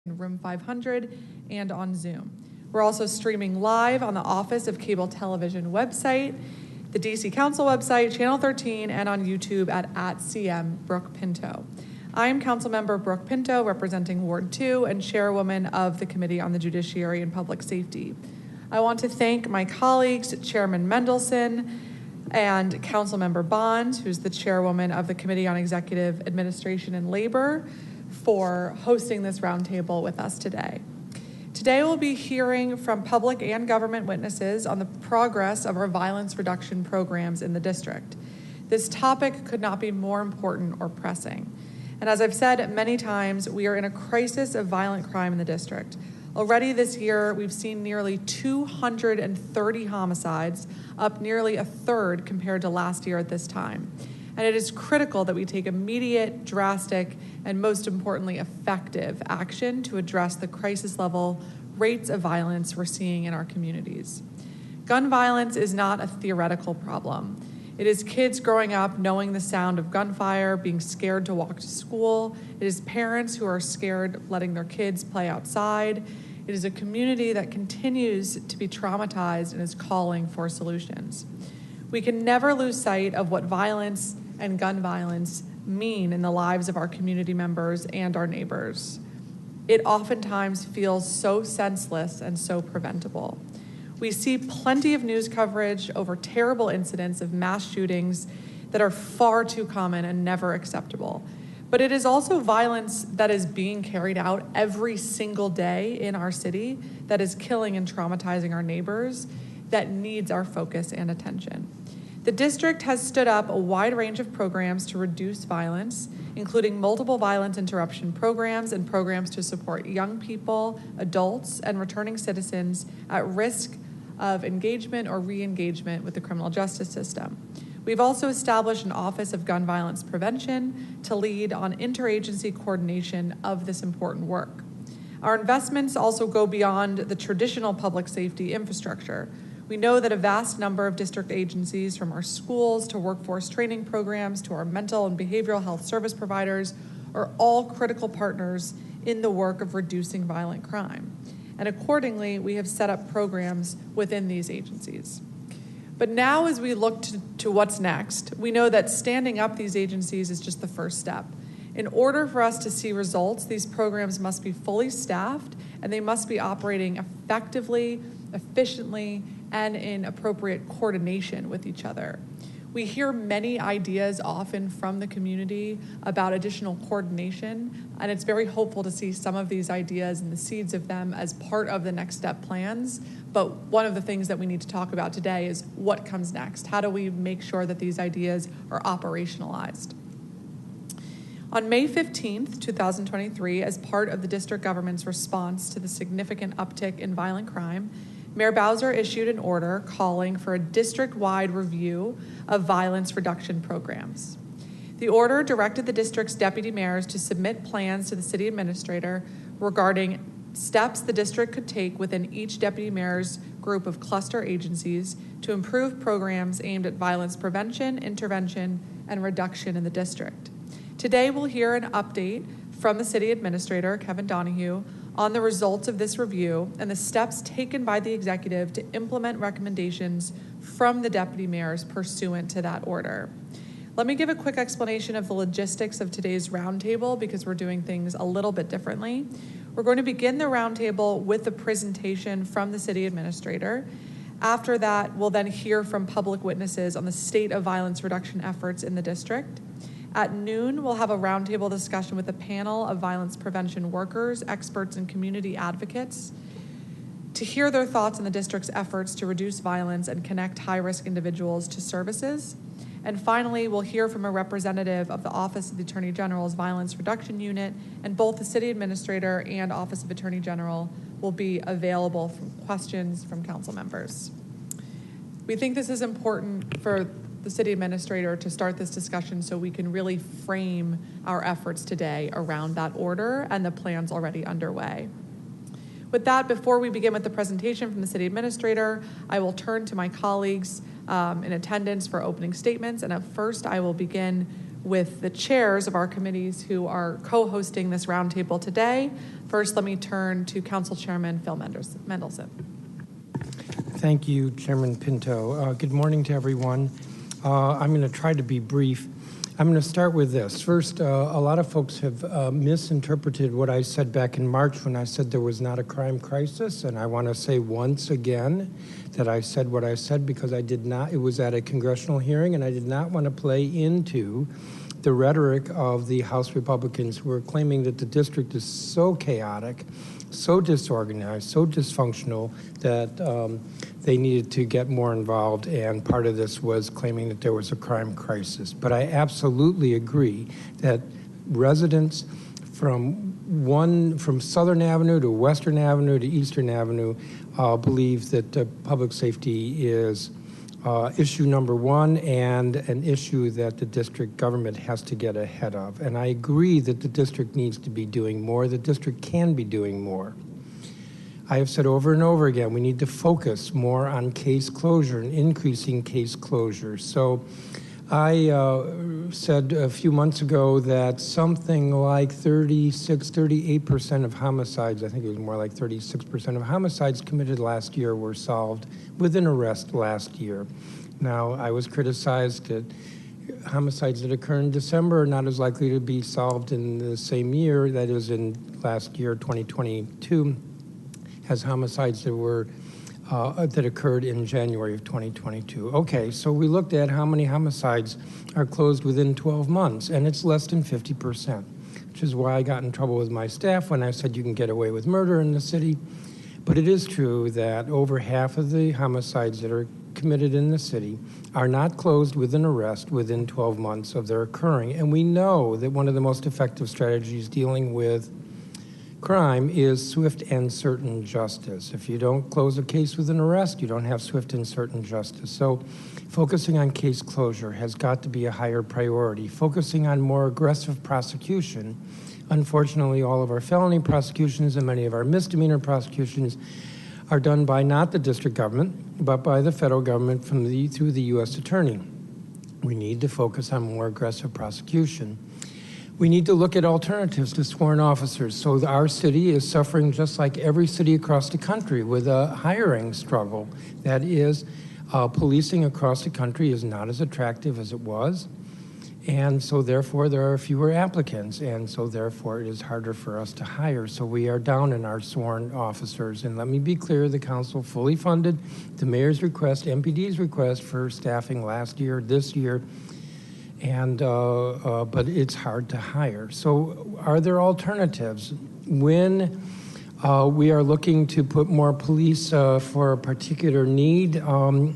in room 500 and on Zoom. We're also streaming live on the Office of Cable Television website, the DC Council website, Channel 13, and on YouTube at CM Brooke Pinto. I am Councilmember Brooke Pinto, representing Ward 2 and Chairwoman of the Committee on the Judiciary and Public Safety. I want to thank my colleagues, Chairman Mendelson and Councilmember Bonds, who's the Chairwoman of the Committee on Executive Administration and Labor, for hosting this roundtable with us today. Today we'll be hearing from public and government witnesses on the progress of our violence reduction programs in the district. This topic could not be more important or pressing. And as I've said many times, we are in a crisis of violent crime in the district. Already this year, we've seen nearly 230 homicides, up nearly a third compared to last year at this time. And it is critical that we take immediate, drastic, and most importantly, effective action to address the crisis level rates of violence we're seeing in our communities. Gun violence is not a theoretical problem. It is kids growing up knowing the sound of gunfire, being scared to walk to school. It is parents who are scared letting their kids play outside. It is a community that continues to be traumatized and is calling for solutions. We can never lose sight of what violence and gun violence mean in the lives of our community members and our neighbors. It oftentimes feels so senseless and so preventable. We see plenty of news coverage over terrible incidents of mass shootings that are far too common and never acceptable. But it is also violence that is being carried out every single day in our city that is killing and traumatizing our neighbors that needs our focus and attention. The district has stood up a wide range of programs to reduce violence, including multiple violence interruption programs and programs to support young people, adults, and returning citizens at risk of engagement or re-engagement with the criminal justice system. We've also established an Office of Gun Violence Prevention to lead on interagency coordination of this important work. Our investments also go beyond the traditional public safety infrastructure. We know that a vast number of district agencies, from our schools to workforce training programs to our mental and behavioral health service providers, are all critical partners in the work of reducing violent crime. And accordingly, we have set up programs within these agencies. But now, as we look to what's next, we know that standing up these agencies is just the first step. In order for us to see results, these programs must be fully staffed and they must be operating effectively, efficiently, and in appropriate coordination with each other. We hear many ideas often from the community about additional coordination, and it's very hopeful to see some of these ideas and the seeds of them as part of the next step plans. But one of the things that we need to talk about today is what comes next. How do we make sure that these ideas are operationalized? On May 15th, 2023, as part of the district government's response to the significant uptick in violent crime, Mayor Bowser issued an order calling for a district-wide review of violence reduction programs. The order directed the district's deputy mayors to submit plans to the city administrator regarding steps the district could take within each deputy mayor's group of cluster agencies to improve programs aimed at violence prevention, intervention, and reduction in the district. Today, we'll hear an update from the city administrator, Kevin Donahue, on the results of this review and the steps taken by the executive to implement recommendations from the deputy mayors pursuant to that order. Let me give a quick explanation of the logistics of today's roundtable because we're doing things a little bit differently. We're going to begin the roundtable with the presentation from the city administrator. After that, we'll then hear from public witnesses on the state of violence reduction efforts in the district. At noon, we'll have a roundtable discussion with a panel of violence prevention workers, experts, and community advocates to hear their thoughts on the district's efforts to reduce violence and connect high-risk individuals to services. And finally, we'll hear from a representative of the Office of the Attorney General's Violence Reduction Unit, and both the City Administrator and Office of Attorney General will be available for questions from council members. We think this is important for the City Administrator to start this discussion so we can really frame our efforts today around that order and the plans already underway. With that, before we begin with the presentation from the City Administrator, I will turn to my colleagues in attendance for opening statements. And at first, I will begin with the chairs of our committees who are co-hosting this roundtable today. First, let me turn to Council Chairman Phil Mendelson. Thank you, Chairman Pinto. Good morning to everyone. I'm going to try to be brief. I'm going to start with this. First, a lot of folks have misinterpreted what I said back in March when I said there was not a crime crisis, and I want to say once again that I said what I said because I did not. It was at a congressional hearing, and I did not want to play into the rhetoric of the House Republicans who are claiming that the district is so chaotic, so disorganized, so dysfunctional that they needed to get more involved, and part of this was claiming that there was a crime crisis. But I absolutely agree that residents from Southern Avenue to Western Avenue to Eastern Avenue believe that public safety is issue number one and an issue that the district government has to get ahead of. And I agree that the district needs to be doing more. The district can be doing more. I have said over and over again, we need to focus more on case closure and increasing case closure. So I said a few months ago that something like 38% of homicides, I think it was more like 36% of homicides committed last year were solved with an arrest last year. Now, I was criticized that homicides that occur in December are not as likely to be solved in the same year, that is in last year, 2022, as homicides that were that occurred in January of 2022. Okay, so we looked at how many homicides are closed within 12 months, and it's less than 50%, which is why I got in trouble with my staff when I said you can get away with murder in the city. But it is true that over half of the homicides that are committed in the city are not closed with an arrest within 12 months of their occurring. And we know that one of the most effective strategies dealing with crime is swift and certain justice. If you don't close a case with an arrest, you don't have swift and certain justice. So focusing on case closure has got to be a higher priority. Focusing on more aggressive prosecution. Unfortunately, all of our felony prosecutions and many of our misdemeanor prosecutions are done by not the district government, but by the federal government through the U.S. Attorney. We need to focus on more aggressive prosecution. We need to look at alternatives to sworn officers. So our city is suffering just like every city across the country with a hiring struggle. That is, policing across the country is not as attractive as it was. And so therefore there are fewer applicants. And so therefore it is harder for us to hire. So we are down in our sworn officers. And let me be clear, the council fully funded the mayor's request, MPD's request for staffing last year, this year. And but it's hard to hire. So are there alternatives? When we are looking to put more police for a particular need,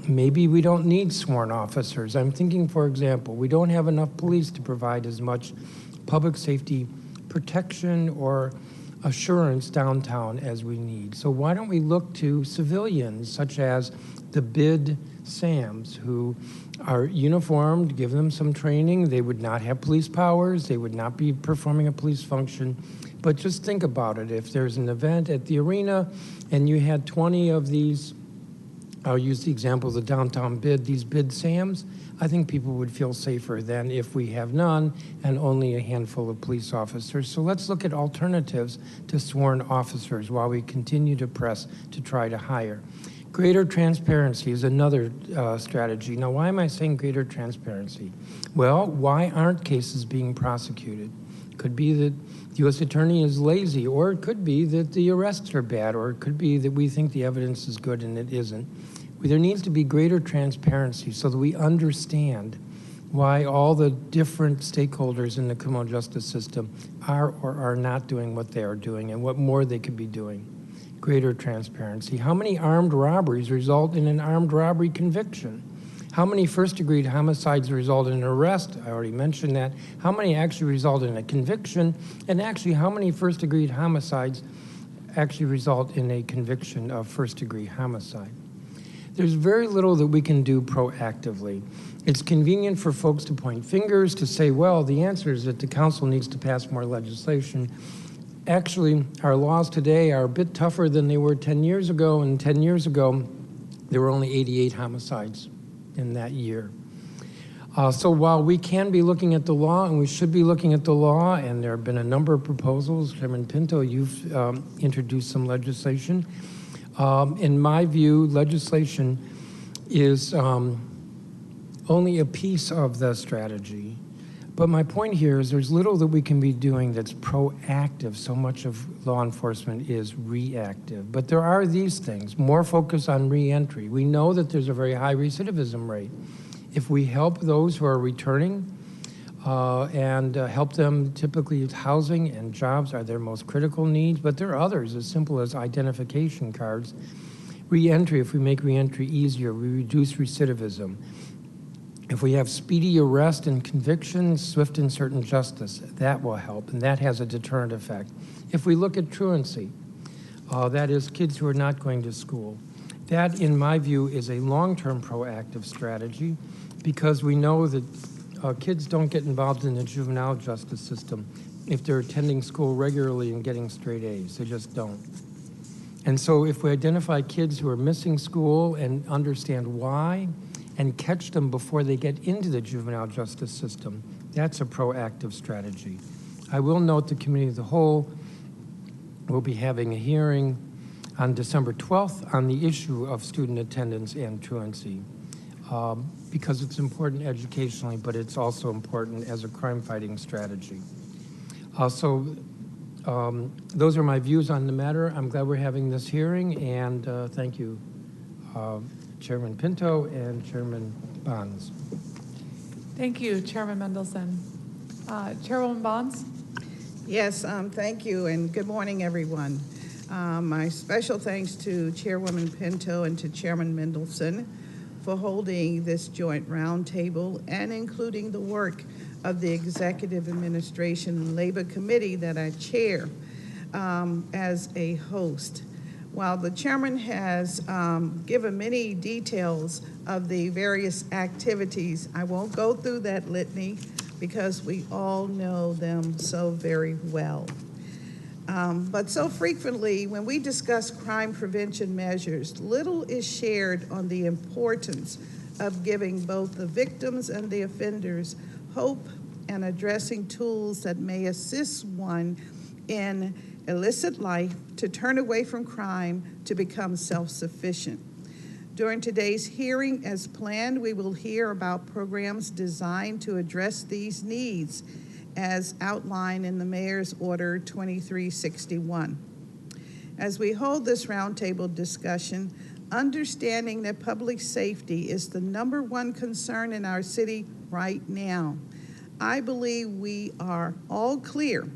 maybe we don't need sworn officers. I'm thinking, for example, we don't have enough police to provide as much public safety protection or assurance downtown as we need. So why don't we look to civilians such as the BID SAMs who are uniformed, give them some training. They would not have police powers. They would not be performing a police function. But just think about it. If there's an event at the arena and you had 20 of these, I'll use the example of the downtown BID, these BID SAMs, I think people would feel safer than if we have none and only a handful of police officers. So let's look at alternatives to sworn officers while we continue to press to try to hire. Greater transparency is another strategy. Now, why am I saying greater transparency? Well, why aren't cases being prosecuted? Could be that the U.S. Attorney is lazy, or it could be that the arrests are bad, or it could be that we think the evidence is good and it isn't. There needs to be greater transparency so that we understand why all the different stakeholders in the criminal justice system are or are not doing what they are doing and what more they could be doing. Greater transparency. How many armed robberies result in an armed robbery conviction? How many first-degree homicides result in an arrest? I already mentioned that. How many actually result in a conviction? And actually, how many first-degree homicides actually result in a conviction of first-degree homicide? There's very little that we can do proactively. It's convenient for folks to point fingers, to say, well, the answer is that the council needs to pass more legislation. Actually, our laws today are a bit tougher than they were 10 years ago, and 10 years ago, there were only 88 homicides in that year. So while we can be looking at the law, and we should be looking at the law, and there have been a number of proposals, Chairman Pinto, you've introduced some legislation. In my view, legislation is only a piece of the strategy. But my point here is there's little that we can be doing that's proactive. So much of law enforcement is reactive. But there are these things, more focus on reentry. We know that there's a very high recidivism rate. If we help those who are returning and help them, typically housing and jobs are their most critical needs, but there are others as simple as identification cards. Reentry, if we make reentry easier, we reduce recidivism. If we have speedy arrest and conviction, swift and certain justice, that will help, and that has a deterrent effect. If we look at truancy, that is kids who are not going to school, that, in my view, is a long-term proactive strategy because we know that kids don't get involved in the juvenile justice system if they're attending school regularly and getting straight A's. They just don't. And so if we identify kids who are missing school and understand why, and catch them before they get into the juvenile justice system, that's a proactive strategy. I will note the Committee of the Whole will be having a hearing on December 12th on the issue of student attendance and truancy because it's important educationally, but it's also important as a crime-fighting strategy. So those are my views on the matter. I'm glad we're having this hearing, and thank you. Chairman Pinto and Chairman Bonds. Thank you, Chairman Mendelson. Chairwoman Bonds? Yes, thank you, and good morning, everyone. My special thanks to Chairwoman Pinto and to Chairman Mendelson for holding this joint roundtable and including the work of the Executive Administration and Labor Committee that I chair as a host. While the chairman has given many details of the various activities, I won't go through that litany because we all know them so very well. But so frequently, when we discuss crime prevention measures, little is shared on the importance of giving both the victims and the offenders hope and addressing tools that may assist one in illicit life to turn away from crime to become self-sufficient. During today's hearing, as planned, we will hear about programs designed to address these needs as outlined in the Mayor's Order 2361. As we hold this roundtable discussion, understanding that public safety is the #1 concern in our city right now, I believe we are all clear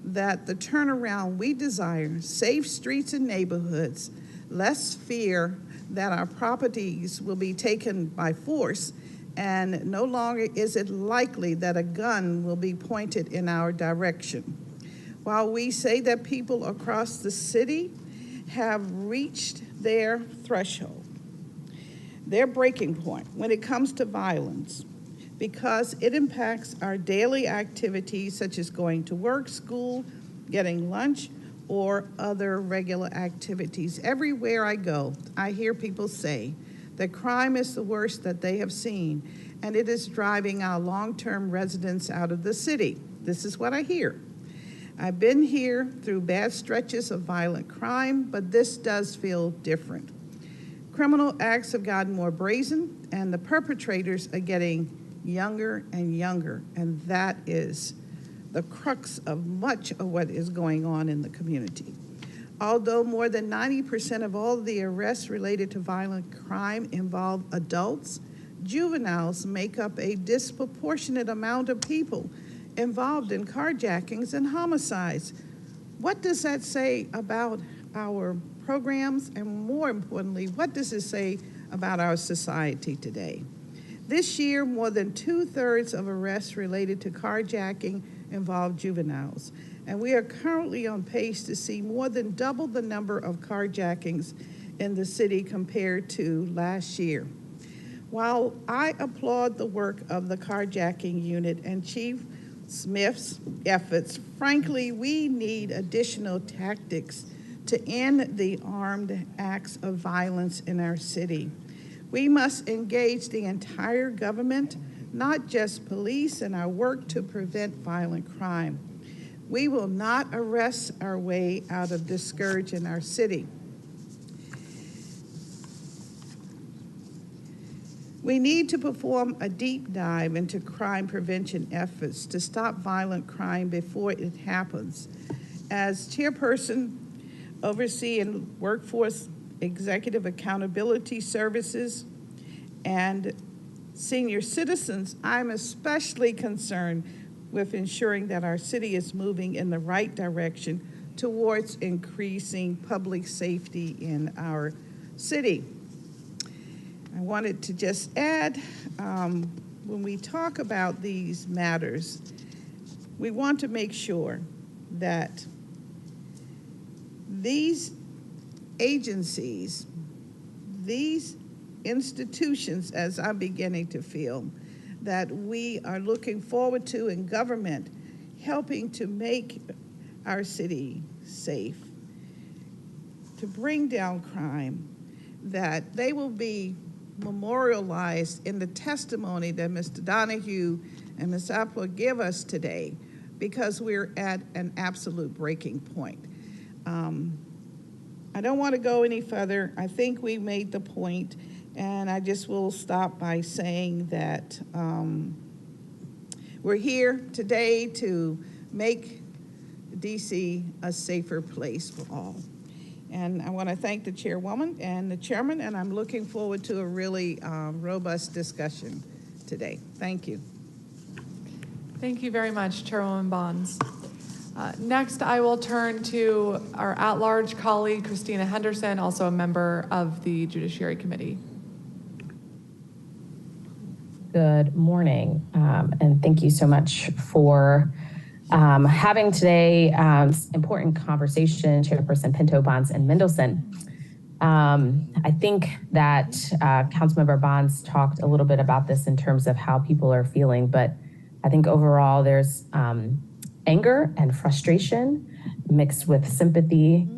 that the turnaround we desire, safe streets and neighborhoods, less fear that our properties will be taken by force, and no longer is it likely that a gun will be pointed in our direction. While we say that people across the city have reached their threshold, their breaking point when it comes to violence, because it impacts our daily activities such as going to work, school, getting lunch, or other regular activities. Everywhere I go, I hear people say that crime is the worst that they have seen, and it is driving our long-term residents out of the city. This is what I hear. I've been here through bad stretches of violent crime, but this does feel different. Criminal acts have gotten more brazen, and the perpetrators are getting younger and younger, and that is the crux of much of what is going on in the community. Although more than 90% of all the arrests related to violent crime involve adults, juveniles make up a disproportionate amount of people involved in carjackings and homicides. What does that say about our programs, and more importantly, what does it say about our society today? This year, more than 2/3 of arrests related to carjacking involve juveniles, and we are currently on pace to see more than double the number of carjackings in the city compared to last year. While I applaud the work of the carjacking unit and Chief Smith's efforts, frankly, we need additional tactics to end the armed acts of violence in our city. We must engage the entire government, not just police, in our work to prevent violent crime. We will not arrest our way out of this scourge in our city. We need to perform a deep dive into crime prevention efforts to stop violent crime before it happens. As chairperson overseeing Workforce Executive Accountability Services and senior citizens, I'm especially concerned with ensuring that our city is moving in the right direction towards increasing public safety in our city. I wanted to just add, when we talk about these matters, we want to make sure that these agencies, these institutions, as I'm beginning to feel, that we are looking forward to in government, helping to make our city safe, to bring down crime, that they will be memorialized in the testimony that Mr. Donahue and Ms. Appler give us today, because we're at an absolute breaking point. I don't want to go any further. I think we made the point, and I just will stop by saying that we're here today to make DC a safer place for all. And I want to thank the chairwoman and the chairman, and I'm looking forward to a really robust discussion today. Thank you. Thank you very much, Chairwoman Bonds. Next, I will turn to our at-large colleague, Christina Henderson, also a member of the Judiciary Committee. Good morning, and thank you so much for having today important conversation, Chairperson Pinto, Bonds, and Mendelson. I think that Councilmember Bonds talked a little bit about this in terms of how people are feeling, but I think overall there's anger and frustration mixed with sympathy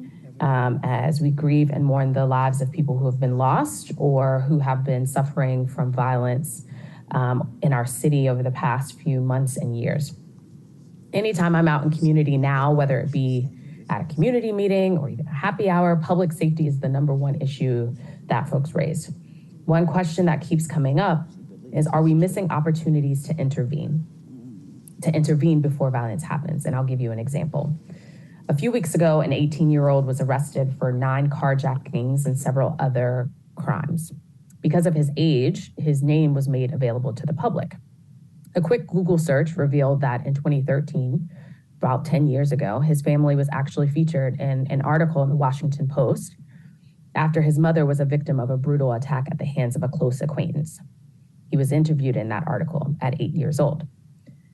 as we grieve and mourn the lives of people who have been lost or who have been suffering from violence in our city over the past few months and years. Anytime I'm out in community now, whether it be at a community meeting or even a happy hour, public safety is the number one issue that folks raise. One question that keeps coming up is, are we missing opportunities to intervene before violence happens? And I'll give you an example. A few weeks ago, an 18-year-old was arrested for 9 carjackings and several other crimes. Because of his age, his name was made available to the public. A quick Google search revealed that in 2013, about 10 years ago, his family was actually featured in an article in the Washington Post after his mother was a victim of a brutal attack at the hands of a close acquaintance. He was interviewed in that article at 8 years old.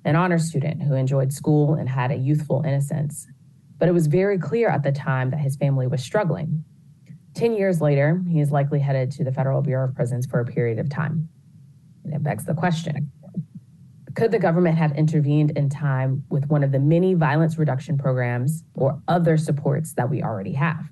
An honor student who enjoyed school and had a youthful innocence, but it was very clear at the time that his family was struggling. 10 years later, he is likely headed to the Federal Bureau of Prisons for a period of time. And it begs the question, could the government have intervened in time with one of the many violence reduction programs or other supports that we already have?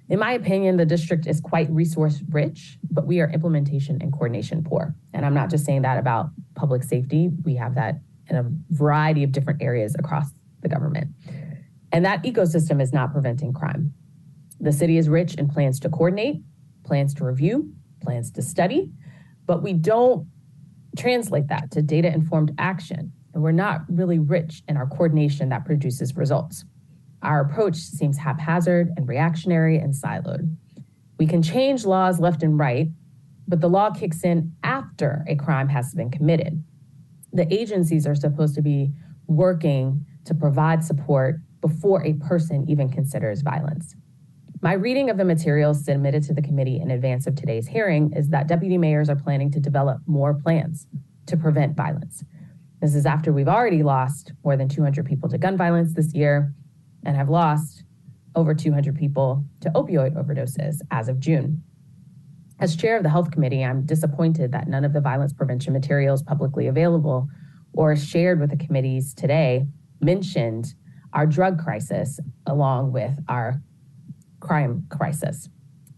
In my opinion, the district is quite resource rich, but we are implementation and coordination poor. And I'm not just saying that about public safety. We have that in a variety of different areas across the government. And that ecosystem is not preventing crime. The city is rich in plans to coordinate, plans to review, plans to study, but we don't translate that to data-informed action. And we're not really rich in our coordination that produces results. Our approach seems haphazard and reactionary and siloed. We can change laws left and right, but the law kicks in after a crime has been committed. The agencies are supposed to be working to provide support before a person even considers violence. My reading of the materials submitted to the committee in advance of today's hearing is that deputy mayors are planning to develop more plans to prevent violence. This is after we've already lost more than 200 people to gun violence this year and have lost over 200 people to opioid overdoses as of June. As chair of the Health Committee, I'm disappointed that none of the violence prevention materials publicly available or shared with the committees today mentioned our drug crisis along with our crime crisis.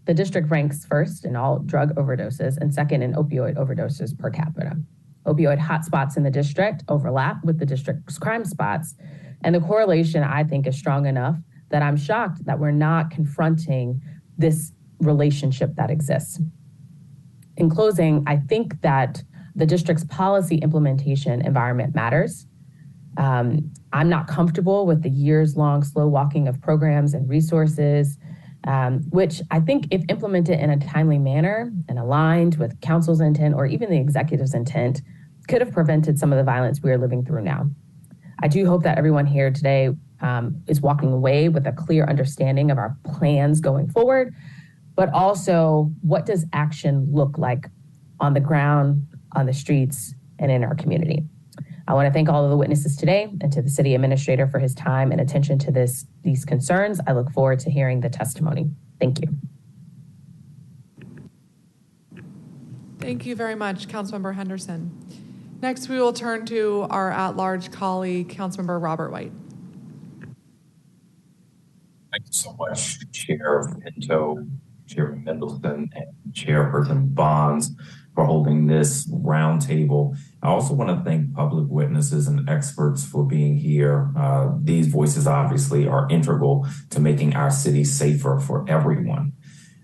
The district ranks first in all drug overdoses and second in opioid overdoses per capita. Opioid hotspots in the district overlap with the district's crime spots. And the correlation, I think, is strong enough that I'm shocked that we're not confronting this relationship that exists. In closing, I think that the district's policy implementation environment matters. I'm not comfortable with the years-long slow walking of programs and resources, which I think if implemented in a timely manner and aligned with council's intent or even the executive's intent, could have prevented some of the violence we are living through now. I do hope that everyone here today is walking away with a clear understanding of our plans going forward, but also what does action look like on the ground, on the streets, and in our community. I want to thank all of the witnesses today and to the city administrator for his time and attention to these concerns. I look forward to hearing the testimony. Thank you. Thank you very much, Councilmember Henderson. Next, we will turn to our at-large colleague, Councilmember Robert White. Thank you so much, Chair Pinto, Chairman Mendelson, and Chairperson Bonds for holding this roundtable. I also want to thank public witnesses and experts for being here. These voices obviously are integral to making our city safer for everyone.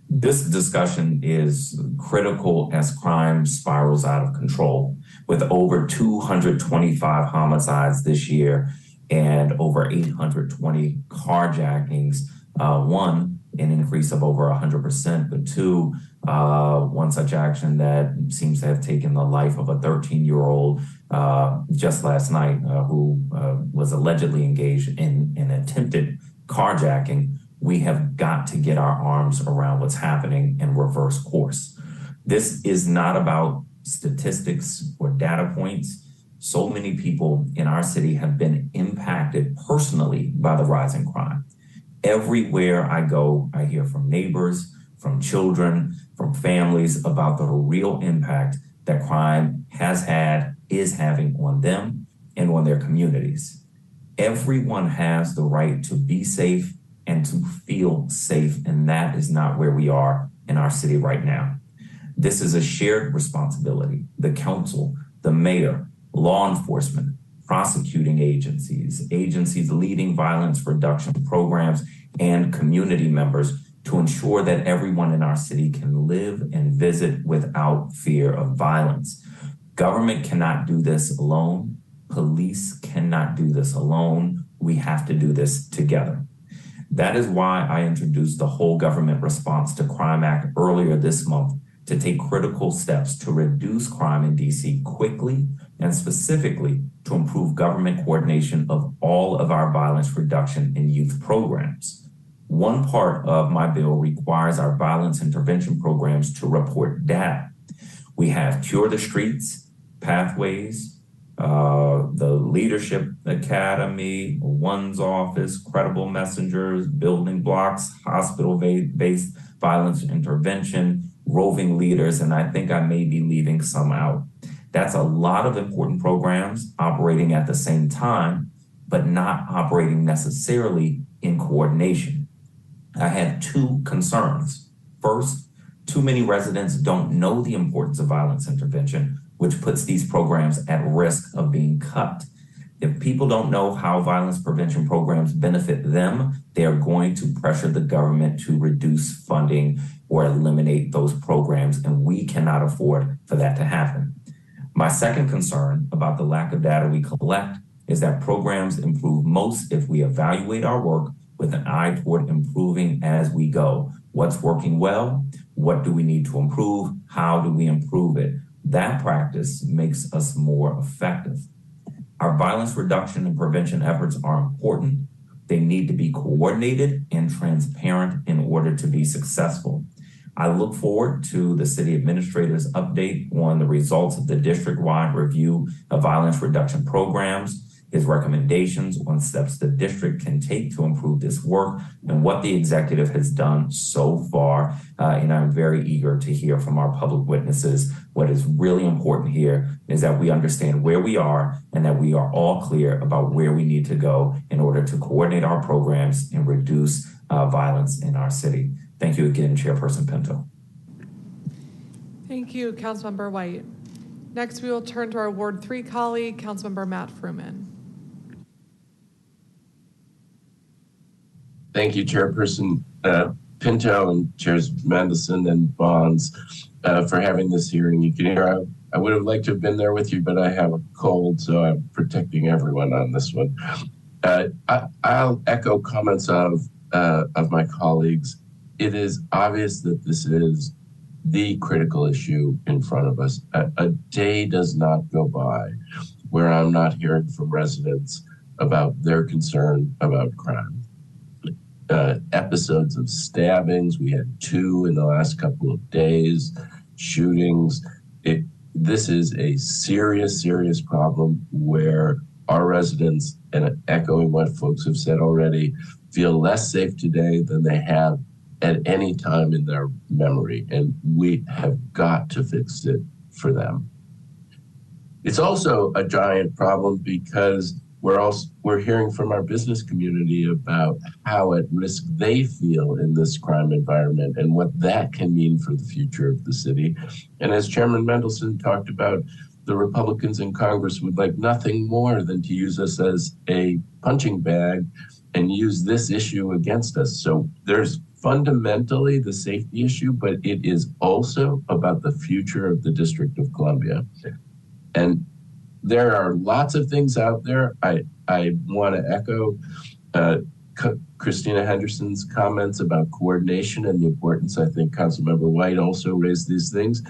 This discussion is critical as crime spirals out of control, with over 225 homicides this year and over 820 carjackings. One, an increase of over 100%, but two, one such action that seems to have taken the life of a 13-year-old just last night who was allegedly engaged in an attempted carjacking. We have got to get our arms around what's happening and reverse course. This is not about statistics or data points. So many people in our city have been impacted personally by the rising crime. Everywhere I go, I hear from neighbors, from children, from families about the real impact that crime has had, is having on them and on their communities. Everyone has the right to be safe and to feel safe, and that is not where we are in our city right now. This is a shared responsibility. The council, the mayor, law enforcement, prosecuting agencies leading violence reduction programs, and community members to ensure that everyone in our city can live and visit without fear of violence. Government cannot do this alone. Police cannot do this alone. We have to do this together. That is why I introduced the Whole Government Response to Crime Act earlier this month to take critical steps to reduce crime in DC quickly and specifically to improve government coordination of all of our violence reduction and youth programs. One part of my bill requires our violence intervention programs to report data. We have Cure the Streets, Pathways, the Leadership Academy, One's Office, Credible Messengers, Building Blocks, Hospital-Based Violence Intervention, Roving Leaders, and I think I may be leaving some out. That's a lot of important programs operating at the same time, but not operating necessarily in coordination. I have two concerns. First, too many residents don't know the importance of violence intervention, which puts these programs at risk of being cut. If people don't know how violence prevention programs benefit them, they are going to pressure the government to reduce funding or eliminate those programs, and we cannot afford for that to happen. My second concern about the lack of data we collect is that programs improve most if we evaluate our work with an eye toward improving as we go. What's working well? What do we need to improve? How do we improve it? That practice makes us more effective. Our violence reduction and prevention efforts are important. They need to be coordinated and transparent in order to be successful. I look forward to the city administrator's update on the results of the district-wide review of violence reduction programs, his recommendations on steps the district can take to improve this work, and what the executive has done so far. And I'm very eager to hear from our public witnesses. What is really important here is that we understand where we are and that we are all clear about where we need to go in order to coordinate our programs and reduce violence in our city. Thank you again, Chairperson Pinto. Thank you, Councilmember White. Next, we will turn to our Ward 3 colleague, Councilmember Matt Fruman. Thank you, Chairperson Pinto and Chairs Mendelson and Bonds for having this hearing. You can hear I would have liked to have been there with you, but I have a cold, so I'm protecting everyone on this one. I'll echo comments of my colleagues. It is obvious that this is the critical issue in front of us. A day does not go by where I'm not hearing from residents about their concern about crime. Episodes of stabbings, we had 2 in the last couple of days, shootings. This is a serious problem where our residents, and echoing what folks have said already, feel less safe today than they have at any time in their memory, and we have got to fix it for them. It's also a giant problem because we're hearing from our business community about how at risk they feel in this crime environment and what that can mean for the future of the city. And as Chairman Mendelson talked about, the Republicans in Congress would like nothing more than to use us as a punching bag and use this issue against us. So there's fundamentally the safety issue, but it is also about the future of the District of Columbia. And there are lots of things out there. I want to echo Christina Henderson's comments about coordination and the importance. I think Councilmember White also raised these things.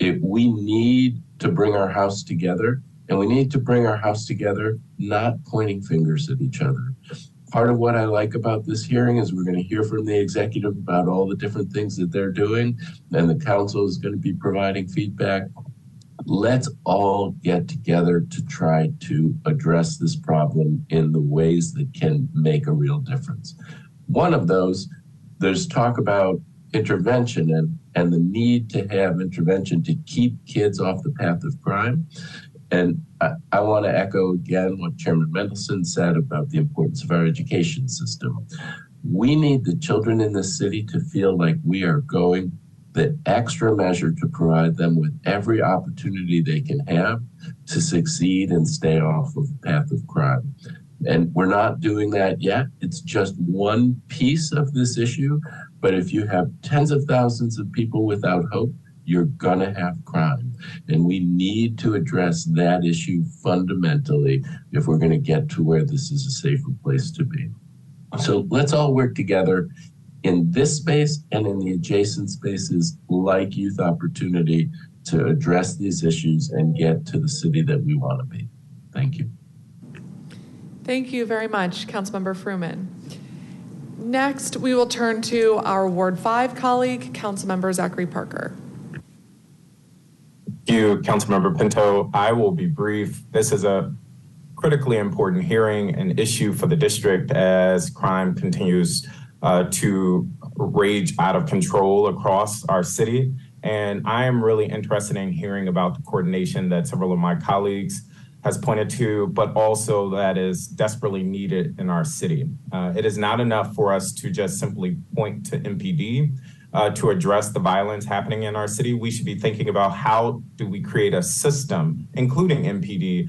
We need to bring our house together, and we need to bring our house together not pointing fingers at each other. Part of what I like about this hearing is we're going to hear from the executive about all the different things that they're doing, and the council is going to be providing feedback. Let's all get together to try to address this problem in the ways that can make a real difference. One of those, there's talk about intervention and the need to have intervention to keep kids off the path of crime. And I want to echo again what Chairman Mendelson said about the importance of our education system. We need the children in this city to feel like we are going the extra measure to provide them with every opportunity they can have to succeed and stay off of the path of crime. And we're not doing that yet. It's just one piece of this issue. But if you have tens of thousands of people without hope, you're going to have crime. And we need to address that issue fundamentally if we're going to get to where this is a safer place to be. So let's all work together in this space and in the adjacent spaces like Youth Opportunity to address these issues and get to the city that we want to be. Thank you. Thank you very much, Councilmember Fruman. Next, we will turn to our Ward 5 colleague, Councilmember Zachary Parker. Thank you, Councilmember Pinto. I will be brief. This is a critically important hearing and issue for the district as crime continues to rage out of control across our city. And I am really interested in hearing about the coordination that several of my colleagues has pointed to, but also that is desperately needed in our city. It is not enough for us to just simply point to MPD to address the violence happening in our city. We should be thinking about how do we create a system, including MPD,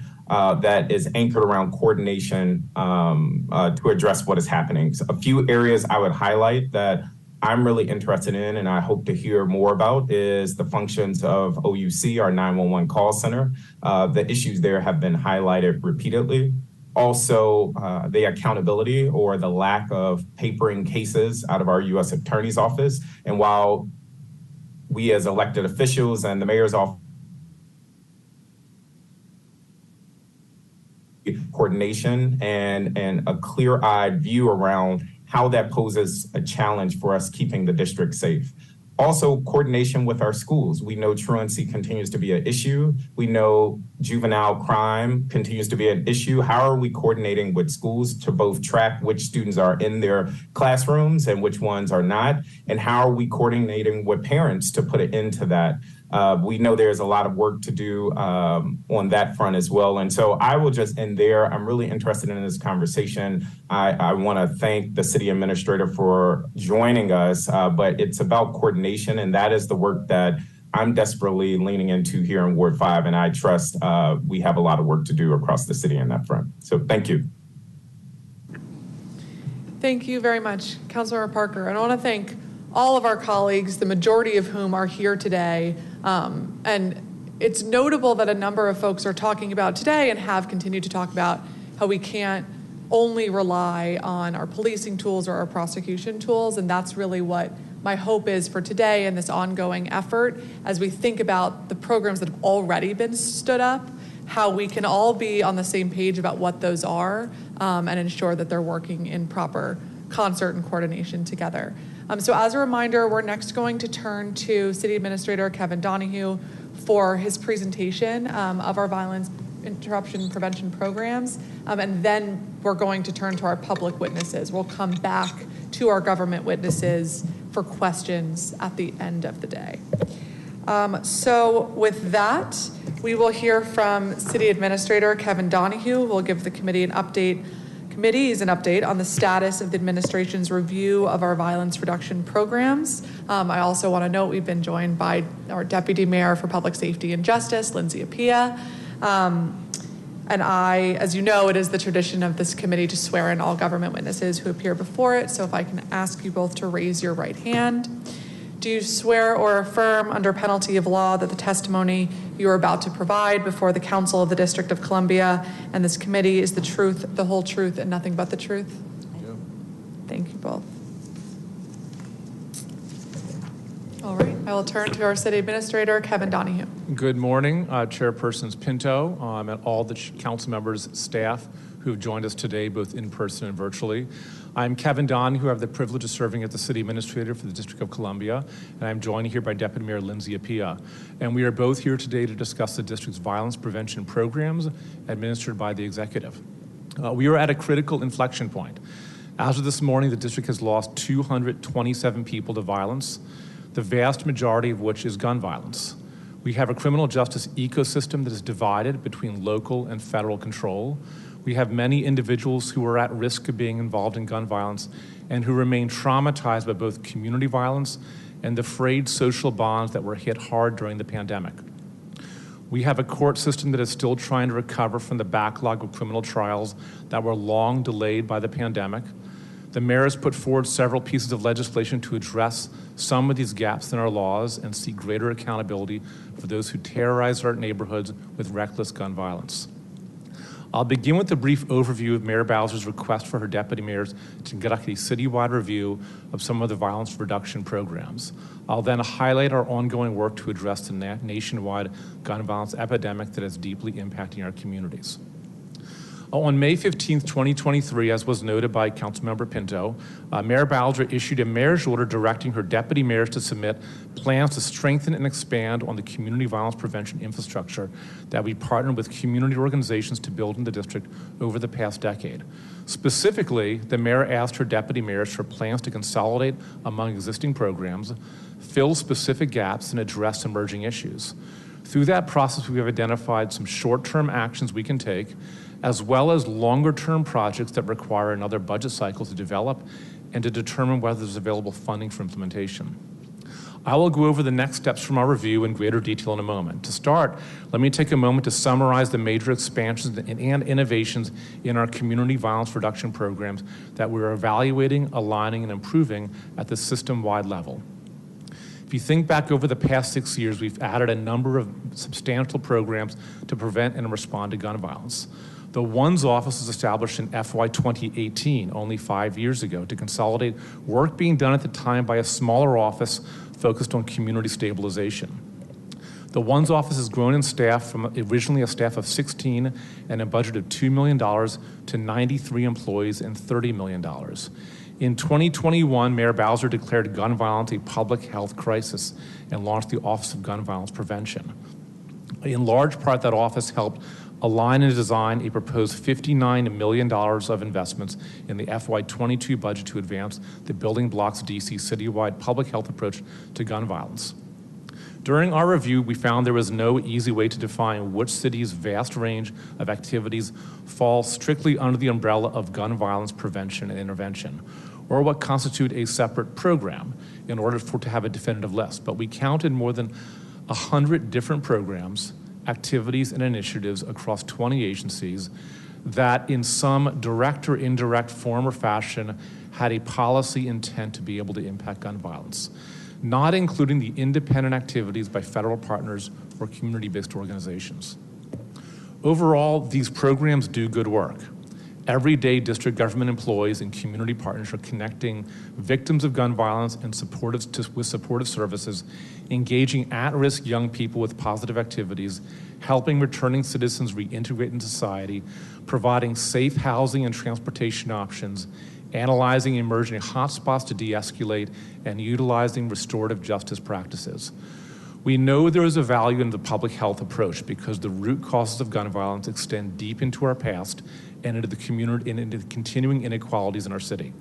that is anchored around coordination to address what is happening. So a few areas I would highlight that I'm really interested in and I hope to hear more about is the functions of OUC, our 911 call center. The issues there have been highlighted repeatedly. Also, the accountability or the lack of papering cases out of our U.S. Attorney's Office. And while we as elected officials and the mayor's office coordination and a clear-eyed view around how that poses a challenge for us keeping the district safe. Also, coordination with our schools. We know truancy continues to be an issue. We know juvenile crime continues to be an issue. How are we coordinating with schools to both track which students are in their classrooms and which ones are not? And how are we coordinating with parents to put it into that? We know there's a lot of work to do on that front as well. And so I will just end there. I'm really interested in this conversation. I want to thank the city administrator for joining us, but it's about coordination, and that is the work that I'm desperately leaning into here in Ward 5, and I trust we have a lot of work to do across the city on that front. So thank you. Thank you very much, Councilmember Parker. And I want to thank all of our colleagues, the majority of whom are here today. And it's notable that a number of folks are talking about today and have continued to talk about how we can't only rely on our policing tools or our prosecution tools. And that's really what my hope is for today and this ongoing effort as we think about the programs that have already been stood up, how we can all be on the same page about what those are and ensure that they're working in proper concert and coordination together. So as a reminder, we're next going to turn to City Administrator Kevin Donahue for his presentation of our violence interruption prevention programs. And then we're going to turn to our public witnesses. We'll come back to our government witnesses for questions at the end of the day. So with that, we will hear from City Administrator Kevin Donahue, who will give the committees an update on the status of the administration's review of our violence reduction programs. I also want to note we've been joined by our Deputy Mayor for Public Safety and Justice, Lindsay Appiah. And as you know, it is the tradition of this committee to swear in all government witnesses who appear before it. So if I can ask you both to raise your right hand. Do you swear or affirm under penalty of law that the testimony you are about to provide before the Council of the District of Columbia and this committee is the truth, the whole truth, and nothing but the truth? Yeah. Thank you both. All right, I will turn to our City Administrator, Kevin Donahue. Good morning, Chairpersons Pinto, and all the council members, staff who have joined us today, both in person and virtually. I'm Kevin Donahue, who I have the privilege of serving as the City Administrator for the District of Columbia, and I'm joined here by Deputy Mayor Lindsay Appiah. And we are both here today to discuss the district's violence prevention programs administered by the executive. We are at a critical inflection point. As of this morning, the district has lost 227 people to violence, the vast majority of which is gun violence. We have a criminal justice ecosystem that is divided between local and federal control. We have many individuals who are at risk of being involved in gun violence and who remain traumatized by both community violence and the frayed social bonds that were hit hard during the pandemic. We have a court system that is still trying to recover from the backlog of criminal trials that were long delayed by the pandemic. The mayor has put forward several pieces of legislation to address some of these gaps in our laws and seek greater accountability for those who terrorize our neighborhoods with reckless gun violence. I'll begin with a brief overview of Mayor Bowser's request for her deputy mayors to conduct a citywide review of some of the violence reduction programs. I'll then highlight our ongoing work to address the nationwide gun violence epidemic that is deeply impacting our communities. On May 15, 2023, as was noted by Councilmember Pinto, Mayor Bowser issued a mayor's order directing her deputy mayors to submit plans to strengthen and expand on the community violence prevention infrastructure that we partnered with community organizations to build in the district over the past decade. Specifically, the mayor asked her deputy mayors for plans to consolidate among existing programs, fill specific gaps, and address emerging issues. Through that process, we have identified some short-term actions we can take, as well as longer-term projects that require another budget cycle to develop and to determine whether there's available funding for implementation. I will go over the next steps from our review in greater detail in a moment. To start, let me take a moment to summarize the major expansions and innovations in our community violence reduction programs that we're evaluating, aligning, and improving at the system-wide level. If you think back over the past 6 years, we've added a number of substantial programs to prevent and respond to gun violence. The ONE's office was established in FY 2018, only 5 years ago, to consolidate work being done at the time by a smaller office focused on community stabilization. The ONE's office has grown in staff from originally a staff of 16 and a budget of $2 million to 93 employees and $30 million. In 2021, Mayor Bowser declared gun violence a public health crisis and launched the Office of Gun Violence Prevention. In large part, that office helped align and design a proposed $59 million of investments in the FY22 budget to advance the building blocks DC citywide public health approach to gun violence. During our review, we found there was no easy way to define which city's vast range of activities fall strictly under the umbrella of gun violence prevention and intervention, or what constitute a separate program in order to have a definitive list. But we counted more than 100 different programs, activities, and initiatives across 20 agencies that in some direct or indirect form or fashion had a policy intent to be able to impact gun violence, not including the independent activities by federal partners or community-based organizations. Overall, these programs do good work. Every day, district government employees and community partners are connecting victims of gun violence and with supportive services, engaging at-risk young people with positive activities, helping returning citizens reintegrate in society, providing safe housing and transportation options, analyzing emerging hotspots to de-escalate, and utilizing restorative justice practices. We know there is a value in the public health approach because the root causes of gun violence extend deep into our past and into the community and into the continuing inequalities in our city.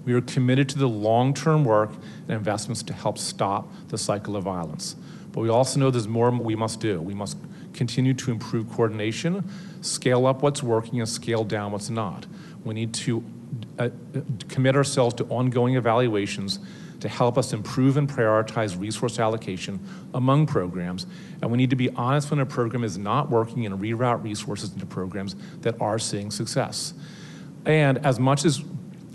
We are committed to the long-term work and investments to help stop the cycle of violence. But we also know there's more we must do. We must continue to improve coordination, scale up what's working, and scale down what's not. We need to commit ourselves to ongoing evaluations to help us improve and prioritize resource allocation among programs, and we need to be honest when a program is not working and reroute resources into programs that are seeing success. And as much as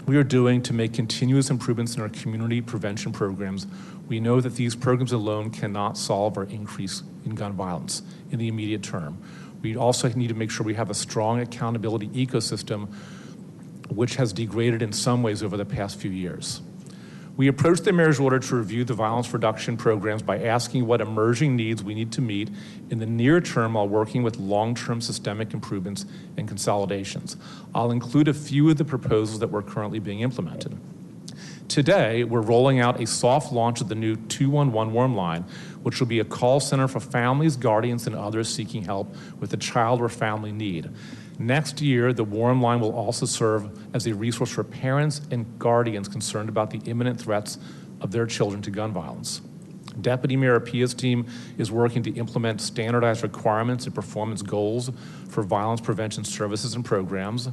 we are doing to make continuous improvements in our community prevention programs, we know that these programs alone cannot solve our increase in gun violence in the immediate term. We also need to make sure we have a strong accountability ecosystem, which has degraded in some ways over the past few years. We approached the mayor's order to review the violence reduction programs by asking what emerging needs we need to meet in the near term while working with long-term systemic improvements and consolidations. I'll include a few of the proposals that were currently being implemented. Today, we're rolling out a soft launch of the new 211 warm line, which will be a call center for families, guardians, and others seeking help with a child or family need. Next year, the warm line will also serve as a resource for parents and guardians concerned about the imminent threats of their children to gun violence. Deputy Mayor Apia's team is working to implement standardized requirements and performance goals for violence prevention services and programs.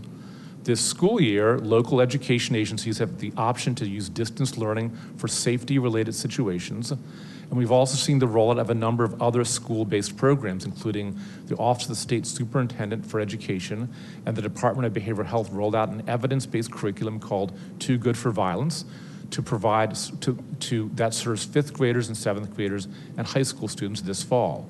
This school year, local education agencies have the option to use distance learning for safety-related situations. And we've also seen the rollout of a number of other school-based programs, including the Office of the State Superintendent for Education and the Department of Behavioral Health rolled out an evidence-based curriculum called Too Good for Violence to provide that serves fifth graders and seventh graders and high school students this fall.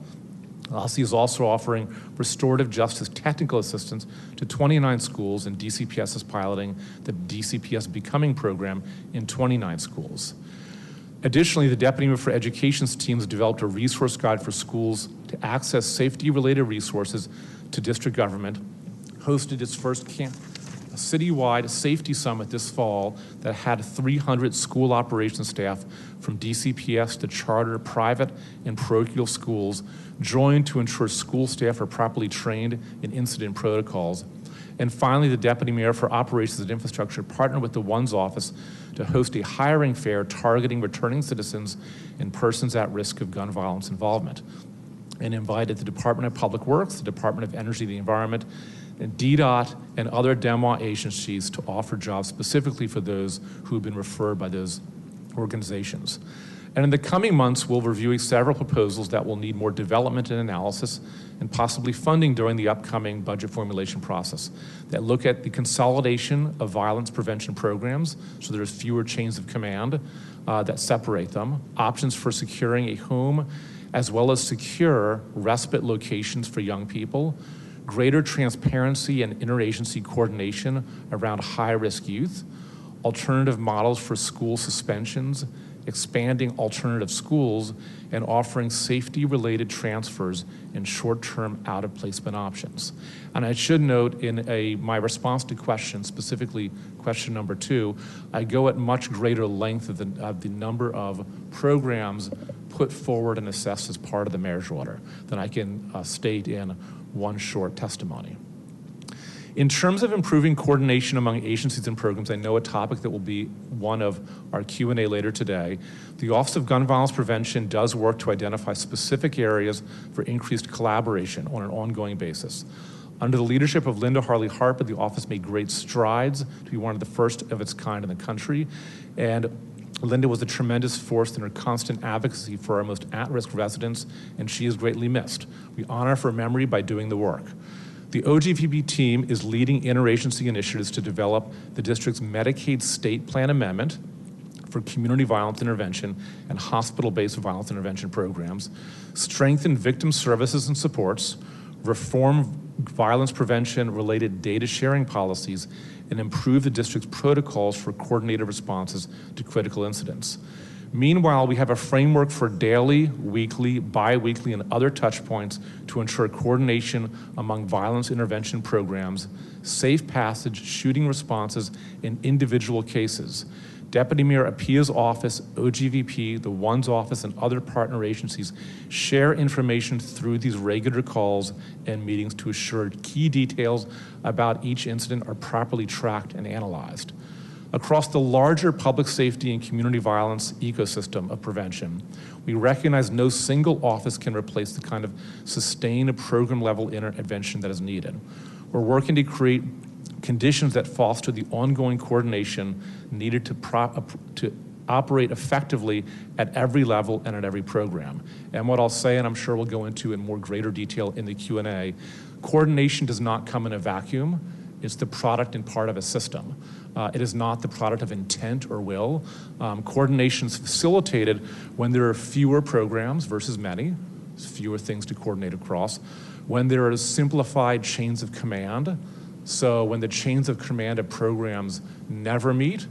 OSSI is also offering restorative justice technical assistance to 29 schools, and DCPS is piloting the DCPS Becoming program in 29 schools. Additionally, the Deputy Mayor for Education's team has developed a resource guide for schools to access safety-related resources to district government, hosted its first citywide safety summit this fall that had 300 school operations staff from DCPS to charter, private, and parochial schools joined to ensure school staff are properly trained in incident protocols. And finally, the Deputy Mayor for Operations and Infrastructure partnered with the ONE's office to host a hiring fair targeting returning citizens and persons at risk of gun violence involvement, and invited the Department of Public Works, the Department of Energy and the Environment, and DDOT and other DEMWA agencies to offer jobs specifically for those who have been referred by those organizations. And in the coming months, we'll review several proposals that will need more development and analysis and possibly funding during the upcoming budget formulation process that look at the consolidation of violence prevention programs so there's fewer chains of command that separate them, options for securing a home as well as secure respite locations for young people, greater transparency and interagency coordination around high-risk youth, alternative models for school suspensions, expanding alternative schools, and offering safety-related transfers and short-term out-of-placement options. And I should note in my response to questions, specifically question number 2, I go at much greater length of the number of programs put forward and assessed as part of the mayor's order than I can state in one short testimony. In terms of improving coordination among agencies and programs, I know a topic that will be one of our Q&A later today. The Office of Gun Violence Prevention does work to identify specific areas for increased collaboration on an ongoing basis. Under the leadership of Linda Harley-Harper, the office made great strides to be one of the first of its kind in the country, and Linda was a tremendous force in her constant advocacy for our most at-risk residents, and she is greatly missed. We honor her memory by doing the work. The OGVP team is leading interagency initiatives to develop the district's Medicaid state plan amendment for community violence intervention and hospital-based violence intervention programs, strengthen victim services and supports, reform violence prevention-related data sharing policies, and improve the district's protocols for coordinated responses to critical incidents. Meanwhile, we have a framework for daily, weekly, bi-weekly, and other touch points to ensure coordination among violence intervention programs, safe passage, shooting responses, and individual cases. Deputy Mayor Apia's office, OGVP, the ONE's office, and other partner agencies share information through these regular calls and meetings to assure key details about each incident are properly tracked and analyzed. Across the larger public safety and community violence ecosystem of prevention, we recognize no single office can replace the kind of sustained program-level intervention that is needed. We're working to create conditions that foster the ongoing coordination needed to operate effectively at every level and at every program. And what I'll say, and I'm sure we'll go into in more greater detail in the Q&A, coordination does not come in a vacuum. It's the product and part of a system. It is not the product of intent or will. Coordination is facilitated when there are fewer programs versus many, fewer things to coordinate across, when there are simplified chains of command. So when the chains of command of programs never meet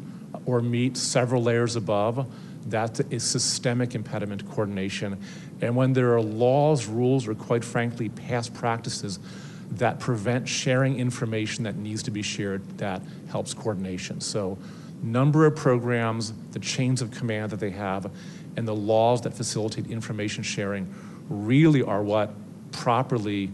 or meet several layers above, that is systemic impediment to coordination. And when there are laws, rules, or quite frankly, past practices that prevent sharing information that needs to be shared that helps coordination. So number of programs, the chains of command that they have, and the laws that facilitate information sharing really are what properly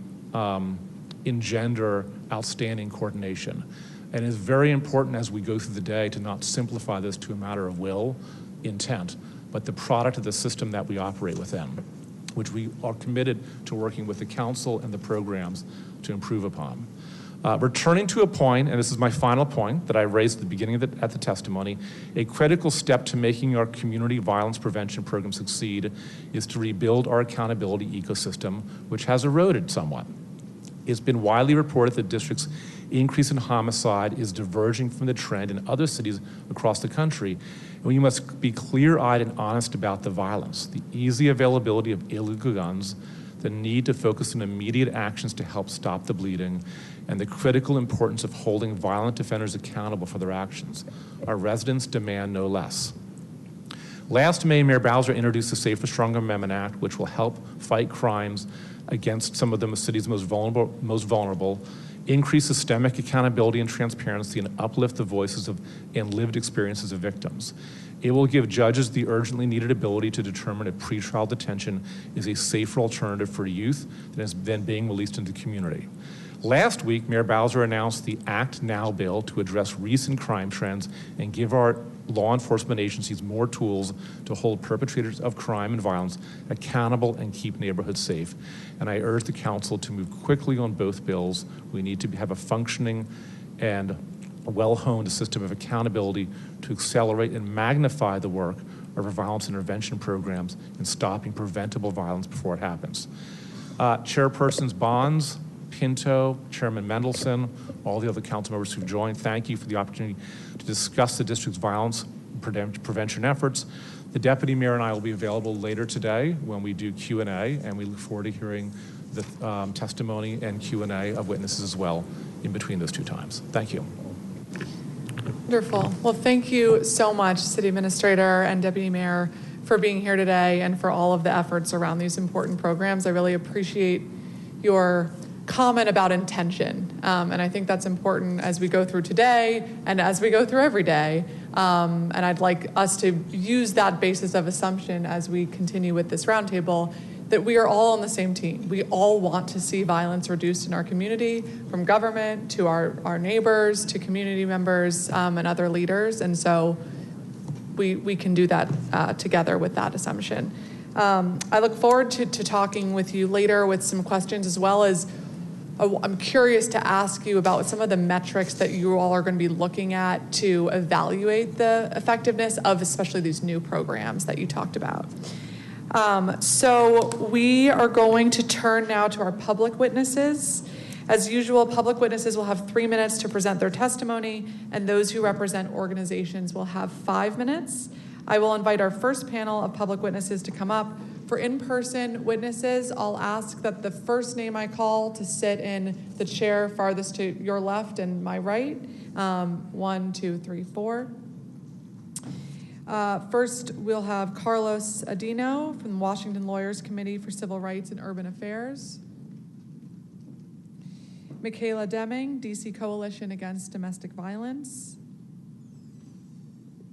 engender outstanding coordination. And it's very important as we go through the day to not simplify this to a matter of will, intent, but the product of the system that we operate within, which we are committed to working with the council and the programs to improve upon. Returning to a point, and this is my final point that I raised at the beginning of at the testimony, a critical step to making our community violence prevention program succeed is to rebuild our accountability ecosystem, which has eroded somewhat. It's been widely reported that districts' increase in homicide is diverging from the trend in other cities across the country. And we must be clear-eyed and honest about the violence, the easy availability of illegal guns, the need to focus on immediate actions to help stop the bleeding, and the critical importance of holding violent offenders accountable for their actions. Our residents demand no less. Last May, Mayor Bowser introduced the Safer Stronger Amendment Act, which will help fight crimes against some of the city's most vulnerable, increase systemic accountability and transparency, and uplift the voices of and lived experiences of victims. It will give judges the urgently needed ability to determine if pretrial detention is a safer alternative for youth than being released into the community. Last week, Mayor Bowser announced the Act Now bill to address recent crime trends and give our law enforcement agencies more tools to hold perpetrators of crime and violence accountable and keep neighborhoods safe. And I urge the council to move quickly on both bills. We need to have a functioning and a well-honed system of accountability to accelerate and magnify the work of our violence intervention programs in stopping preventable violence before it happens. Chairpersons Bonds, Pinto, Chairman Mendelson, all the other council members who've joined, thank you for the opportunity to discuss the district's violence prevention efforts. The Deputy Mayor and I will be available later today when we do Q&A, and we look forward to hearing the testimony and Q&A of witnesses as well in between those two times. Thank you. Wonderful. Well, thank you so much, City Administrator and Deputy Mayor, for being here today and for all of the efforts around these important programs. I really appreciate your comment about intention. And I think that's important as we go through today and as we go through every day. And I'd like us to use that basis of assumption as we continue with this roundtable, that we are all on the same team. We all want to see violence reduced in our community, from government to our neighbors to community members and other leaders. And so we can do that together with that assumption. I look forward to talking with you later with some questions, as well as I'm curious to ask you about some of the metrics that you all are going to be looking at to evaluate the effectiveness of especially these new programs that you talked about. So we are going to turn now to our public witnesses. As usual, public witnesses will have 3 minutes to present their testimony, and those who represent organizations will have 5 minutes. I will invite our first panel of public witnesses to come up. For in-person witnesses, I'll ask that the first name I call to sit in the chair farthest to your left and my right. 1, 2, 3, 4. First, we'll have Carlos Adino from the Washington Lawyers Committee for Civil Rights and Urban Affairs. Michaela Deming, DC Coalition Against Domestic Violence.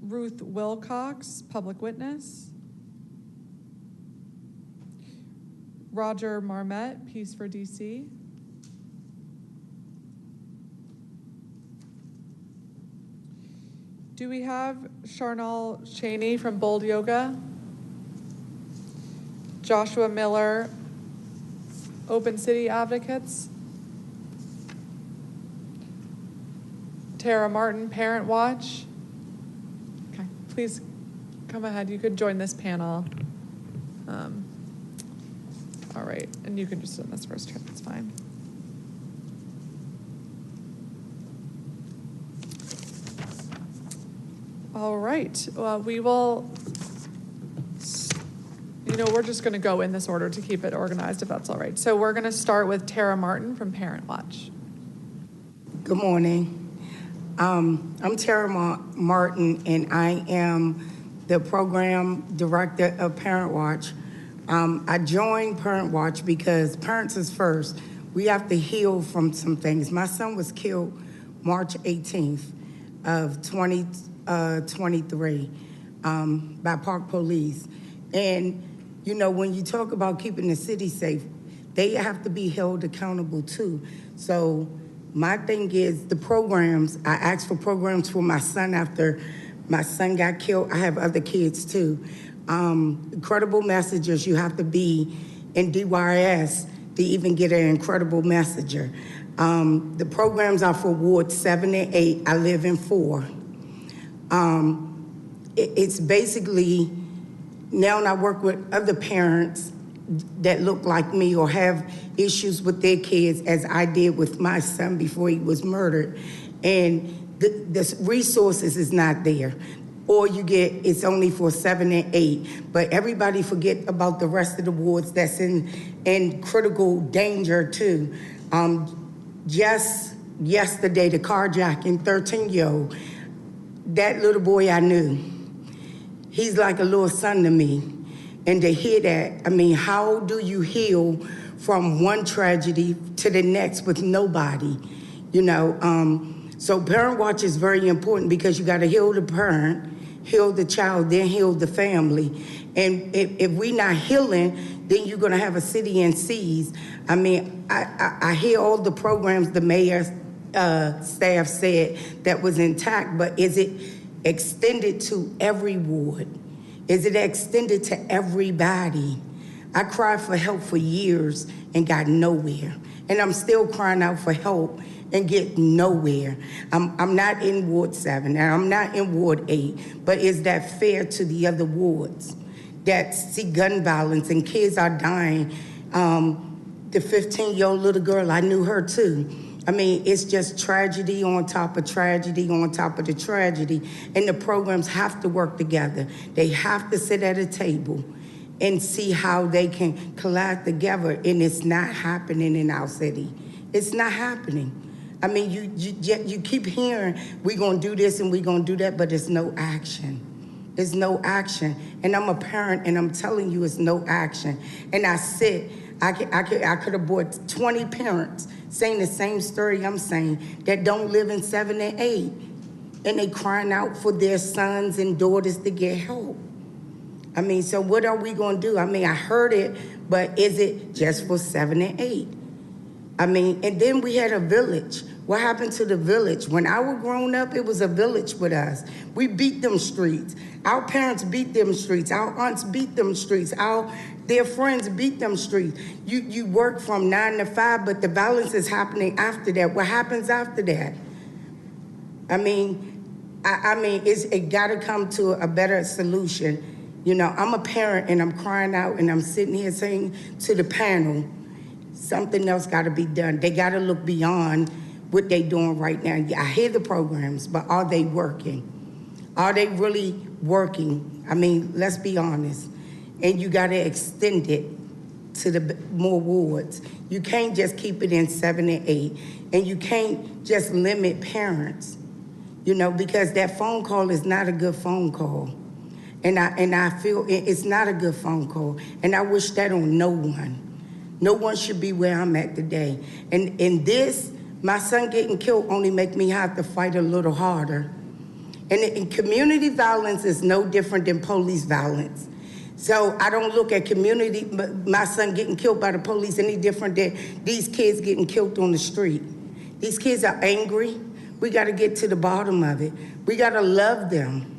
Ruth Wilcox, public witness. Roger Marmette, Peace for DC. Do we have Charnal Cheney from Bold Yoga? Joshua Miller, Open City Advocates. Tara Martin, Parent Watch. Okay, please come ahead. You could join this panel. All right, and you can just sit on this first chair, that's fine. All right, well, we will, we're just gonna go in this order to keep it organized, if that's all right. So we're gonna start with Tara Martin from Parent Watch. Good morning. I'm Tara Martin, and I am the program director of Parent Watch. I joined Parent Watch because parents is first. We have to heal from some things. My son was killed March 18th of 2023 by Park Police. And, when you talk about keeping the city safe, they have to be held accountable too. So my thing is the programs. I asked for programs for my son after my son got killed. I have other kids too. Incredible messengers. You have to be in DYS to even get an incredible messenger. The programs are for Ward 7 and 8. I live in 4. It's basically, now I work with other parents that look like me or have issues with their kids, as I did with my son before he was murdered. And the resources is not there. Or you get, it's only for 7 and 8. But everybody forget about the rest of the wards that's in critical danger too. Just yesterday, the carjacking, 13-year-old, that little boy I knew, he's like a little son to me. And to hear that, how do you heal from one tragedy to the next with nobody? So Parent Watch is very important because you got to heal the parent, heal the child, then heal the family. And if we're not healing, then you're going to have a city in seize. I hear all the programs the mayor's staff said that was intact, but is it extended to every ward? Is it extended to everybody? I cried for help for years and got nowhere. And I'm still crying out for help and get nowhere. I'm not in Ward 7 and I'm not in Ward 8, but is that fair to the other wards that see gun violence and kids are dying? The 15-year-old little girl, I knew her too. It's just tragedy on top of tragedy on top of the tragedy. And the programs have to work together. They have to sit at a table and see how they can collide together. And it's not happening in our city. It's not happening. You keep hearing, we're going to do this and we're going to do that, but there's no action. There's no action. And I'm a parent, and I'm telling you, it's no action. And I could have brought 20 parents saying the same story I'm saying that don't live in 7 and 8. And they crying out for their sons and daughters to get help. So what are we going to do? I heard it, but is it just for 7 and 8? And then we had a village What happened to the village? When I was growing up, it was a village with us. We beat them streets. Our parents beat them streets. Our aunts beat them streets. Their friends beat them streets. You work from 9 to 5, but the violence is happening after that. What happens after that? I mean, it got to come to a better solution. You know, I'm a parent and I'm crying out and I'm sitting here saying to the panel, something else got to be done. They got to look beyond what they doing right now. I hear the programs, but are they working? Are they really working? I mean, let's be honest. And you got to extend it to the more wards. You can't just keep it in 7 and 8, and you can't just limit parents, you know, because that phone call is not a good phone call. And I feel it's not a good phone call, and I wish that on no one. No one should be where I'm at today. And in this, my son getting killed only make me have to fight a little harder. And community violence is no different than police violence. So I don't look at my son getting killed by the police any different than these kids getting killed on the street. These kids are angry. We got to get to the bottom of it. We got to love them.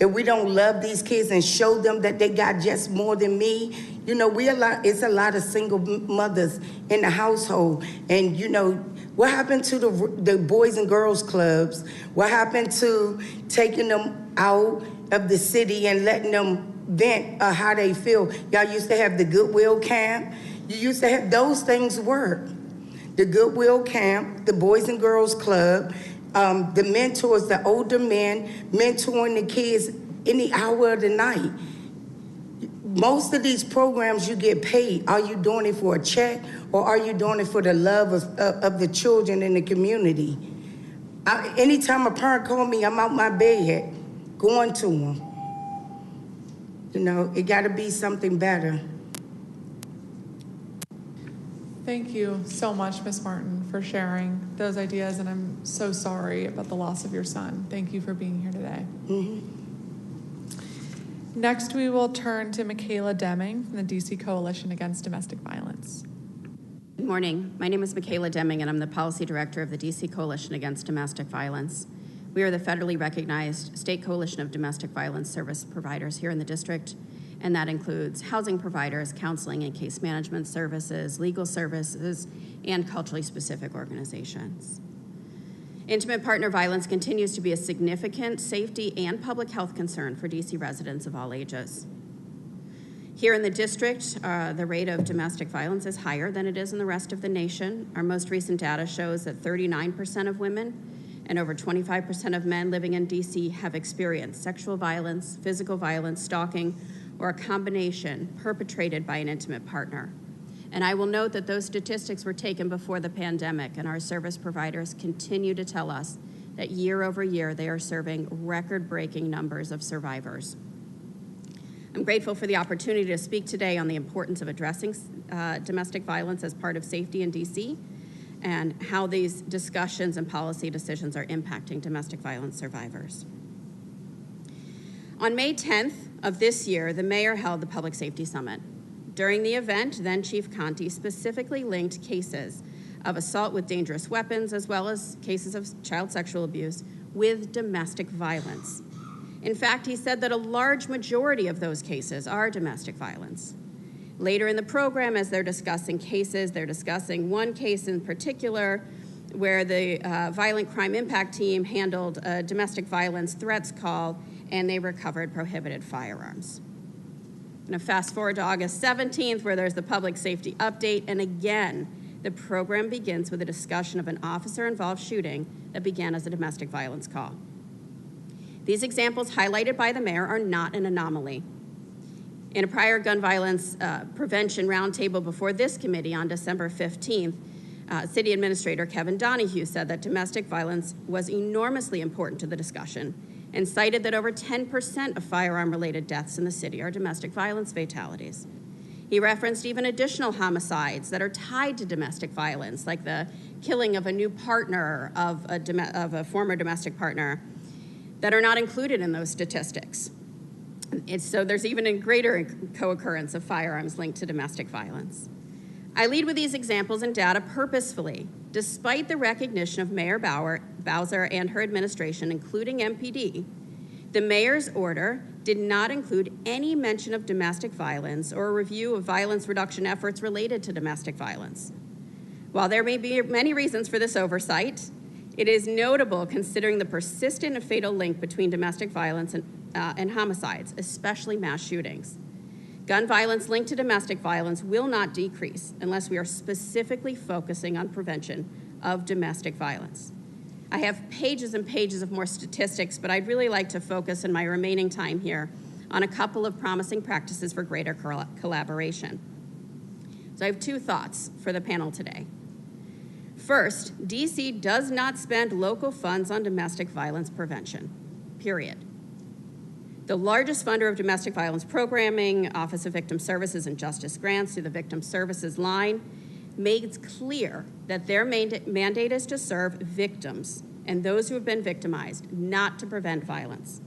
If we don't love these kids and show them that they got just more than me, you know, it's a lot of single mothers in the household. And, you know, what happened to the Boys and Girls Clubs? What happened to taking them out of the city and letting them vent how they feel? Y'all used to have the Goodwill Camp. You used to have those things work. The Goodwill Camp, the Boys and Girls Club, the mentors, the older men mentoring the kids any hour of the night. Most of these programs you get paid. Are you doing it for a check, or are you doing it for the love of the children in the community? Anytime a parent calls me, I'm out my bed going to them. You know, it got to be something better. Thank you so much, Ms. Martin, for sharing those ideas, and I'm so sorry about the loss of your son. Thank you for being here today. Mm-hmm. Next, we will turn to Michaela Deming from the DC Coalition Against Domestic Violence. Good morning. My name is Michaela Deming, and I'm the Policy Director of the DC Coalition Against Domestic Violence. We are the federally recognized state coalition of domestic violence service providers here in the district, and that includes housing providers, counseling and case management services, legal services, and culturally specific organizations. Intimate partner violence continues to be a significant safety and public health concern for DC residents of all ages. Here in the district, the rate of domestic violence is higher than it is in the rest of the nation. Our most recent data shows that 39% of women and over 25% of men living in DC have experienced sexual violence, physical violence, stalking, or a combination perpetrated by an intimate partner. And I will note that those statistics were taken before the pandemic, and our service providers continue to tell us that year over year they are serving record-breaking numbers of survivors. I'm grateful for the opportunity to speak today on the importance of addressing domestic violence as part of safety in DC and how these discussions and policy decisions are impacting domestic violence survivors. On May 10th of this year, the mayor held the Public Safety Summit. During the event, then Chief Conti specifically linked cases of assault with dangerous weapons as well as cases of child sexual abuse with domestic violence. In fact, he said that a large majority of those cases are domestic violence. Later in the program, as they're discussing cases, they're discussing one case in particular where the Violent Crime Impact Team handled a domestic violence threats call and they recovered prohibited firearms. I'm going to fast forward to August 17th, where there's the public safety update, and again, the program begins with a discussion of an officer-involved shooting that began as a domestic violence call. These examples highlighted by the mayor are not an anomaly. In a prior gun violence prevention roundtable before this committee on December 15th, City Administrator Kevin Donahue said that domestic violence was enormously important to the discussion and cited that over 10% of firearm-related deaths in the city are domestic violence fatalities. He referenced even additional homicides that are tied to domestic violence, like the killing of a new partner of a former domestic partner, that are not included in those statistics. So there's even a greater co-occurrence of firearms linked to domestic violence. I lead with these examples and data purposefully Despite the recognition of Mayor Bowser and her administration, including MPD, the mayor's order did not include any mention of domestic violence or a review of violence reduction efforts related to domestic violence. While there may be many reasons for this oversight, it is notable considering the persistent and fatal link between domestic violence and homicides, especially mass shootings. Gun violence linked to domestic violence will not decrease unless we are specifically focusing on prevention of domestic violence. I have pages and pages of more statistics, but I'd really like to focus in my remaining time here on a couple of promising practices for greater collaboration. So I have two thoughts for the panel today. First, DC does not spend local funds on domestic violence prevention, period. The largest funder of domestic violence programming, Office of Victim Services and Justice Grants through the Victim Services line, makes clear that their mandate is to serve victims and those who have been victimized, not to prevent violence.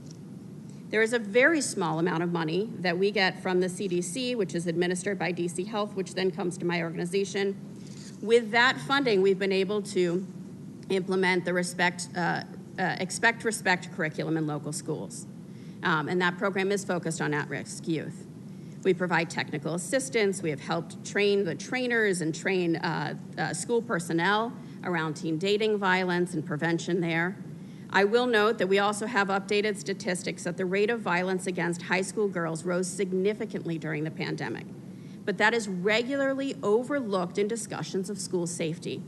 There is a very small amount of money that we get from the CDC, which is administered by DC Health, which then comes to my organization. With that funding, we've been able to implement the Expect Respect curriculum in local schools. And that program is focused on at-risk youth. We provide technical assistance. We have helped train the trainers and train school personnel around teen dating violence and prevention there. I will note that we also have updated statistics that the rate of violence against high school girls rose significantly during the pandemic, but that is regularly overlooked in discussions of school safety.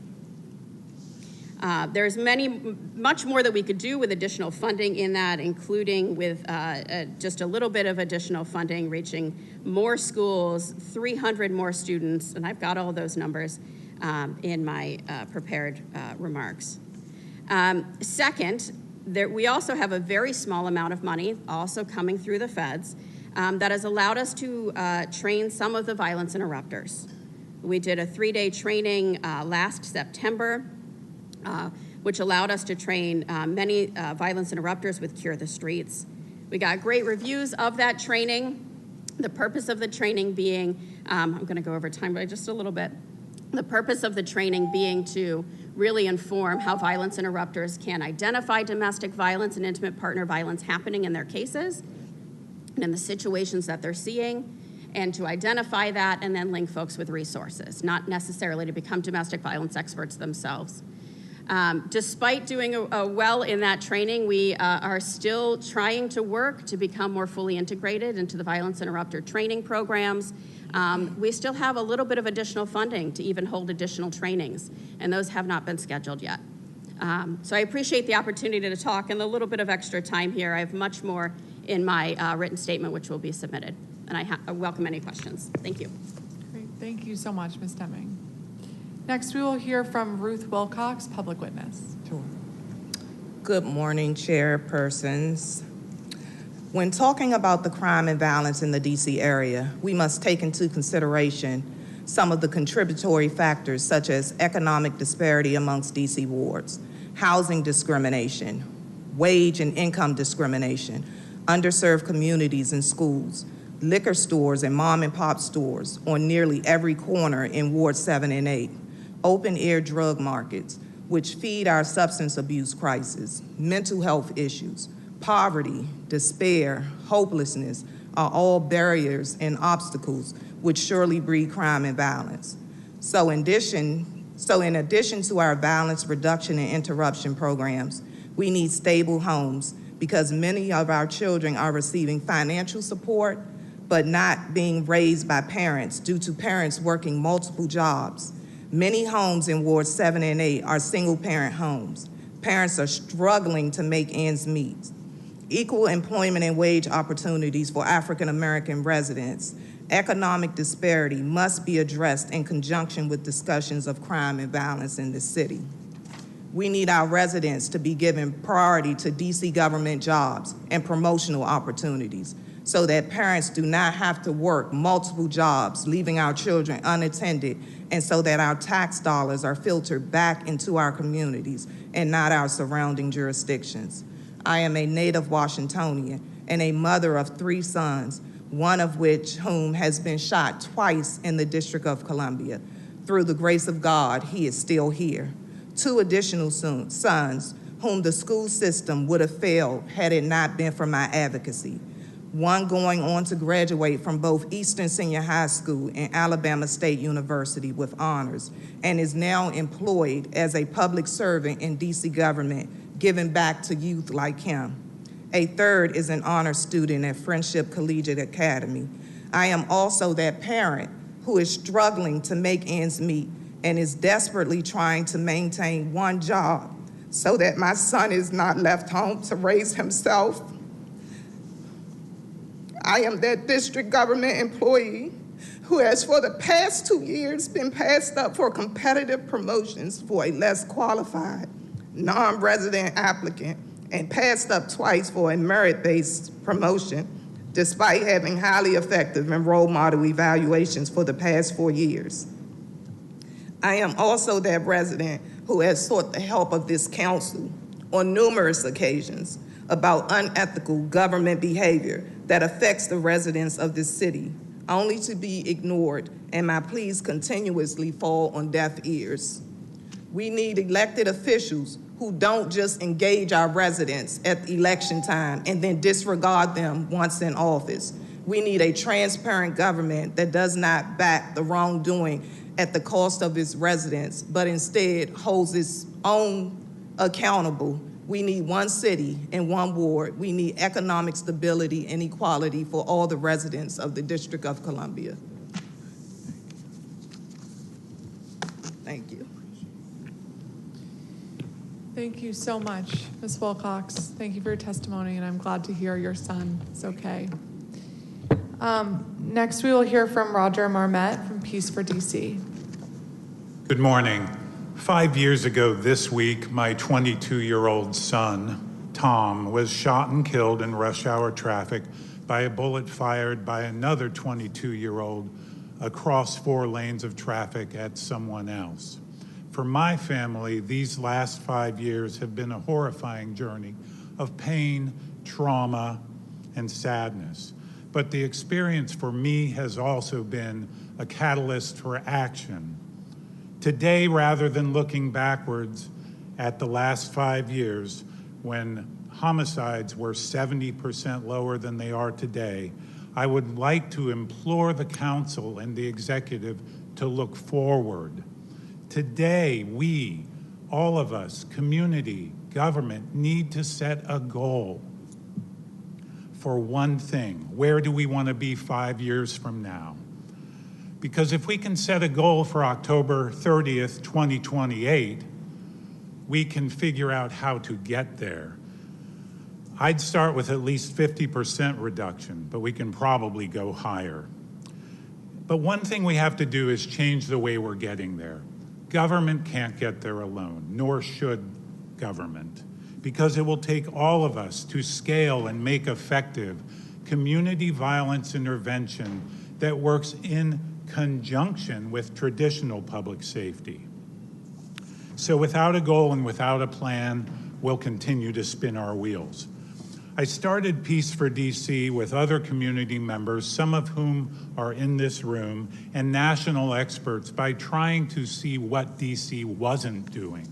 There's much more that we could do with additional funding in that, including with just a little bit of additional funding, reaching more schools, 300 more students, and I've got all those numbers in my prepared remarks. Second, we also have a very small amount of money also coming through the feds that has allowed us to train some of the violence interrupters. We did a 3-day training last September, which allowed us to train many violence interrupters with Cure the Streets. We got great reviews of that training. The purpose of the training being, I'm going to go over time by just a little bit. The purpose of the training being to really inform how violence interrupters can identify domestic violence and intimate partner violence happening in their cases and in the situations that they're seeing, and to identify that and then link folks with resources, not necessarily to become domestic violence experts themselves. Despite doing well in that training, we are still trying to work to become more fully integrated into the violence interrupter training programs. We still have a little bit of additional funding to even hold additional trainings, and those have not been scheduled yet. So I appreciate the opportunity to talk and a little bit of extra time here. I have much more in my written statement, which will be submitted, and I welcome any questions. Thank you. Great, thank you so much, Ms. Deming. Next, we will hear from Ruth Wilcox, public witness. Good morning, chairpersons. When talking about the crime and violence in the DC area, we must take into consideration some of the contributory factors such as economic disparity amongst DC wards, housing discrimination, wage and income discrimination, underserved communities and schools, liquor stores and mom and pop stores on nearly every corner in Ward 7 and 8, open-air drug markets, which feed our substance abuse crisis, mental health issues, poverty, despair, hopelessness are all barriers and obstacles which surely breed crime and violence. So in addition to our violence reduction and interruption programs, we need stable homes because many of our children are receiving financial support but not being raised by parents due to parents working multiple jobs. Many homes in Ward 7 and 8 are single-parent homes. Parents are struggling to make ends meet. Equal employment and wage opportunities for African-American residents. Economic disparity must be addressed in conjunction with discussions of crime and violence in the city. We need our residents to be given priority to DC government jobs and promotional opportunities so that parents do not have to work multiple jobs, leaving our children unattended, and so that our tax dollars are filtered back into our communities and not our surrounding jurisdictions. I am a native Washingtonian and a mother of 3 sons, one of whom has been shot twice in the District of Columbia. Through the grace of God, he is still here. 2 additional sons whom the school system would have failed had it not been for my advocacy. One going on to graduate from both Eastern Senior High School and Alabama State University with honors, and is now employed as a public servant in DC government, giving back to youth like him. A third is an honor student at Friendship Collegiate Academy. I am also that parent who is struggling to make ends meet and is desperately trying to maintain one job so that my son is not left home to raise himself. I am that district government employee who has for the past 2 years been passed up for competitive promotions for a less qualified, non-resident applicant and passed up twice for a merit-based promotion despite having highly effective and role model evaluations for the past 4 years. I am also that resident who has sought the help of this council on numerous occasions about unethical government behavior that affects the residents of this city, only to be ignored, and my pleas continuously fall on deaf ears. We need elected officials who don't just engage our residents at election time and then disregard them once in office. We need a transparent government that does not back the wrongdoing at the cost of its residents, but instead holds its own accountable. We need one city and one ward. We need economic stability and equality for all the residents of the District of Columbia. Thank you. Thank you so much, Ms. Wilcox. Thank you for your testimony, and I'm glad to hear your son is okay. Next, we will hear from Roger Marmette from Peace for DC. Good morning. 5 years ago this week, my 22-year-old son, Tom, was shot and killed in rush hour traffic by a bullet fired by another 22-year-old across 4 lanes of traffic at someone else. For my family, these last 5 years have been a horrifying journey of pain, trauma, and sadness. But the experience for me has also been a catalyst for action. Today, rather than looking backwards at the last 5 years when homicides were 70% lower than they are today, I would like to implore the council and the executive to look forward. Today, we, all of us, community, government, need to set a goal for one thing. Where do we want to be 5 years from now? Because if we can set a goal for October 30th, 2028, we can figure out how to get there. I'd start with at least 50% reduction, but we can probably go higher. But one thing we have to do is change the way we're getting there. Government can't get there alone, nor should government, because it will take all of us to scale and make effective community violence intervention that works in conjunction with traditional public safety. So without a goal and without a plan, we'll continue to spin our wheels. I started Peace for DC with other community members, some of whom are in this room, and national experts by trying to see what DC wasn't doing.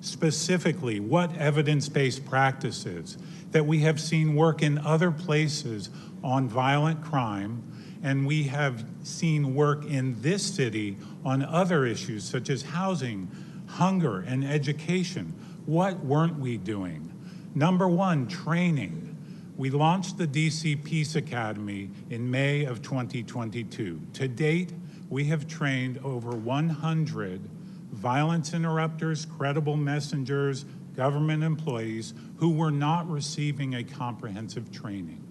Specifically, what evidence-based practices that we have seen work in other places on violent crime, and we have seen work in this city on other issues such as housing, hunger, and education. What weren't we doing? Number one, training. We launched the DC Peace Academy in May of 2022. To date, we have trained over 100 violence interrupters, credible messengers, government employees who were not receiving a comprehensive training.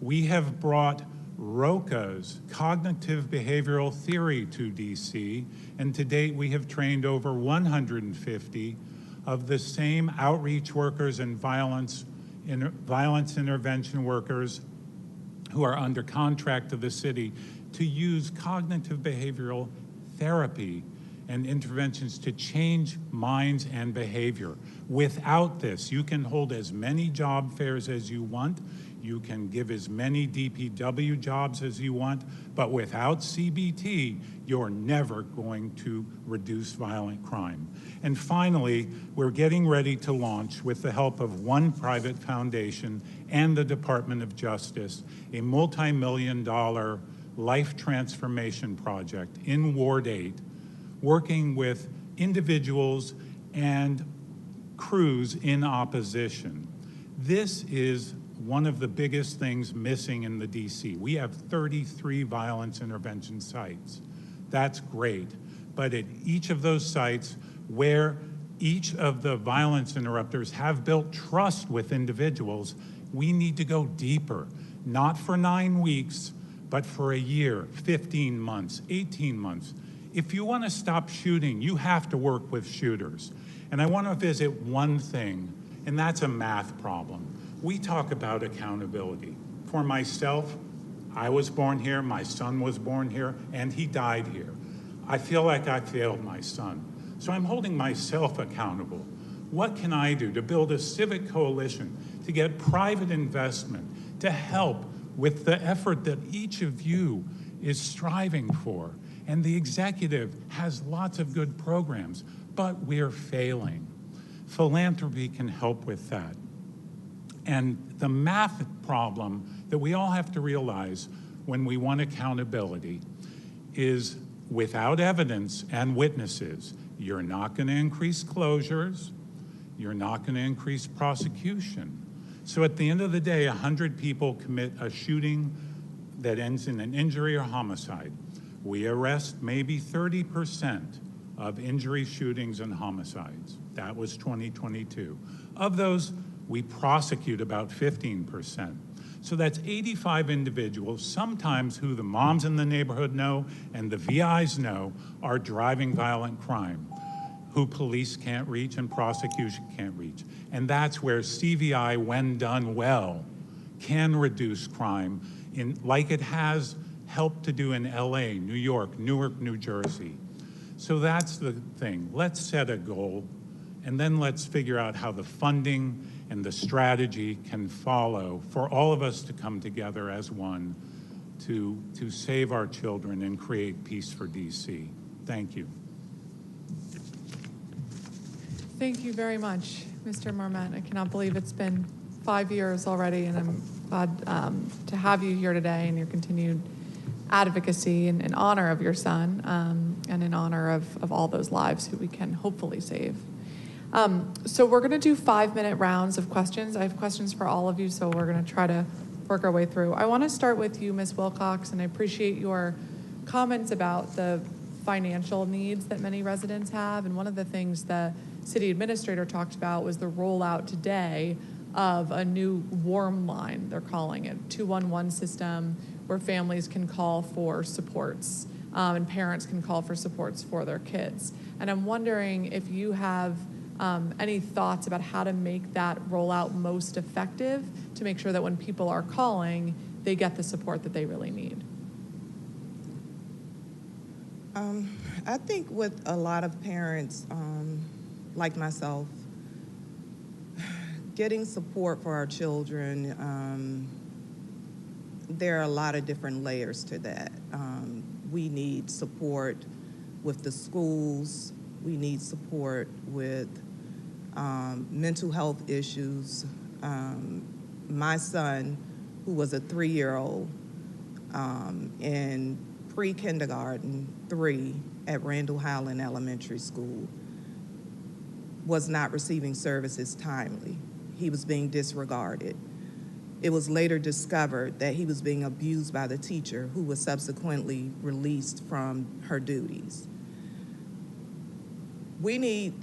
We have brought ROCA's cognitive behavioral theory to DC, and to date we have trained over 150 of the same outreach workers and violence intervention workers who are under contract to the city to use cognitive behavioral therapy and interventions to change minds and behavior. Without this, you can hold as many job fairs as you want, You can give as many DPW jobs as you want, but without CBT, you're never going to reduce violent crime. And finally, we're getting ready to launch, with the help of one private foundation and the Department of Justice, a multi-million-dollar life transformation project in Ward 8, working with individuals and crews in opposition. This is one of the biggest things missing in the DC. We have 33 violence intervention sites. That's great. But at each of those sites where each of the violence interrupters have built trust with individuals, we need to go deeper, not for 9 weeks, but for a year, 15 months, 18 months. If you want to stop shooting, you have to work with shooters. And I want to visit one thing, and that's a math problem. We talk about accountability. For myself, I was born here, my son was born here, and he died here. I feel like I failed my son. So I'm holding myself accountable. What can I do to build a civic coalition, to get private investment, to help with the effort that each of you is striving for? And the executive has lots of good programs, but we're failing. Philanthropy can help with that. And the math problem that we all have to realize when we want accountability is, without evidence and witnesses, you're not going to increase closures, you're not going to increase prosecution. So at the end of the day, 100 people commit a shooting that ends in an injury or homicide. We arrest maybe 30% of injury, shootings, and homicides. That was 2022. Of those, we prosecute about 15%. So that's 85 individuals, sometimes who the moms in the neighborhood know and the VIs know are driving violent crime, who police can't reach and prosecution can't reach. And that's where CVI, when done well, can reduce crime, like it has helped to do in LA, New York, Newark, New Jersey. So that's the thing. Let's set a goal, and then let's figure out how the funding and the strategy can follow for all of us to come together as one to save our children and create peace for DC. Thank you. Thank you very much, Mr. Marmette. I cannot believe it's been 5 years already, and I'm glad to have you here today and your continued advocacy in honor of your son and in honor of all those lives who we can hopefully save. So we're going to do 5-minute rounds of questions. I have questions for all of you, so we're going to try to work our way through. I want to start with you, Ms. Wilcox, and I appreciate your comments about the financial needs that many residents have. And one of the things the city administrator talked about was the rollout today of a new warm line, they're calling it, 211 system, where families can call for supports and parents can call for supports for their kids. And I'm wondering if you have any thoughts about how to make that rollout most effective to make sure that when people are calling, they get the support that they really need. I think with a lot of parents, like myself, getting support for our children, there are a lot of different layers to that. We need support with the schools. We need support with mental health issues. My son, who was a 3-year-old in pre-kindergarten, 3 at Randall Howland Elementary School, was not receiving services timely. He was being disregarded. It was later discovered that he was being abused by the teacher, who was subsequently released from her duties. We need,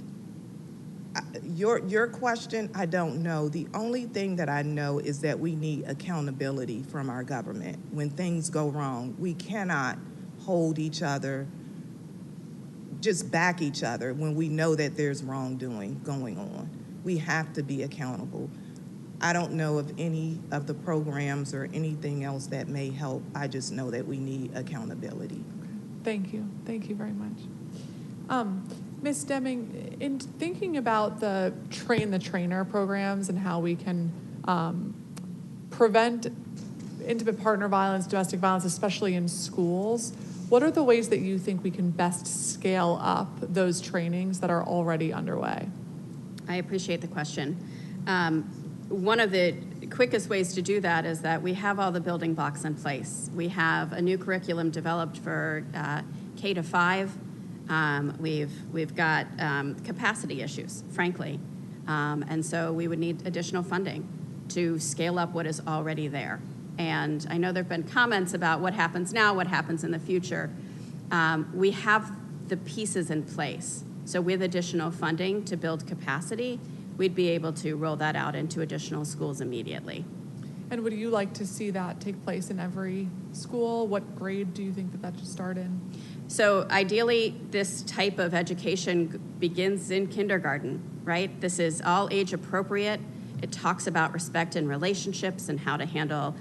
your question, I don't know. The only thing that I know is that we need accountability from our government. When things go wrong, we cannot hold each other, just back each other when we know that there's wrongdoing going on. We have to be accountable. I don't know of any of the programs or anything else that may help. I just know that we need accountability. Thank you. Thank you very much. Ms. Deming, in thinking about the train the trainer programs and how we can prevent intimate partner violence, domestic violence, especially in schools, what are the ways that you think we can best scale up those trainings that are already underway? I appreciate the question. One of the quickest ways to do that is that we have all the building blocks in place. We have a new curriculum developed for K to 5. We've got capacity issues, frankly. And so we would need additional funding to scale up what is already there. And I know there have been comments about what happens now, what happens in the future. We have the pieces in place. So with additional funding to build capacity, we'd be able to roll that out into additional schools immediately. And would you like to see that take place in every school? What grade do you think that should start in? So ideally, this type of education begins in kindergarten, right? This is all age appropriate. It talks about respect in relationships and how to handle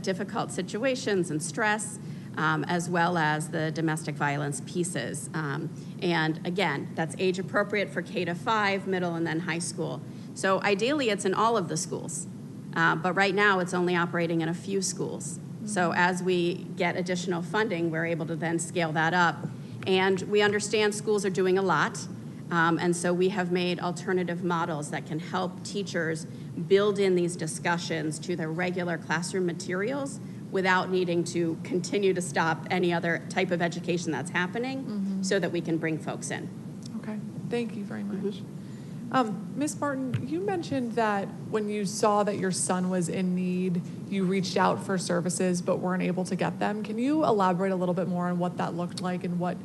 difficult situations and stress, as well as the domestic violence pieces. And again, that's age appropriate for K to 5, middle, and then high school. So ideally, it's in all of the schools. But right now, it's only operating in a few schools. So as we get additional funding, we're able to then scale that up. And we understand schools are doing a lot. And so we have made alternative models that can help teachers build in these discussions to their regular classroom materials without needing to continue to stop any other type of education that's happening so that we can bring folks in. Okay, thank you very much. Ms. Martin, you mentioned that when you saw that your son was in need, you reached out for services but weren't able to get them. Can you elaborate a little bit more on what that looked like and what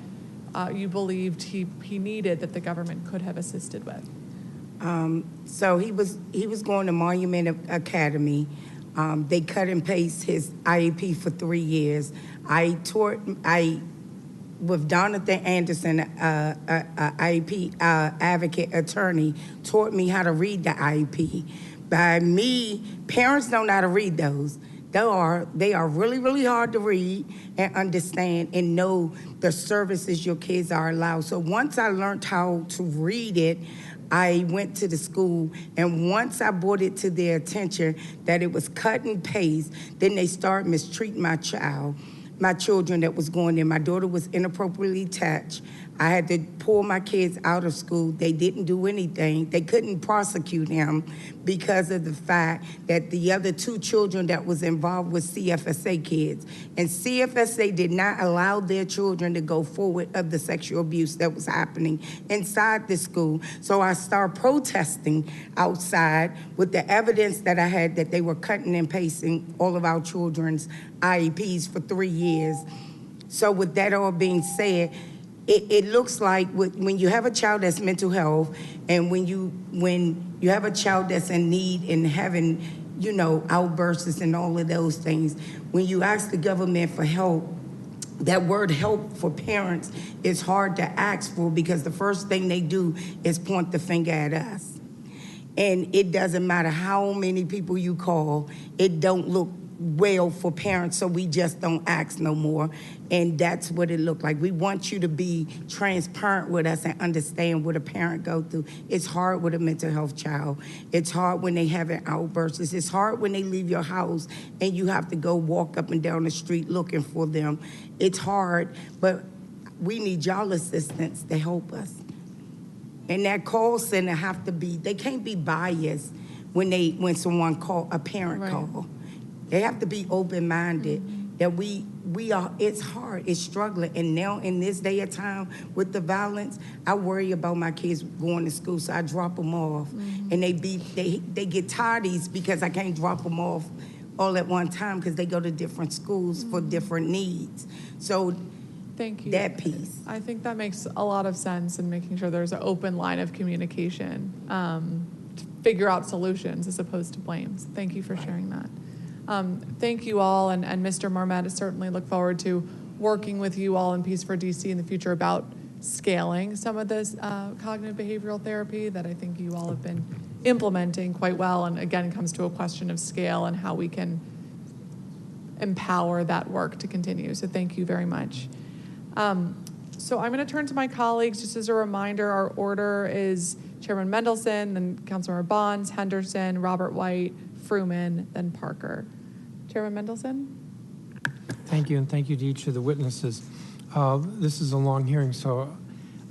you believed he needed that the government could have assisted with? So he was going to Monument Academy. They cut and paste his IEP for 3 years. With Jonathan Anderson, IEP advocate attorney, taught me how to read the IEP. By me, parents don't know how to read those. They are really, really hard to read and understand and know the services your kids are allowed. So once I learned how to read it, I went to the school, and once I brought it to their attention that it was cut and paste, then they started mistreating my children that was going there. My daughter was inappropriately attached. I had to pull my kids out of school. They didn't do anything. They couldn't prosecute him because of the fact that the other 2 children that was involved was CFSA kids. And CFSA did not allow their children to go forward of the sexual abuse that was happening inside the school. So I started protesting outside with the evidence that I had that they were cutting and pasting all of our children's IEPs for 3 years. So with that all being said, it looks like when you have a child that's mental health, and when you have a child that's in need and having, outbursts and all of those things, when you ask the government for help, that word help for parents is hard to ask for because the first thing they do is point the finger at us. And it doesn't matter how many people you call, it don't look well for parents, so we just don't ask no more. And that's what it looked like. We want you to be transparent with us and understand what a parent go through. It's hard with a mental health child. It's hard when they have an outburst. It's hard when they leave your house and you have to go walk up and down the street looking for them. It's hard, but we need y'all assistance to help us. And that call center they can't be biased when someone a parent right. call. They have to be open-minded, that we are, it's hard, it's struggling. And now in this day of time with the violence, I worry about my kids going to school, so I drop them off. And they get tardies because I can't drop them off all at one time because they go to different schools for different needs. So thank you. That piece. I think that makes a lot of sense in making sure there's an open line of communication to figure out solutions as opposed to blames. Thank you for sharing that. Thank you all, and Mr. Marmet, I certainly look forward to working with you all in Peace for DC in the future about scaling some of this cognitive behavioral therapy that I think you all have been implementing quite well, and again, it comes to a question of scale and how we can empower that work to continue. So thank you very much. So I'm going to turn to my colleagues. Just as a reminder, our order is Chairman Mendelson, then Councilmember Bonds, Henderson, Robert White, Fruman, then Parker. Chairman Mendelson? Thank you, and thank you to each of the witnesses. This is a long hearing, so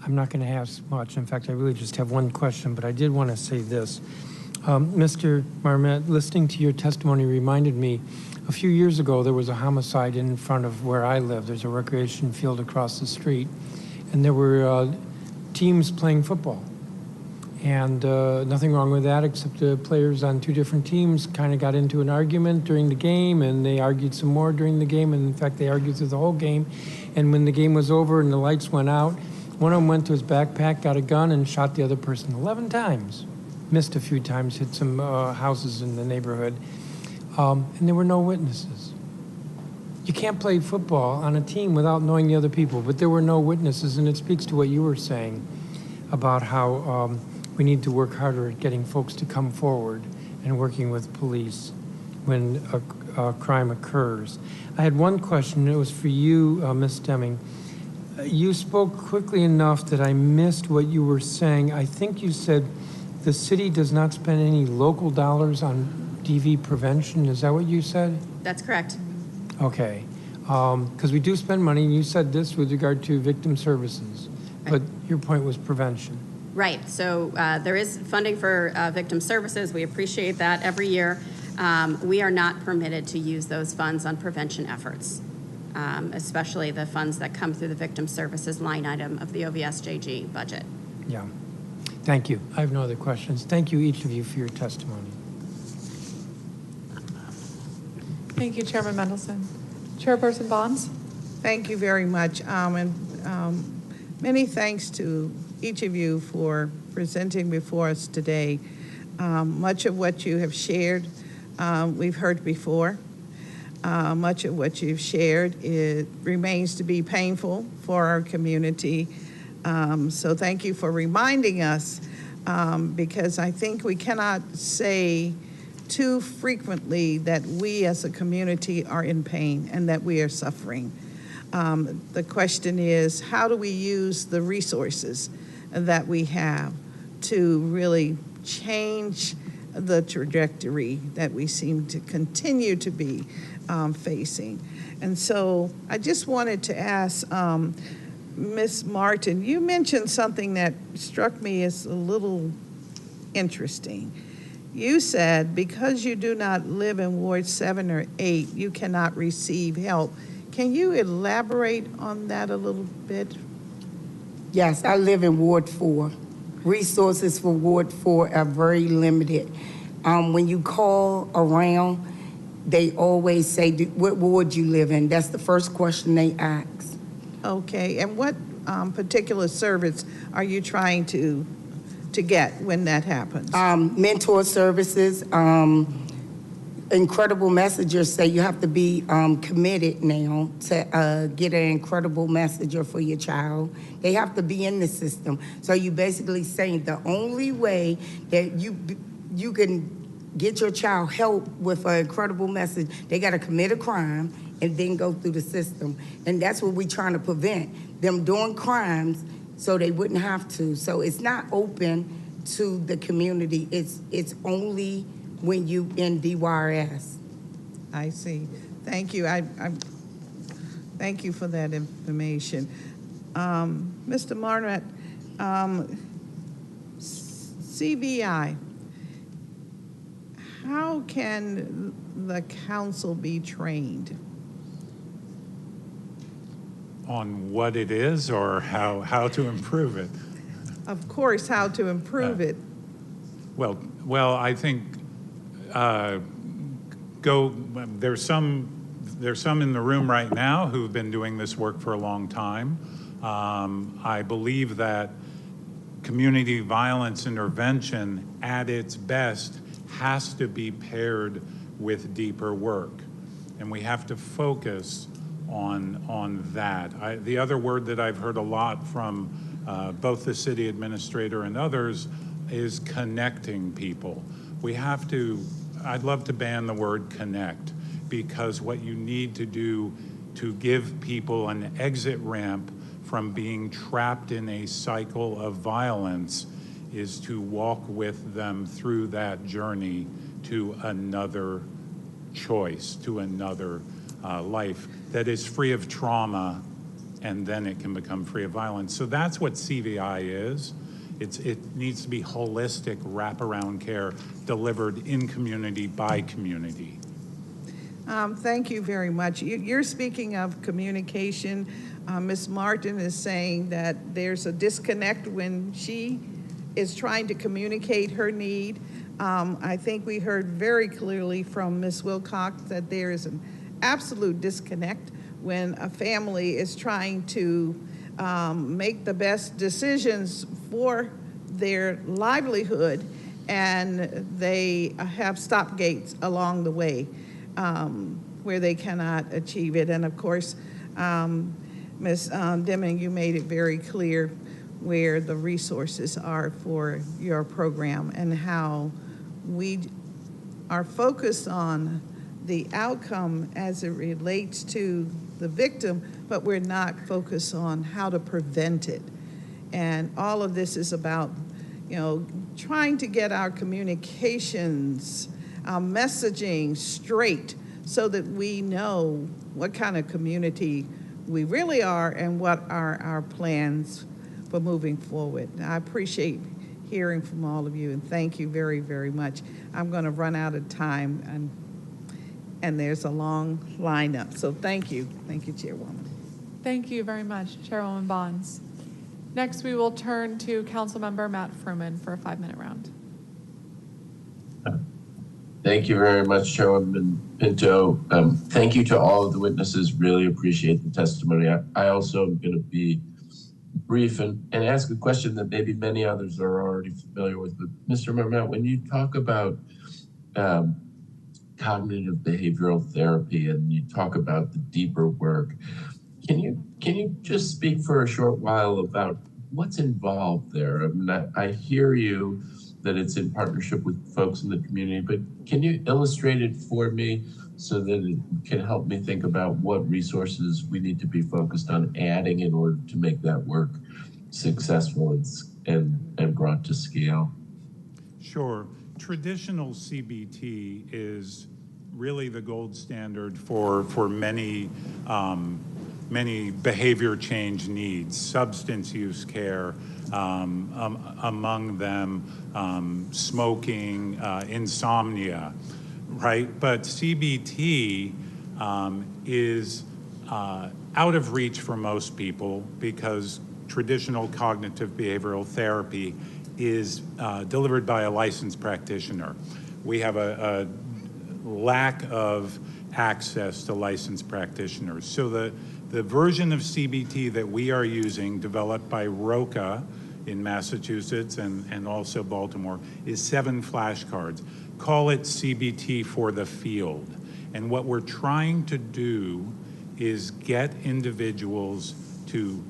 I'm not going to ask much. In fact, I really just have one question, but I did want to say this. Mr. Marmette, listening to your testimony reminded me, a few years ago, there was a homicide in front of where I live. There's a recreation field across the street, and there were teams playing football. And nothing wrong with that, except the players on two different teams kind of got into an argument during the game, and they argued some more during the game, and in fact, they argued through the whole game. And when the game was over and the lights went out, one of them went to his backpack, got a gun, and shot the other person 11 times. Missed a few times, hit some houses in the neighborhood. And there were no witnesses. You can't play football on a team without knowing the other people, but there were no witnesses, and it speaks to what you were saying about how we need to work harder at getting folks to come forward and working with police when a crime occurs. I had one question, and it was for you, Ms. Deming. You spoke quickly enough that I missed what you were saying. I think you said the city does not spend any local dollars on DV prevention. Is that what you said? That's correct. Okay. Because we do spend money, and you said this with regard to victim services, but your point was prevention. Right. So there is funding for victim services. We appreciate that every year. We are not permitted to use those funds on prevention efforts, especially the funds that come through the victim services line item of the OVSJG budget. Yeah. Thank you. I have no other questions. Thank you, each of you, for your testimony. Thank you, Chairman Mendelson. Chairperson Bonds? Thank you very much. Many thanks to each of you for presenting before us today. Much of what you have shared, we've heard before. Much of what you've shared, it remains to be painful for our community. So thank you for reminding us, because I think we cannot say too frequently that we as a community are in pain and that we are suffering. The question is, how do we use the resources that we have to really change the trajectory that we seem to continue to be facing? And so I just wanted to ask Ms. Martin, you mentioned something that struck me as a little interesting. You said because you do not live in Ward 7 or 8, you cannot receive help. Can you elaborate on that a little bit? Yes, I live in Ward 4. Resources for Ward 4 are very limited. When you call around, they always say, what ward you live in? That's the first question they ask. Okay, and what particular service are you trying to get when that happens? Mentor services. Incredible Messengers say you have to be committed now to get an incredible messenger for your child. They have to be in the system. So you basically saying the only way that you can get your child help with an incredible message, they got to commit a crime and then go through the system. And that's what we're trying to prevent, them doing crimes so they wouldn't have to. So it's not open to the community. It's only when you in DYRS. I see. Thank you. I thank you for that information. Mr. Marnett, CBI, how can the council be trained? On what it is or how to improve it? Of course, how to improve it. Well, I think there's some in the room right now who've been doing this work for a long time. I believe that community violence intervention at its best has to be paired with deeper work, and we have to focus on that. The other word that I've heard a lot from both the city administrator and others is connecting people. I'd love to ban the word connect, because what you need to do to give people an exit ramp from being trapped in a cycle of violence is to walk with them through that journey to another choice, to another life that is free of trauma, and then it can become free of violence. So that's what CVI is. It needs to be holistic wraparound care delivered in community by community. Thank you very much. You're speaking of communication. Ms. Martin is saying that there's a disconnect when she is trying to communicate her need. I think we heard very clearly from Ms. Wilcox that there is an absolute disconnect when a family is trying to make the best decisions for their livelihood, and they have stop gates along the way where they cannot achieve it. And of course, Ms. Deming, you made it very clear where the resources are for your program and how we are focused on the outcome as it relates to the victim, but we're not focused on how to prevent it. And all of this is about, trying to get our communications, our messaging straight so that we know what kind of community we really are and what are our plans for moving forward. I appreciate hearing from all of you, and thank you very, very much. I'm going to run out of time, and there's a long lineup. So thank you. Thank you, Chairwoman. Thank you very much, Chairwoman Bonds. Next, we will turn to Councilmember Matt Fruman for a 5-minute round. Thank you very much, Chairwoman Pinto. Thank you to all of the witnesses. Really appreciate the testimony. I also am going to be brief and ask a question that maybe many others are already familiar with. But Mr. Marmot, when you talk about cognitive behavioral therapy and you talk about the deeper work, can you just speak for a short while about what's involved there? I mean, I hear you that it's in partnership with folks in the community, but can you illustrate it for me so that it can help me think about what resources we need to be focused on adding in order to make that work successful and brought to scale? Sure. Traditional CBT is really the gold standard for many behavior change needs, substance use care, among them smoking, insomnia, right? But CBT is out of reach for most people because traditional cognitive behavioral therapy is delivered by a licensed practitioner. We have a lack of access to licensed practitioners. So the version of CBT that we are using, developed by ROCA in Massachusetts and also Baltimore, is 7 flashcards. Call it CBT for the field. And what we're trying to do is get individuals to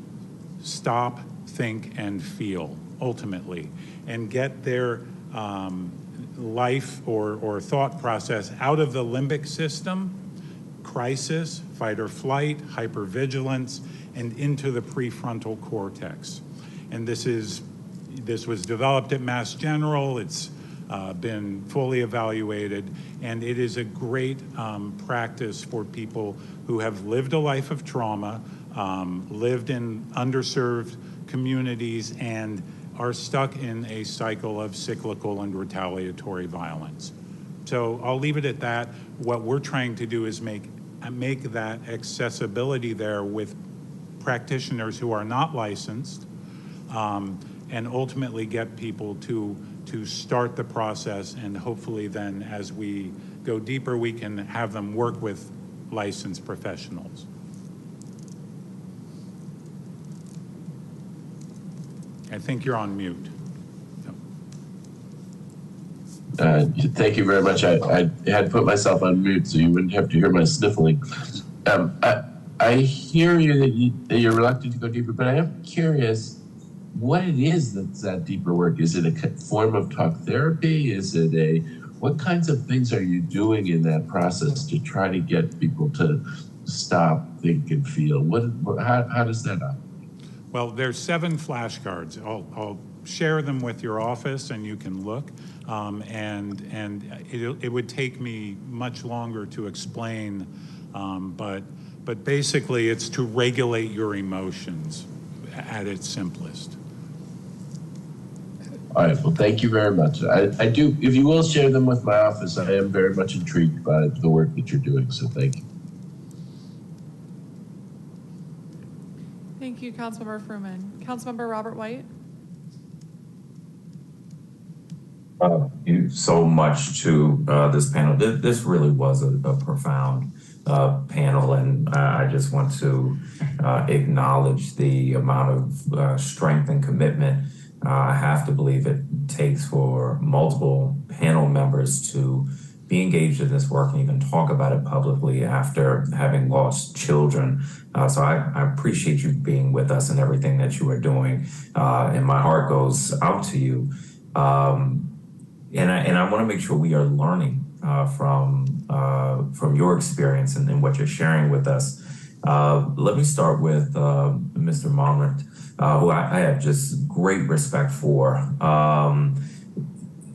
stop, think, and feel, ultimately, and get their life or thought process out of the limbic system, crisis, fight or flight, hypervigilance, and into the prefrontal cortex. And this was developed at Mass General. It's been fully evaluated, and it is a great practice for people who have lived a life of trauma, lived in underserved communities, and are stuck in a cycle of cyclical and retaliatory violence. So I'll leave it at that. What we're trying to do is make that accessibility there with practitioners who are not licensed, and ultimately get people to start the process, and hopefully then as we go deeper, we can have them work with licensed professionals. I think you're on mute. Thank you very much. I had put myself on mute so you wouldn't have to hear my sniffling. I hear you that you're reluctant to go deeper, but I am curious what it is that's that deeper work. Is it a form of talk therapy? What kinds of things are you doing in that process to try to get people to stop, think, and feel? How does that operate? Well, there's 7 flashcards. I'll share them with your office and you can look. It would take me much longer to explain, but basically it's to regulate your emotions at its simplest. All right, well, thank you very much. I do, if you will share them with my office, I am very much intrigued by the work that you're doing, so thank you. Thank you, Councilmember Fruman. Councilmember Robert White. Thank you so much to this panel. This really was a profound panel, and I just want to acknowledge the amount of strength and commitment I have to believe it takes for multiple panel members to be engaged in this work and even talk about it publicly after having lost children. So I appreciate you being with us and everything that you are doing, and my heart goes out to you. And I want to make sure we are learning from your experience and what you're sharing with us. Let me start with Mr. Monmouth, who I have just great respect for.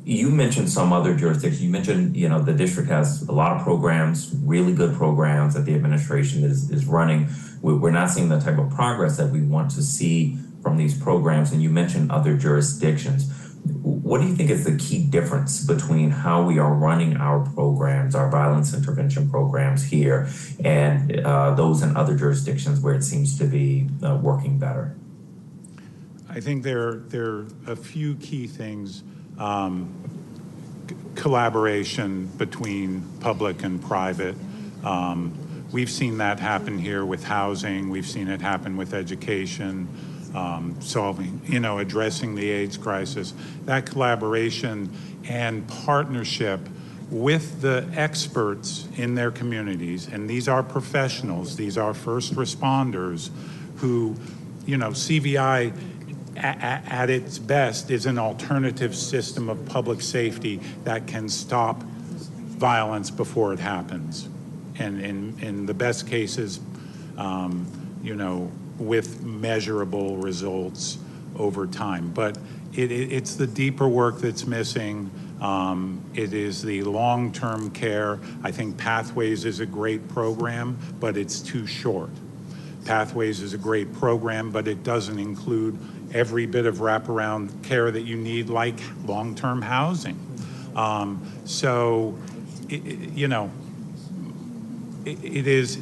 You mentioned some other jurisdictions. You mentioned, the district has a lot of programs, really good programs that the administration is running. We're not seeing the type of progress that we want to see from these programs. And you mentioned other jurisdictions. What do you think is the key difference between how we are running our programs, our violence intervention programs here, and those in other jurisdictions where it seems to be working better? I think there are a few key things. Collaboration between public and private. We've seen that happen here with housing. We've seen it happen with education, addressing the AIDS crisis. That collaboration and partnership with the experts in their communities, and these are professionals, these are first responders who, CVI at its best is an alternative system of public safety that can stop violence before it happens. And in the best cases, with measurable results over time. But it's the deeper work that's missing. It is the long-term care. I think Pathways is a great program, but it's too short. Pathways is a great program, but it doesn't include every bit of wraparound care that you need, like long-term housing. It is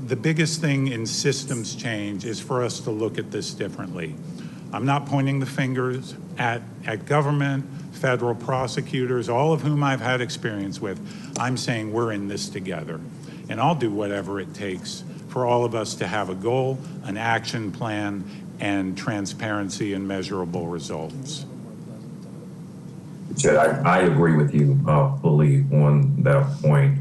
the biggest thing in systems change is for us to look at this differently. I'm not pointing the fingers at government, federal prosecutors, all of whom I've had experience with. I'm saying we're in this together, and I'll do whatever it takes for all of us to have a goal, an action plan, and transparency and measurable results. I agree with you fully on that point.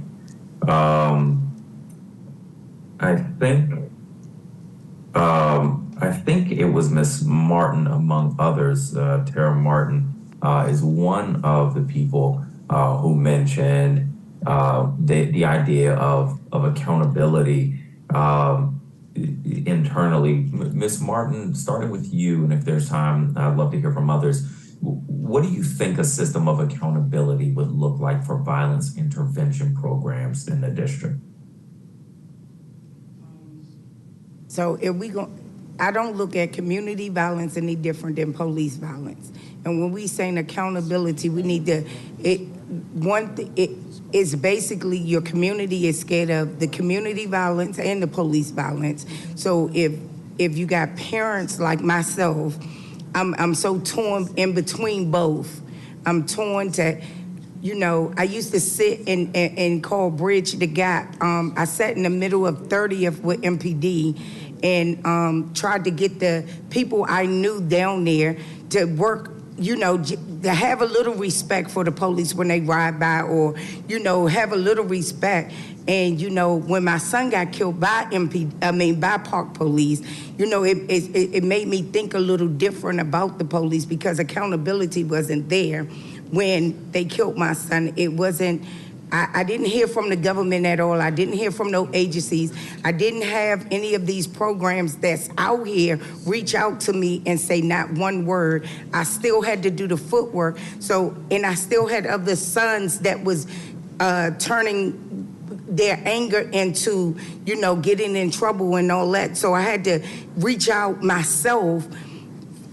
I think it was Miss Martin, among others. Tara Martin is one of the people who mentioned the idea of accountability internally. Miss Martin, starting with you, and if there's time, I'd love to hear from others. What do you think a system of accountability would look like for violence intervention programs in the district? So if we go, I don't look at community violence any different than police violence. And when we say accountability, we need to, it's basically your community is scared of the community violence and the police violence. So if you got parents like myself, I'm so torn in between both. I'm torn to, I used to sit and call Bridge the Gap. I sat in the middle of 30th with MPD and tried to get the people I knew down there to work, to have a little respect for the police when they ride by, or, have a little respect. And, when my son got killed by by Park Police, it made me think a little different about the police, because accountability wasn't there when they killed my son. It wasn't, I didn't hear from the government at all. I didn't hear from no agencies. I didn't have any of these programs that's out here reach out to me and say not one word. I still had to do the footwork. So, and I still had other sons that was turning their anger into, getting in trouble and all that. So I had to reach out myself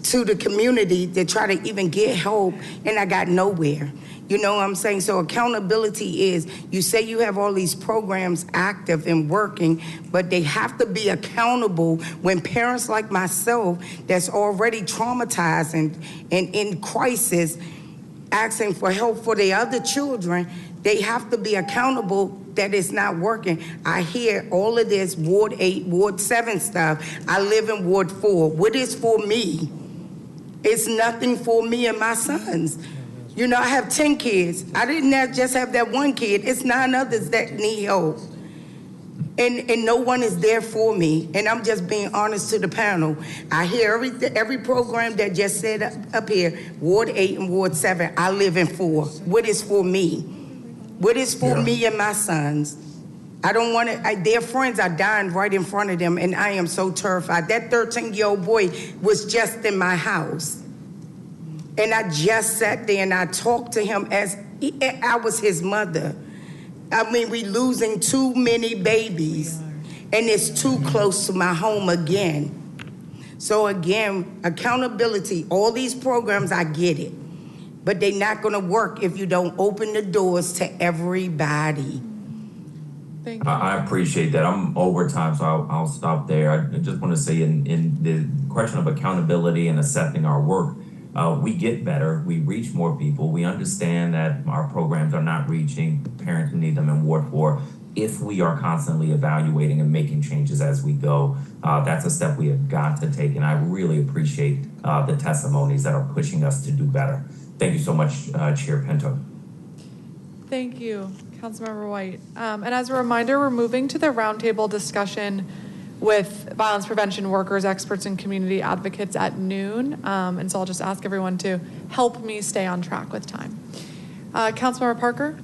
to the community to try to even get help, and I got nowhere. You know what I'm saying? So accountability is, you say you have all these programs active and working, but they have to be accountable when parents like myself that's already traumatized and in crisis, asking for help for their other children, they have to be accountable that it's not working. I hear all of this Ward 8, Ward 7 stuff. I live in Ward 4. What is for me? It's nothing for me and my sons. I have 10 kids. I didn't just have that one kid. It's 9 others that need help. And no one is there for me. And I'm just being honest to the panel. I hear every program that just said up here, Ward 8 and Ward 7, I live in 4. What is for me? What is for me and my sons? I don't want to, their friends are dying right in front of them, and I am so terrified. That 13-year-old boy was just in my house. And I just sat there and I talked to him as I was his mother. I mean, we losing too many babies, and it's too close to my home again. So again, accountability, all these programs, I get it. But they're not gonna work if you don't open the doors to everybody. Thank you. I appreciate that. I'm over time, so I'll stop there. I just want to say in the question of accountability and assessing our work, we get better, we reach more people, we understand that our programs are not reaching parents who need them in Ward 4. If we are constantly evaluating and making changes as we go, that's a step we have got to take, and I really appreciate the testimonies that are pushing us to do better. Thank you so much, Chair Pinto. Thank you, Councilmember White. And as a reminder, we're moving to the roundtable discussion with violence prevention workers, experts, and community advocates at noon. And so I'll just ask everyone to help me stay on track with time. Councilmember Parker?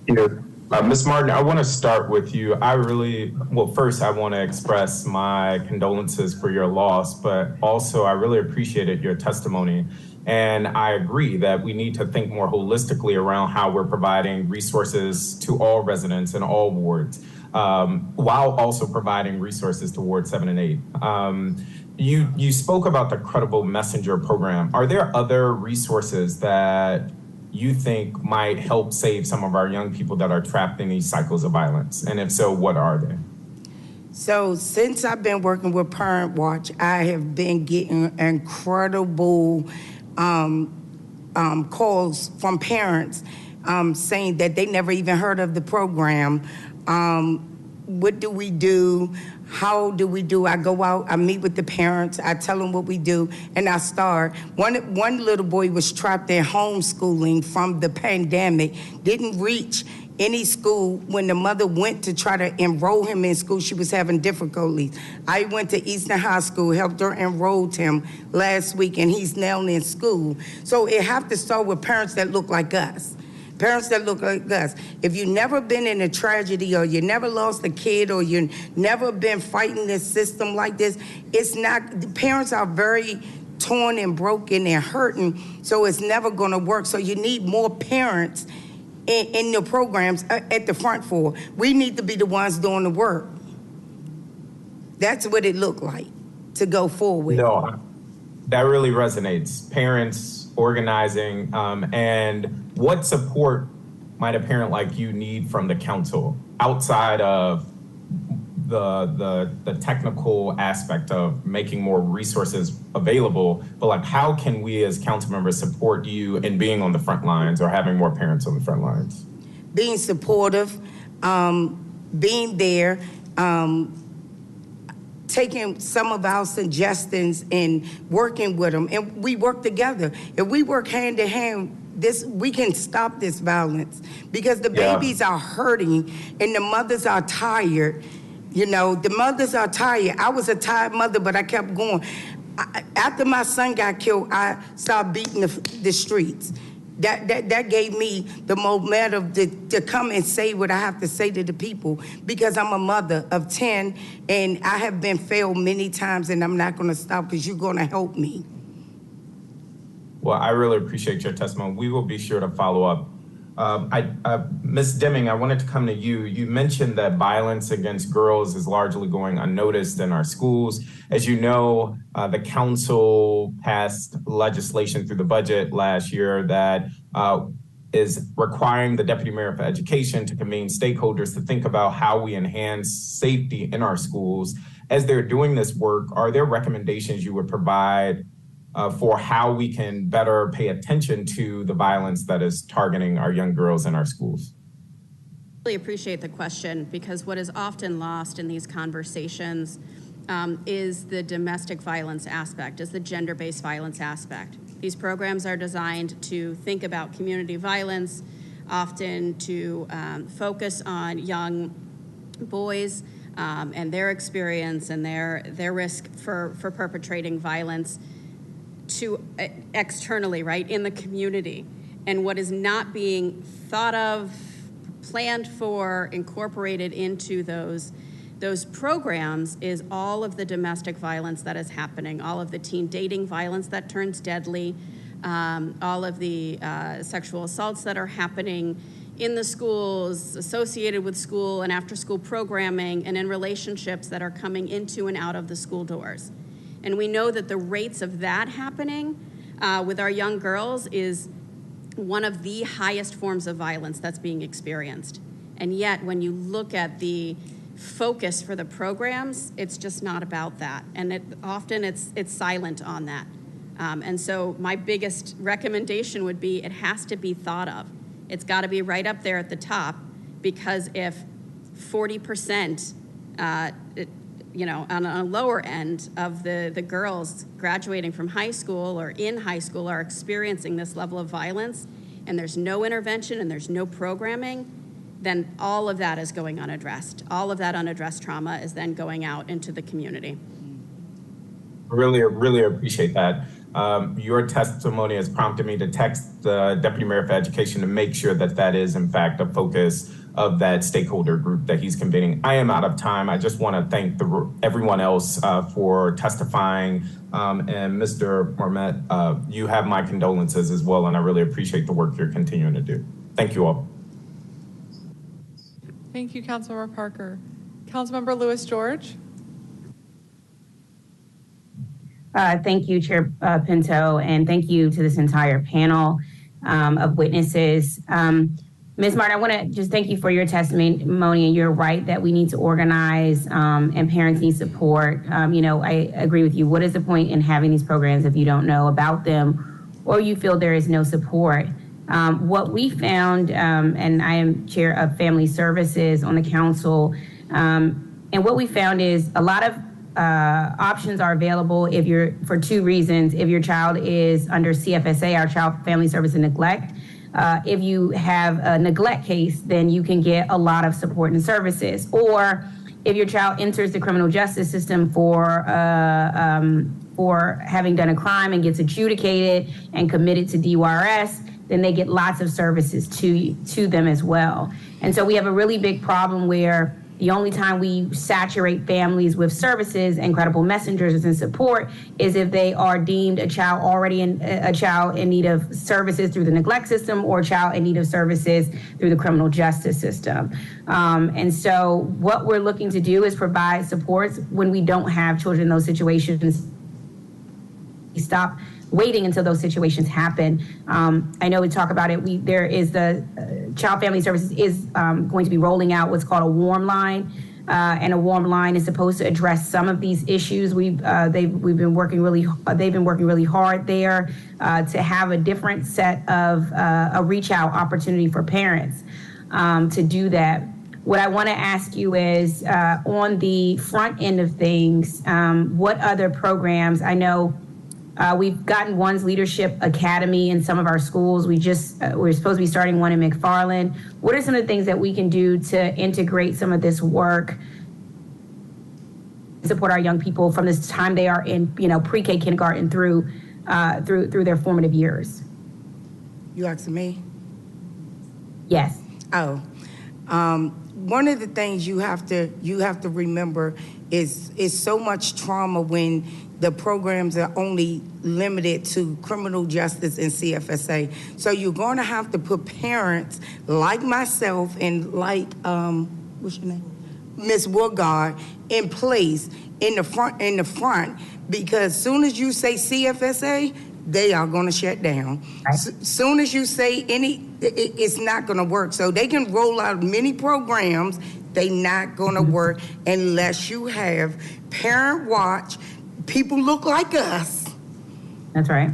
Ms. Martin, I want to start with you. First, I want to express my condolences for your loss, but also I really appreciated your testimony. And I agree that we need to think more holistically around how we're providing resources to all residents in all wards, while also providing resources to Ward 7 and 8. You spoke about the Credible Messenger program. Are there other resources that you think might help save some of our young people that are trapped in these cycles of violence? And if so, what are they? So since I've been working with Parent Watch, I have been getting incredible calls from parents saying that they never even heard of the program. What do we do? How do we do? I go out, I meet with the parents, I tell them what we do, and I start. One little boy was trapped in homeschooling from the pandemic, didn't reach any school. When the mother went to try to enroll him in school, she was having difficulties. I went to Eastern High School, helped her enroll him last week, and he's now in school. So it have to start with parents that look like us. Parents that look like us. If you've never been in a tragedy, or you never lost a kid, or you never been fighting this system like this, it's not, the parents are very torn and broken and hurting, so it's never gonna work. So you need more parents in the programs at the front for. We need to be the ones doing the work. That's what it looked like to go forward. No, that really resonates. Parents organizing, and what support might a parent like you need from the council outside of the technical aspect of making more resources available, but like how can we as council members support you in being on the front lines or having more parents on the front lines? Being supportive, being there, taking some of our suggestions and working with them, and we work together. If we work hand in hand, we can stop this violence, because the babies are hurting and the mothers are tired. You know, the mothers are tired. I was a tired mother, but I kept going. After my son got killed, I started beating the streets. That gave me the momentum to come and say what I have to say to the people, because I'm a mother of 10 and I have been failed many times, and I'm not going to stop because you're going to help me. Well, I really appreciate your testimony. We will be sure to follow up. Ms. Deming, I wanted to come to you. You mentioned that violence against girls is largely going unnoticed in our schools. As you know, the council passed legislation through the budget last year that is requiring the Deputy Mayor for Education to convene stakeholders to think about how we enhance safety in our schools. As they're doing this work, are there recommendations you would provide for how we can better pay attention to the violence that is targeting our young girls in our schools? I really appreciate the question, because what is often lost in these conversations is the domestic violence aspect, is the gender-based violence aspect. These programs are designed to think about community violence, often to focus on young boys and their experience and their risk for perpetrating violence to externally, right, in the community. And what is not being thought of, planned for, incorporated into those programs is all of the domestic violence that is happening, all of the teen dating violence that turns deadly, all of the sexual assaults that are happening in the schools, associated with school and after-school programming, and in relationships that are coming into and out of the school doors. And we know that the rates of that happening with our young girls is one of the highest forms of violence that's being experienced. And yet, when you look at the focus for the programs, it's just not about that. And often it's silent on that. And so my biggest recommendation would be it has to be thought of. It's got to be right up there at the top, because if 40%, on a lower end of the girls graduating from high school or in high school are experiencing this level of violence, and there's no intervention and there's no programming, then all of that is going unaddressed. All of that unaddressed trauma is then going out into the community. Really, really appreciate that. Your testimony has prompted me to text the Deputy Mayor for Education to make sure that that is, in fact, a focus of that stakeholder group that he's convening. I am out of time. I just want to thank everyone else for testifying. And Mr. Marmette, you have my condolences as well, and I really appreciate the work you're continuing to do. Thank you all. Thank you, Councilmember Parker. Councilmember Lewis George. Thank you, Chair Pinto, and thank you to this entire panel of witnesses. Ms. Martin, I want to just thank you for your testimony, and you're right that we need to organize and parents need support. I agree with you. What is the point in having these programs if you don't know about them or you feel there is no support? What we found, and I am chair of family services on the council, and what we found is a lot of options are available for two reasons. If your child is under CFSA, our Child Family Service and Neglect, if you have a neglect case, then you can get a lot of support and services. Or if your child enters the criminal justice system for having done a crime and gets adjudicated and committed to DYRS, then they get lots of services to them as well. And so we have a really big problem where the only time we saturate families with services and credible messengers and support is if they are deemed a child in need of services through the neglect system or a child in need of services through the criminal justice system. And so what we're looking to do is provide supports when we don't have children in those situations. We stop waiting until those situations happen. I know we talk about it. There is the Child Family Services is going to be rolling out what's called a warm line, and a warm line is supposed to address some of these issues. They've been working really hard there to have a different set of a reach out opportunity for parents to do that. What I want to ask you is on the front end of things, what other programs? I know. We've gotten One's Leadership Academy in some of our schools. We're supposed to be starting one in McFarland. What are some of the things that we can do to integrate some of this work, support our young people from this time they are in, pre-K kindergarten through their formative years? You asking me? Yes. Oh, one of the things you have to remember is so much trauma when the programs are only limited to criminal justice and CFSA. So you're going to have to put parents like myself and like what's your name, Miss Woodgard, in place in the front, because soon as you say CFSA, they are going to shut down. Right. Soon as you say it's not going to work. So they can roll out many programs, they not going to work unless you have parent watch, people look like us. That's right.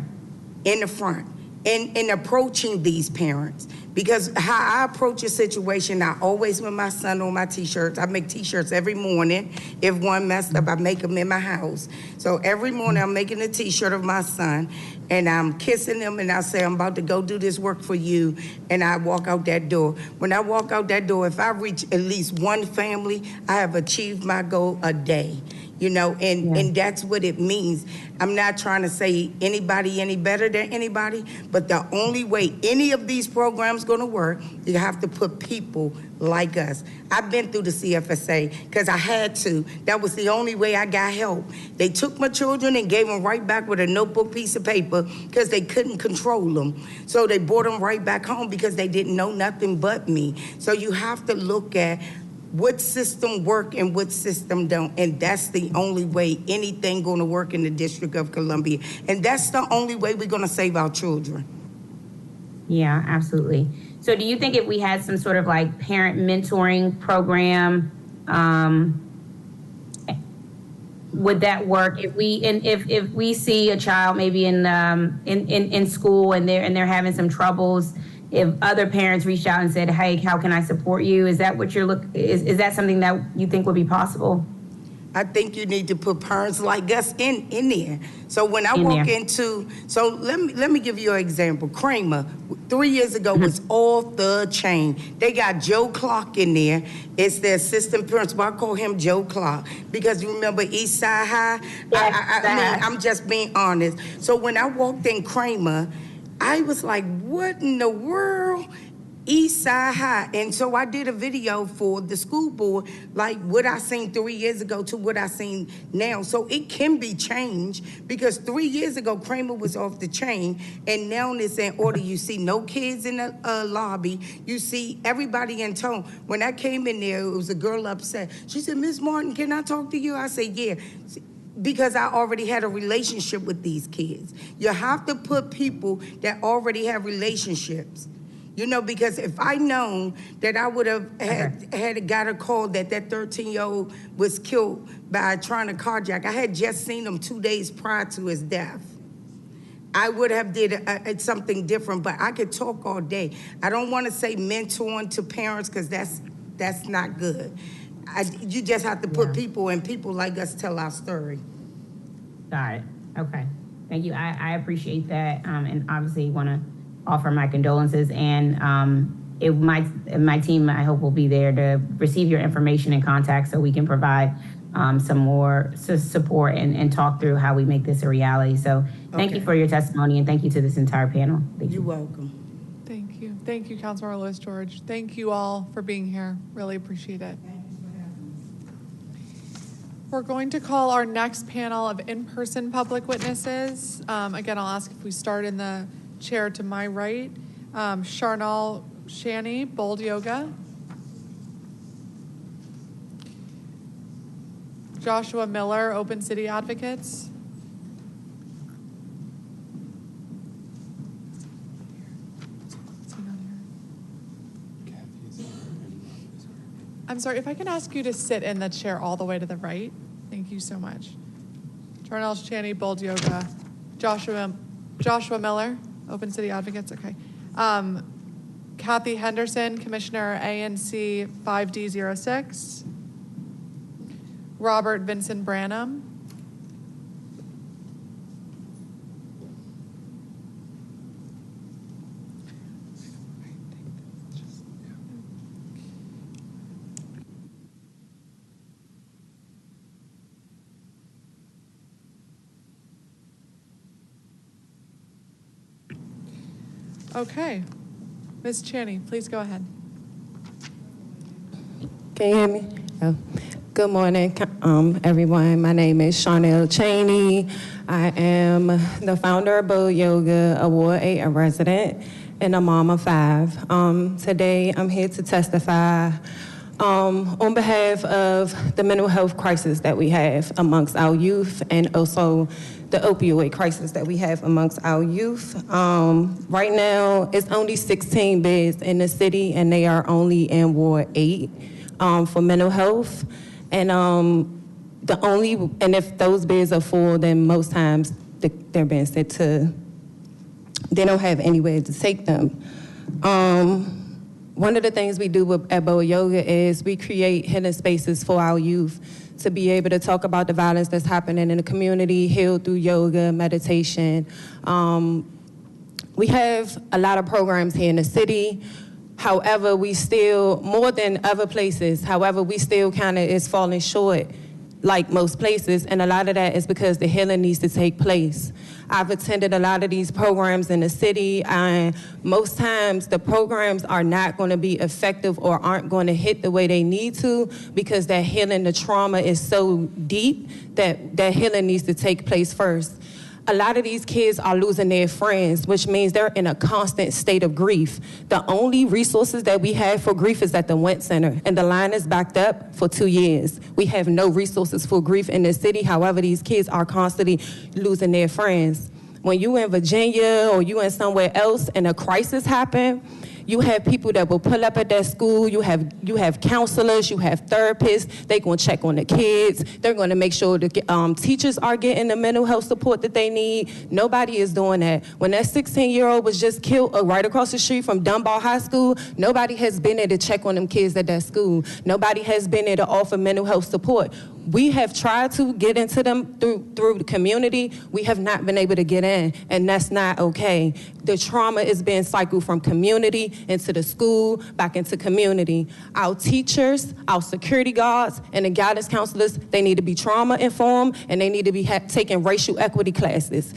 In the front and approaching these parents. Because how I approach a situation, I always with my son on my T-shirts. I make T-shirts every morning. If one messed up, I make them in my house. So every morning I'm making a T-shirt of my son, and I'm kissing him, and I say, I'm about to go do this work for you, and I walk out that door. When I walk out that door, if I reach at least one family, I have achieved my goal a day. You know, and that's what it means. I'm not trying to say anybody any better than anybody, but the only way any of these programs going to work, you have to put people like us. I've been through the CFSA because I had to. That was the only way I got help. They took my children and gave them right back with a notebook piece of paper because they couldn't control them. So they brought them right back home because they didn't know nothing but me. So you have to look at what system work and what system don't, and that's the only way anything going to work in the District of Columbia, and that's the only way we're going to save our children. Yeah, absolutely. So do you think if we had some sort of like parent mentoring program, would that work? If we see a child maybe in school and they're having some troubles, if other parents reached out and said, hey, how can I support you? Is that what is that something that you think would be possible? I think you need to put parents like us in there. So when I walk into, so let me give you an example. Kramer, 3 years ago, was off the chain. They got Joe Clark in there. It's the assistant principal. I call him Joe Clark because you remember East Side High? Yes, I mean, I'm just being honest. So when I walked in Kramer, I was like, what in the world? East Side High. And so I did a video for the school board, like what I seen 3 years ago to what I seen now. So it can be changed because 3 years ago, Kramer was off the chain, and now it's in order. You see no kids in the lobby. You see everybody in tone. When I came in there, it was a girl upset. She said, Miss Martin, can I talk to you? I said, yeah. Because I already had a relationship with these kids. You have to put people that already have relationships. You know, because if I known that I would have got a call that 13-year-old was killed by trying to carjack. I had just seen him 2 days prior to his death. I would have did something different, but I could talk all day. I don't want to say mentoring to parents because that's not good. You just have to put people, and people like us tell our story. Got it. Okay. Thank you. I appreciate that, and obviously want to offer my condolences. And my team, I hope, will be there to receive your information and contact so we can provide some more support and talk through how we make this a reality. So thank you for your testimony, and thank you to this entire panel. You're welcome. Thank you. Thank you, Councilmember Lewis George. Thank you all for being here. Really appreciate it. We're going to call our next panel of in-person public witnesses. Again, I'll ask if we start in the chair to my right. Charnel Shani, Bold Yoga. Joshua Miller, Open City Advocates. I'm sorry, if I can ask you to sit in the chair all the way to the right. Thank you so much. Charnel Shani, Bold Yoga. Joshua Miller, Open City Advocates, okay. Kathy Henderson, Commissioner ANC 5D06. Robert Vincent Branham. Okay. Ms. Chaney, please go ahead. Can you hear me? Oh. Good morning, everyone. My name is Charnel Chaney. I am the founder of Bold Yoga, a Ward 8 resident, and a mom of 5. Today, I'm here to testify on behalf of the mental health crisis that we have amongst our youth, and also the opioid crisis that we have amongst our youth. Right now, it's only 16 beds in the city, and they are only in Ward 8 for mental health. And if those beds are full, then most times they're being sent to, they don't have anywhere to take them. One of the things we do at Bold Yoga is we create healing spaces for our youth to be able to talk about the violence that's happening in the community, heal through yoga, meditation. We have a lot of programs here in the city. However, we still, more than other places, however, we still kind of is falling short like most places, and a lot of that is because the healing needs to take place. I've attended a lot of these programs in the city, and most times the programs are not going to be effective or aren't going to hit the way they need to because that healing, the trauma is so deep that healing needs to take place first. A lot of these kids are losing their friends, which means they're in a constant state of grief. The only resources that we have for grief is at the Went Center, and the line is backed up for 2 years. We have no resources for grief in the city. However, these kids are constantly losing their friends. When you in Virginia or you in somewhere else and a crisis happen, you have people that will pull up at that school. You have counselors, you have therapists. They're going to check on the kids. They're going to make sure the teachers are getting the mental health support that they need. Nobody is doing that. When that 16-year-old was just killed right across the street from Dunbar High School, nobody has been there to check on them kids at that school. Nobody has been there to offer mental health support. We have tried to get into them through the community. We have not been able to get in, and that's not okay. The trauma is being cycled from community into the school, back into community. Our teachers, our security guards, and the guidance counselors, they need to be trauma informed, and they need to be taking racial equity classes.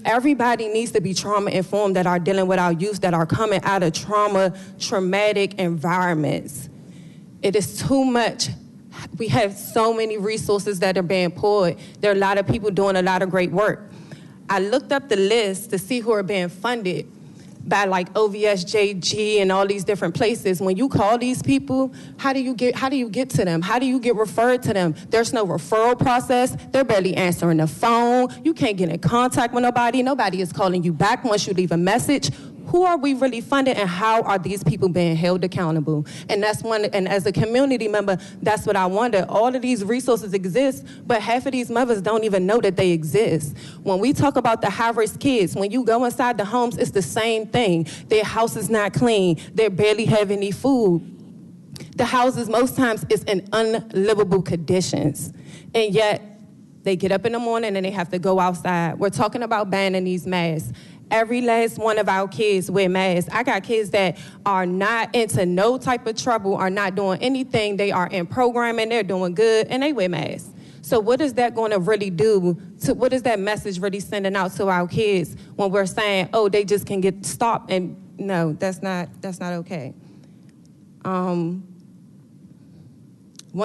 Everybody needs to be trauma informed that are dealing with our youth that are coming out of traumatic environments. It is too much. We have so many resources that are being poured. There are a lot of people doing a lot of great work. I looked up the list to see who are being funded by like OVSJG and all these different places. When you call these people, how do you get to them? How do you get referred to them? There's no referral process. They're barely answering the phone. You can't get in contact with nobody. Nobody is calling you back once you leave a message. Who are we really funding, and how are these people being held accountable? And and as a community member, that's what I wonder. All of these resources exist, but half of these mothers don't even know that they exist. When we talk about the high-risk kids, when you go inside the homes, it's the same thing. Their house is not clean. They barely have any food. The houses, most times, is in unlivable conditions. And yet, they get up in the morning and they have to go outside. We're talking about banning these masks. Every last one of our kids wear masks. I got kids that are not into no type of trouble, are not doing anything. They are in programming, they're doing good, and they wear masks. So what is that going to really do? What is that message really sending out to our kids when we're saying, oh, they just can get stopped? And no, that's not okay. One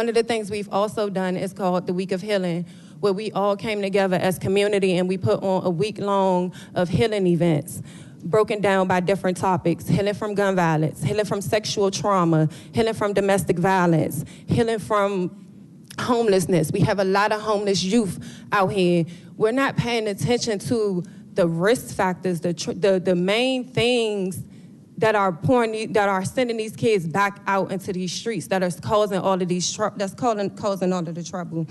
of the things we've also done is called the Week of Healing, where we all came together as community and we put on a week long of healing events broken down by different topics: healing from gun violence, healing from sexual trauma, healing from domestic violence, healing from homelessness. We have a lot of homeless youth out here. We're not paying attention to the risk factors, the main things that are sending these kids back out into these streets, that are causing all of these causing all of the trouble.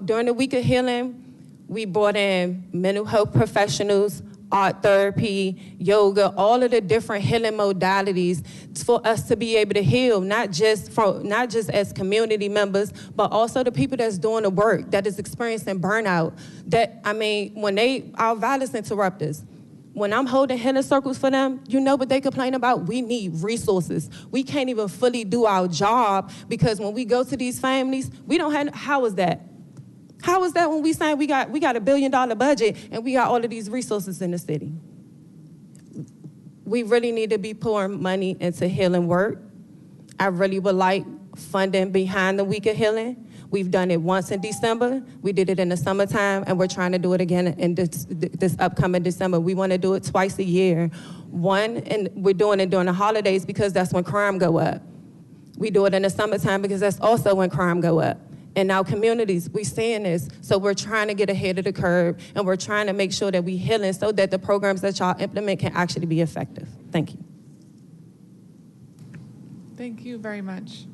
During the Week of Healing, we brought in mental health professionals, art therapy, yoga, all of the different healing modalities for us to be able to heal, not just as community members, but also the people that's doing the work, that is experiencing burnout. Our violence interrupters, when I'm holding healing circles for them, you know what they complain about? We need resources. We can't even fully do our job because when we go to these families, we don't have, how is that? How is that when we saying we got $1 billion budget and we got all of these resources in the city? we really need to be pouring money into healing work. I really would like funding behind the week of healing. We've done it once in December. We did it in the summertime, and we're trying to do it again in this upcoming December. We want to do it twice a year. One, and we're doing it during the holidays because that's when crime go up. We do it in the summertime because that's also when crime go up. In our communities, we're seeing this. So we're trying to get ahead of the curve, and we're trying to make sure that we're healing so that the programs that y'all implement can actually be effective. Thank you. Thank you very much.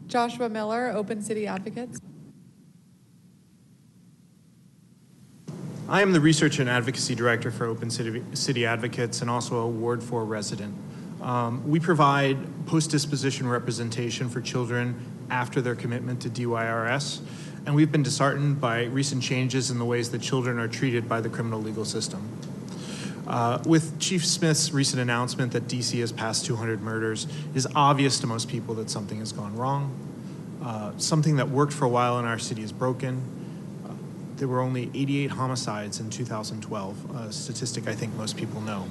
Joshua Miller, Open City Advocates. I am the Research and Advocacy Director for Open City Advocates and also a Ward 4 resident. We provide post-disposition representation for children after their commitment to DYRS, and we've been disheartened by recent changes in the ways that children are treated by the criminal legal system. With Chief Smith's recent announcement that DC has passed 200 murders, it is obvious to most people that something has gone wrong. Something that worked for a while in our city is broken. There were only 88 homicides in 2012, a statistic I think most people know.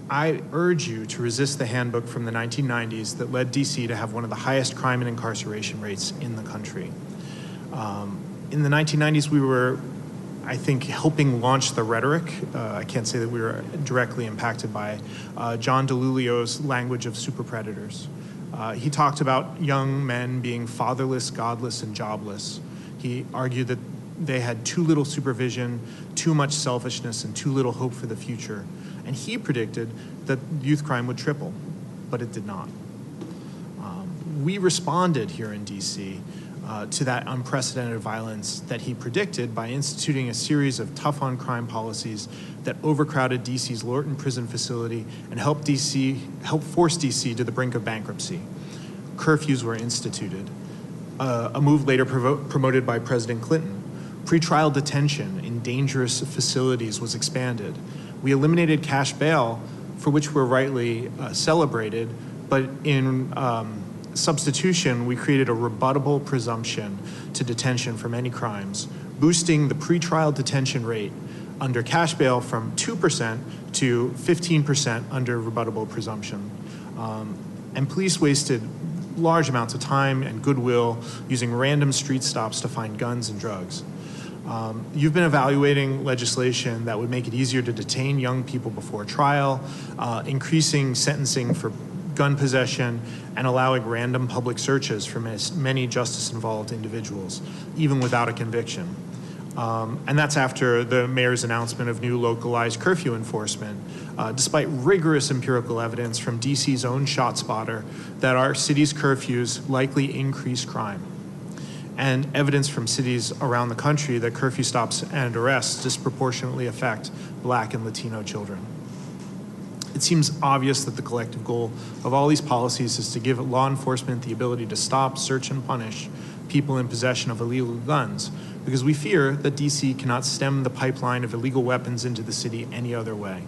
I urge you to resist the handbook from the 1990s that led DC to have one of the highest crime and incarceration rates in the country. In the 1990s, we were, I think, helping launch the rhetoric. I can't say that we were directly impacted by John DeLulio's language of super predators. He talked about young men being fatherless, godless, and jobless. He argued that they had too little supervision, too much selfishness, and too little hope for the future. And he predicted that youth crime would triple, but it did not. We responded here in DC to that unprecedented violence that he predicted by instituting a series of tough-on-crime policies that overcrowded DC's Lorton prison facility and helped force DC to the brink of bankruptcy. Curfews were instituted, a move later promoted by President Clinton. Pretrial detention in dangerous facilities was expanded. We eliminated cash bail, for which we're rightly celebrated, but in substitution, we created a rebuttable presumption to detention for many crimes, boosting the pretrial detention rate under cash bail from 2% to 15% under rebuttable presumption. And police wasted large amounts of time and goodwill using random street stops to find guns and drugs. You've been evaluating legislation that would make it easier to detain young people before trial, increasing sentencing for gun possession, and allowing random public searches for many justice-involved individuals, even without a conviction. And that's after the mayor's announcement of new localized curfew enforcement, despite rigorous empirical evidence from DC's own ShotSpotter that our city's curfews likely increase crime, and evidence from cities around the country that curfew stops and arrests disproportionately affect Black and Latino children. It seems obvious that the collective goal of all these policies is to give law enforcement the ability to stop, search, and punish people in possession of illegal guns, because we fear that DC cannot stem the pipeline of illegal weapons into the city any other way.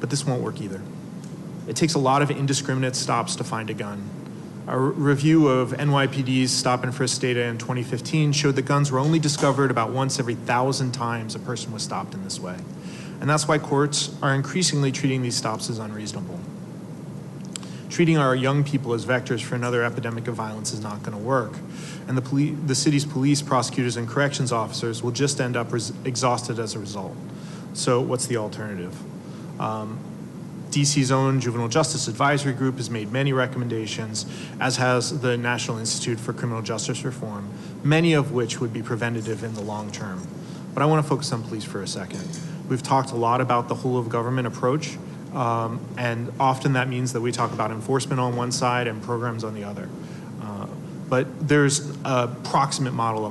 But this won't work either. It takes a lot of indiscriminate stops to find a gun. A review of NYPD's stop and frisk data in 2015 showed that guns were only discovered about once every 1,000 times a person was stopped in this way. And that's why courts are increasingly treating these stops as unreasonable. Treating our young people as vectors for another epidemic of violence is not going to work. And the city's police, prosecutors, and corrections officers will just end up exhausted as a result. So what's the alternative? DC's own Juvenile Justice Advisory Group has made many recommendations, as has the National Institute for Criminal Justice Reform, many of which would be preventative in the long term. But I want to focus on police for a second. We've talked a lot about the whole of government approach, and often that means that we talk about enforcement on one side and programs on the other. But there's a proximate model,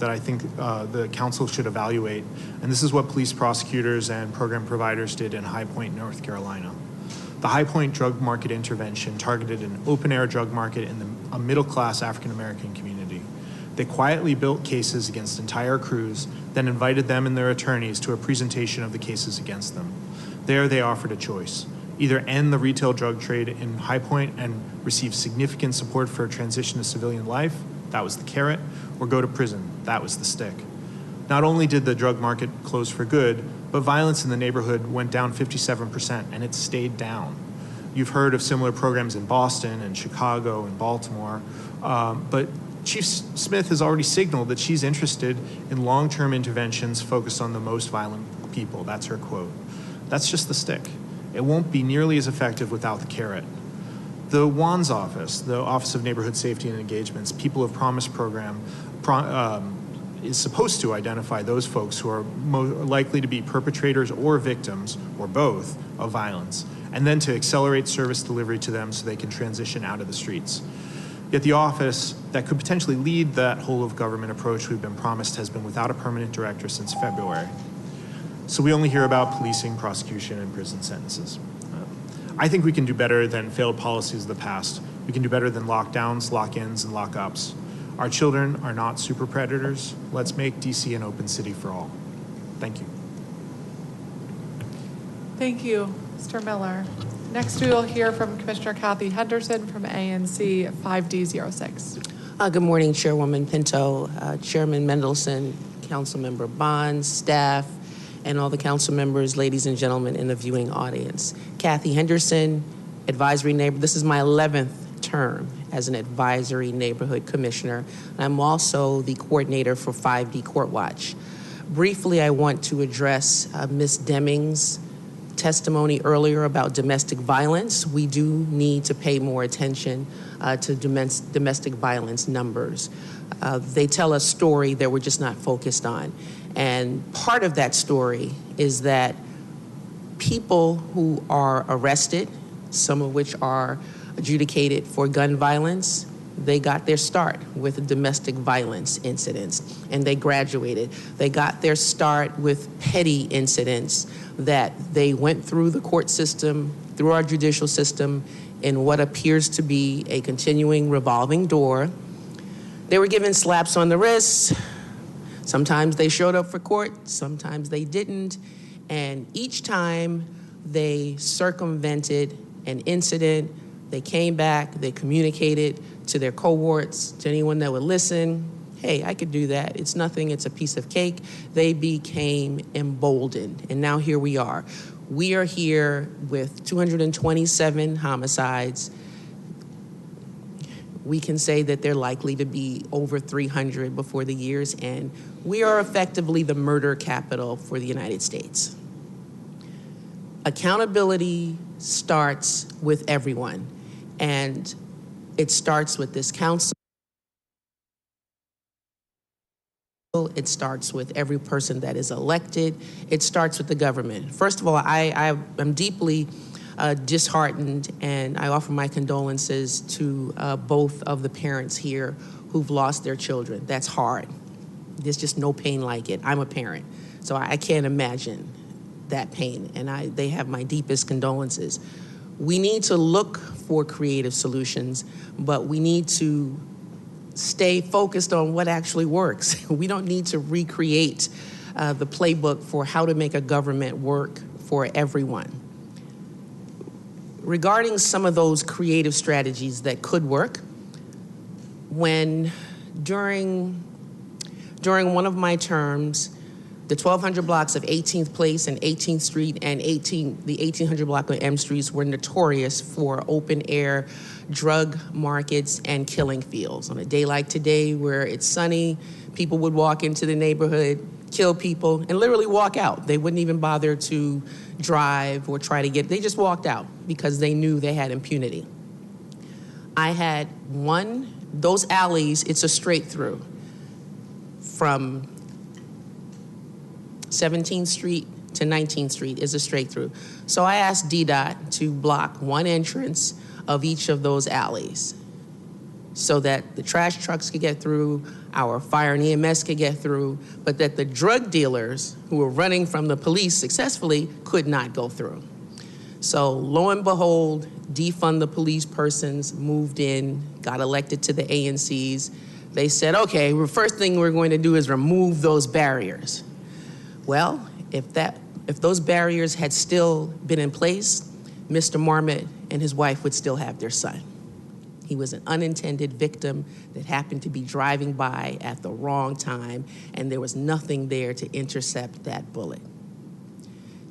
that I think the council should evaluate. And this is what police prosecutors and program providers did in High Point, North Carolina. The High Point drug market intervention targeted an open-air drug market in a middle-class African-American community. They quietly built cases against entire crews, then invited them and their attorneys to a presentation of the cases against them. There they offered a choice: either end the retail drug trade in High Point and receive significant support for a transition to civilian life, that was the carrot, or go to prison, that was the stick. Not only did the drug market close for good, but violence in the neighborhood went down 57%, and it stayed down. You've heard of similar programs in Boston and Chicago and Baltimore, but Chief Smith has already signaled that she's interested in long-term interventions focused on the most violent people. That's her quote. That's just the stick. It won't be nearly as effective without the carrot. The WANS office, the Office of Neighborhood Safety and Engagement's People of Promise program, is supposed to identify those folks who are likely to be perpetrators or victims, or both, of violence, and then to accelerate service delivery to them so they can transition out of the streets. Yet the office that could potentially lead that whole of government approach we've been promised has been without a permanent director since February. So we only hear about policing, prosecution, and prison sentences. I think we can do better than failed policies of the past. We can do better than lockdowns, lock-ins, and lock-ups. Our children are not super predators. Let's make DC an open city for all. Thank you. Thank you, Mr. Miller. Next, we will hear from Commissioner Kathy Henderson from ANC 5D06. Good morning, Chairwoman Pinto, Chairman Mendelson, Councilmember Bonds, staff, and all the council members, ladies and gentlemen in the viewing audience. Kathy Henderson, advisory neighbor. This is my 11th term as an advisory neighborhood commissioner. I'm also the coordinator for 5D Court Watch. Briefly, I want to address Ms. Deming's testimony earlier about domestic violence. We do need to pay more attention to domestic violence numbers. They tell a story that we're just not focused on. And part of that story is that people who are arrested, some of which are adjudicated for gun violence, they got their start with domestic violence incidents, and they graduated. They got their start with petty incidents that they went through the court system, through our judicial system, in what appears to be a continuing revolving door. They were given slaps on the wrists. Sometimes they showed up for court, sometimes they didn't, and each time they circumvented an incident, they came back, they communicated to their cohorts, to anyone that would listen, hey, I could do that. It's nothing, it's a piece of cake. They became emboldened, and now here we are. We are here with 227 homicides. We can say that they're likely to be over 300 before the year's end. We are effectively the murder capital for the United States. Accountability starts with everyone, and it starts with this council. It starts with every person that is elected. It starts with the government. First of all, I'm deeply disheartened, and I offer my condolences to both of the parents here who've lost their children. That's hard. There's just no pain like it. I'm a parent, so I can't imagine that pain, and they have my deepest condolences. We need to look for creative solutions, but we need to stay focused on what actually works. We don't need to recreate the playbook for how to make a government work for everyone. Regarding some of those creative strategies that could work, when during one of my terms, the 1,200 blocks of 18th Place and 18th Street and the 1800 block of M Streets were notorious for open-air drug markets and killing fields. On a day like today, where it's sunny, people would walk into the neighborhood, kill people, and literally walk out. They wouldn't even bother to drive or try to they just walked out because they knew they had impunity. I had those alleys, it's a straight through from 17th Street to 19th Street is a straight through. So I asked DDOT to block one entrance of each of those alleys so that the trash trucks could get through, our fire and EMS could get through, but that the drug dealers who were running from the police successfully could not go through. So lo and behold, defund the police persons moved in, got elected to the ANCs. They said, okay, the first thing we're going to do is remove those barriers. Well, if those barriers had still been in place, Mr. Marmot and his wife would still have their son. He was an unintended victim that happened to be driving by at the wrong time, and there was nothing there to intercept that bullet.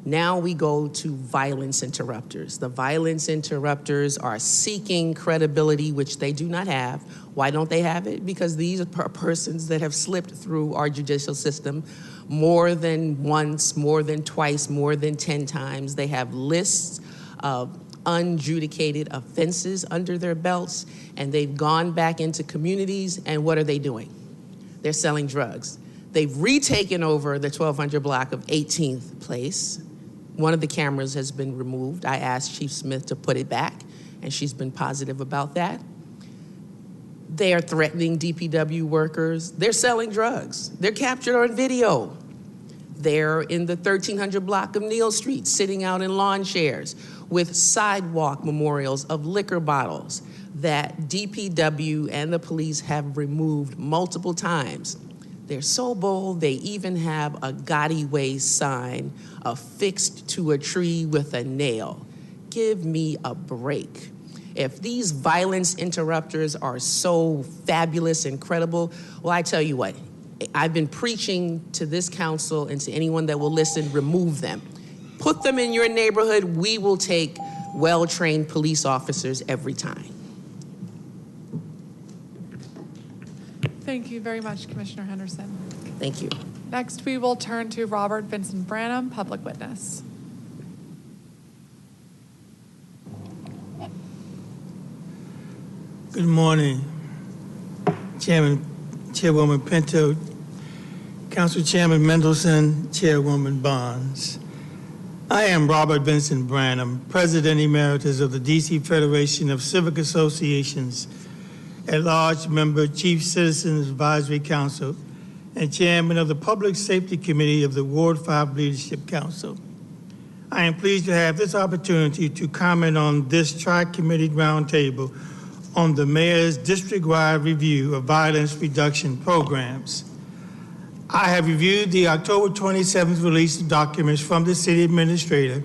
Now we go to violence interrupters. The violence interrupters are seeking credibility, which they do not have. Why don't they have it? Because these are persons that have slipped through our judicial system more than once, more than twice, more than 10 times. They have lists of unadjudicated offenses under their belts, and they've gone back into communities, and what are they doing? They're selling drugs. They've retaken over the 1200 block of 18th Place. One of the cameras has been removed. I asked Chief Smith to put it back, and she's been positive about that. They are threatening DPW workers. They're selling drugs. They're captured on video. They're in the 1300 block of Neal Street, sitting out in lawn chairs with sidewalk memorials of liquor bottles that DPW and the police have removed multiple times. They're so bold, they even have a Gotti Way sign affixed to a tree with a nail. Give me a break. If these violence interrupters are so fabulous and credible, well, I tell you what, I've been preaching to this council and to anyone that will listen, remove them. Put them in your neighborhood. We will take well-trained police officers every time. Thank you very much, Commissioner Henderson. Thank you. Next, we will turn to Robert Vincent Branham, public witness. Good morning, Chairwoman Pinto, Council Chairman Mendelson, Chairwoman Bonds. I am Robert Vincent Branham, President Emeritus of the D.C. Federation of Civic Associations, at-large member, Chief Citizens Advisory Council, and Chairman of the Public Safety Committee of the Ward 5 Leadership Council. I am pleased to have this opportunity to comment on this tri-committee roundtable on the Mayor's district-wide review of violence reduction programs. I have reviewed the October 27th release of documents from the City Administrator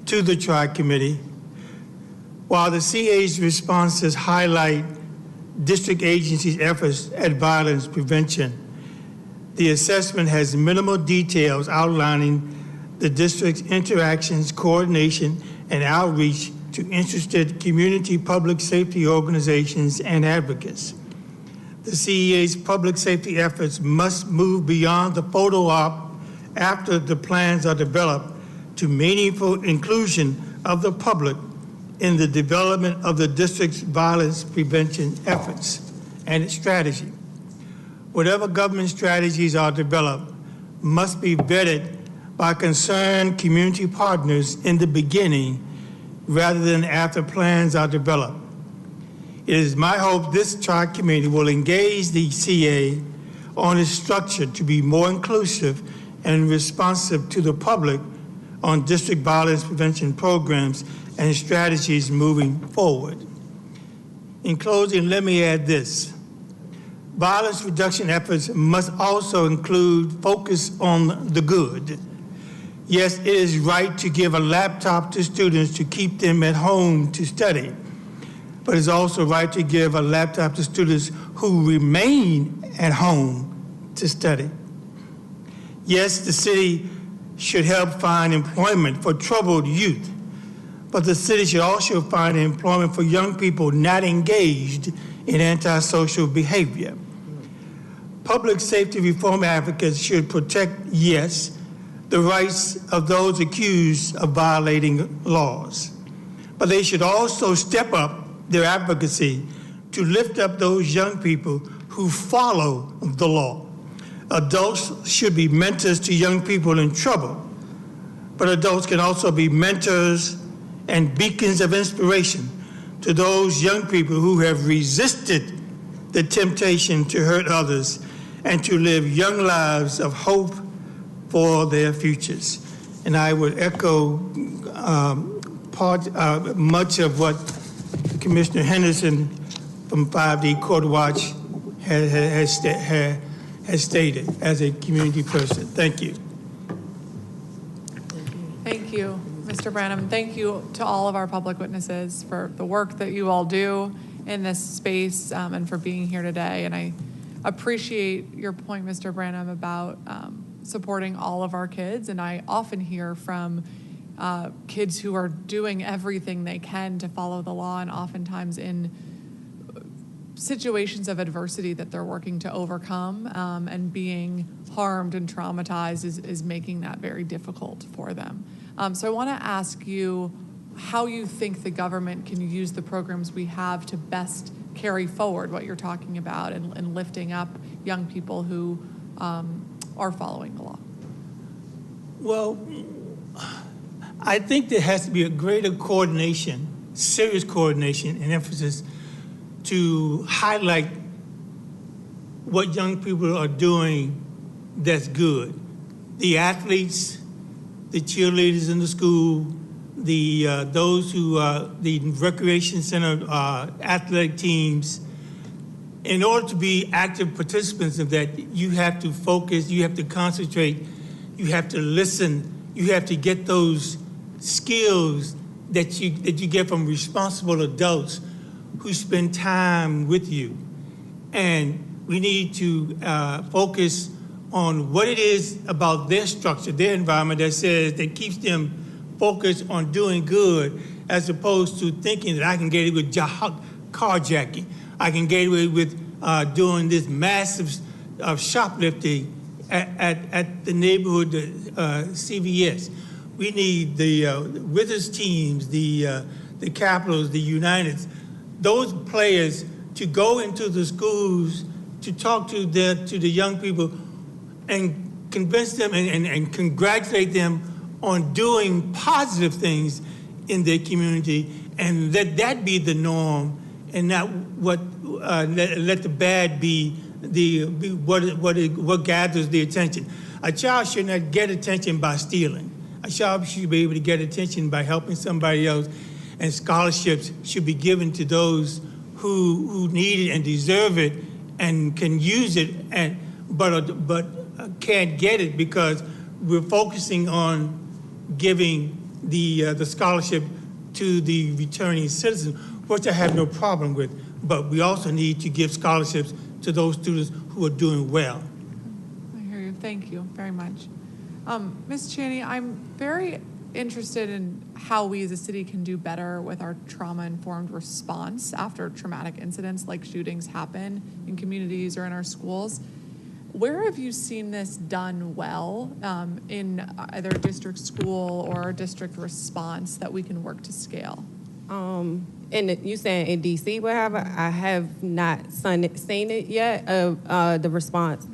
to the Tri-Committee. While the CA's responses highlight district agencies' efforts at violence prevention, the assessment has minimal details outlining the district's interactions, coordination, and outreach to interested community public safety organizations and advocates. The CEA's public safety efforts must move beyond the photo op after the plans are developed to meaningful inclusion of the public in the development of the district's violence prevention efforts and its strategy. Whatever government strategies are developed must be vetted by concerned community partners in the beginning rather than after plans are developed. It is my hope this tri-committee will engage the CA on its structure to be more inclusive and responsive to the public on district violence prevention programs and strategies moving forward. In closing, let me add this. Violence reduction efforts must also include focus on the good. Yes, it is right to give a laptop to students to keep them at home to study, but it's also right to give a laptop to students who remain at home to study. Yes, the city should help find employment for troubled youth, but the city should also find employment for young people not engaged in antisocial behavior. Public safety reform advocates should protect, yes, the rights of those accused of violating laws, but they should also step up their advocacy to lift up those young people who follow the law. Adults should be mentors to young people in trouble, but adults can also be mentors and beacons of inspiration to those young people who have resisted the temptation to hurt others and to live young lives of hope for their futures. And I would echo much of what Commissioner Henderson from 5D Court Watch has stated as a community person. Thank you. Thank you, Mr. Branham. Thank you to all of our public witnesses for the work that you all do in this space and for being here today. And I appreciate your point, Mr. Branham, about supporting all of our kids, and I often hear from kids who are doing everything they can to follow the law, and oftentimes in situations of adversity that they're working to overcome, and being harmed and traumatized is making that very difficult for them. So I want to ask you how you think the government can use the programs we have to best carry forward what you're talking about and lifting up young people who are following the law. Well, I think there has to be a greater coordination, serious coordination and emphasis to highlight what young people are doing that's good. The athletes, the cheerleaders in the school, those who the recreation center athletic teams. In order to be active participants of that, you have to focus, you have to concentrate, you have to listen, you have to get those skills that you get from responsible adults who spend time with you. And we need to focus on what it is about their structure, their environment that keeps them focused on doing good, as opposed to thinking that I can get away with carjacking. I can get away with doing this massive shoplifting at the neighborhood CVS. We need the Withers teams, the Capitals, the Uniteds, those players to go into the schools to talk to the young people and convince them and congratulate them on doing positive things in their community, and let that be the norm, and not what let the bad be what gathers the attention. A child should not get attention by stealing. A child should be able to get attention by helping somebody else, and scholarships should be given to those who need it and deserve it and can use it, but can't get it because we're focusing on giving the scholarship to the returning citizens, which I have no problem with. But we also need to give scholarships to those students who are doing well. I hear you. Thank you very much. Ms. Chaney, I'm very interested in how we as a city can do better with our trauma-informed response after traumatic incidents like shootings happen in communities or in our schools. Where have you seen this done well in either a district school or a district response that we can work to scale? And you saying in DC, wherever, I have not seen it yet, the response.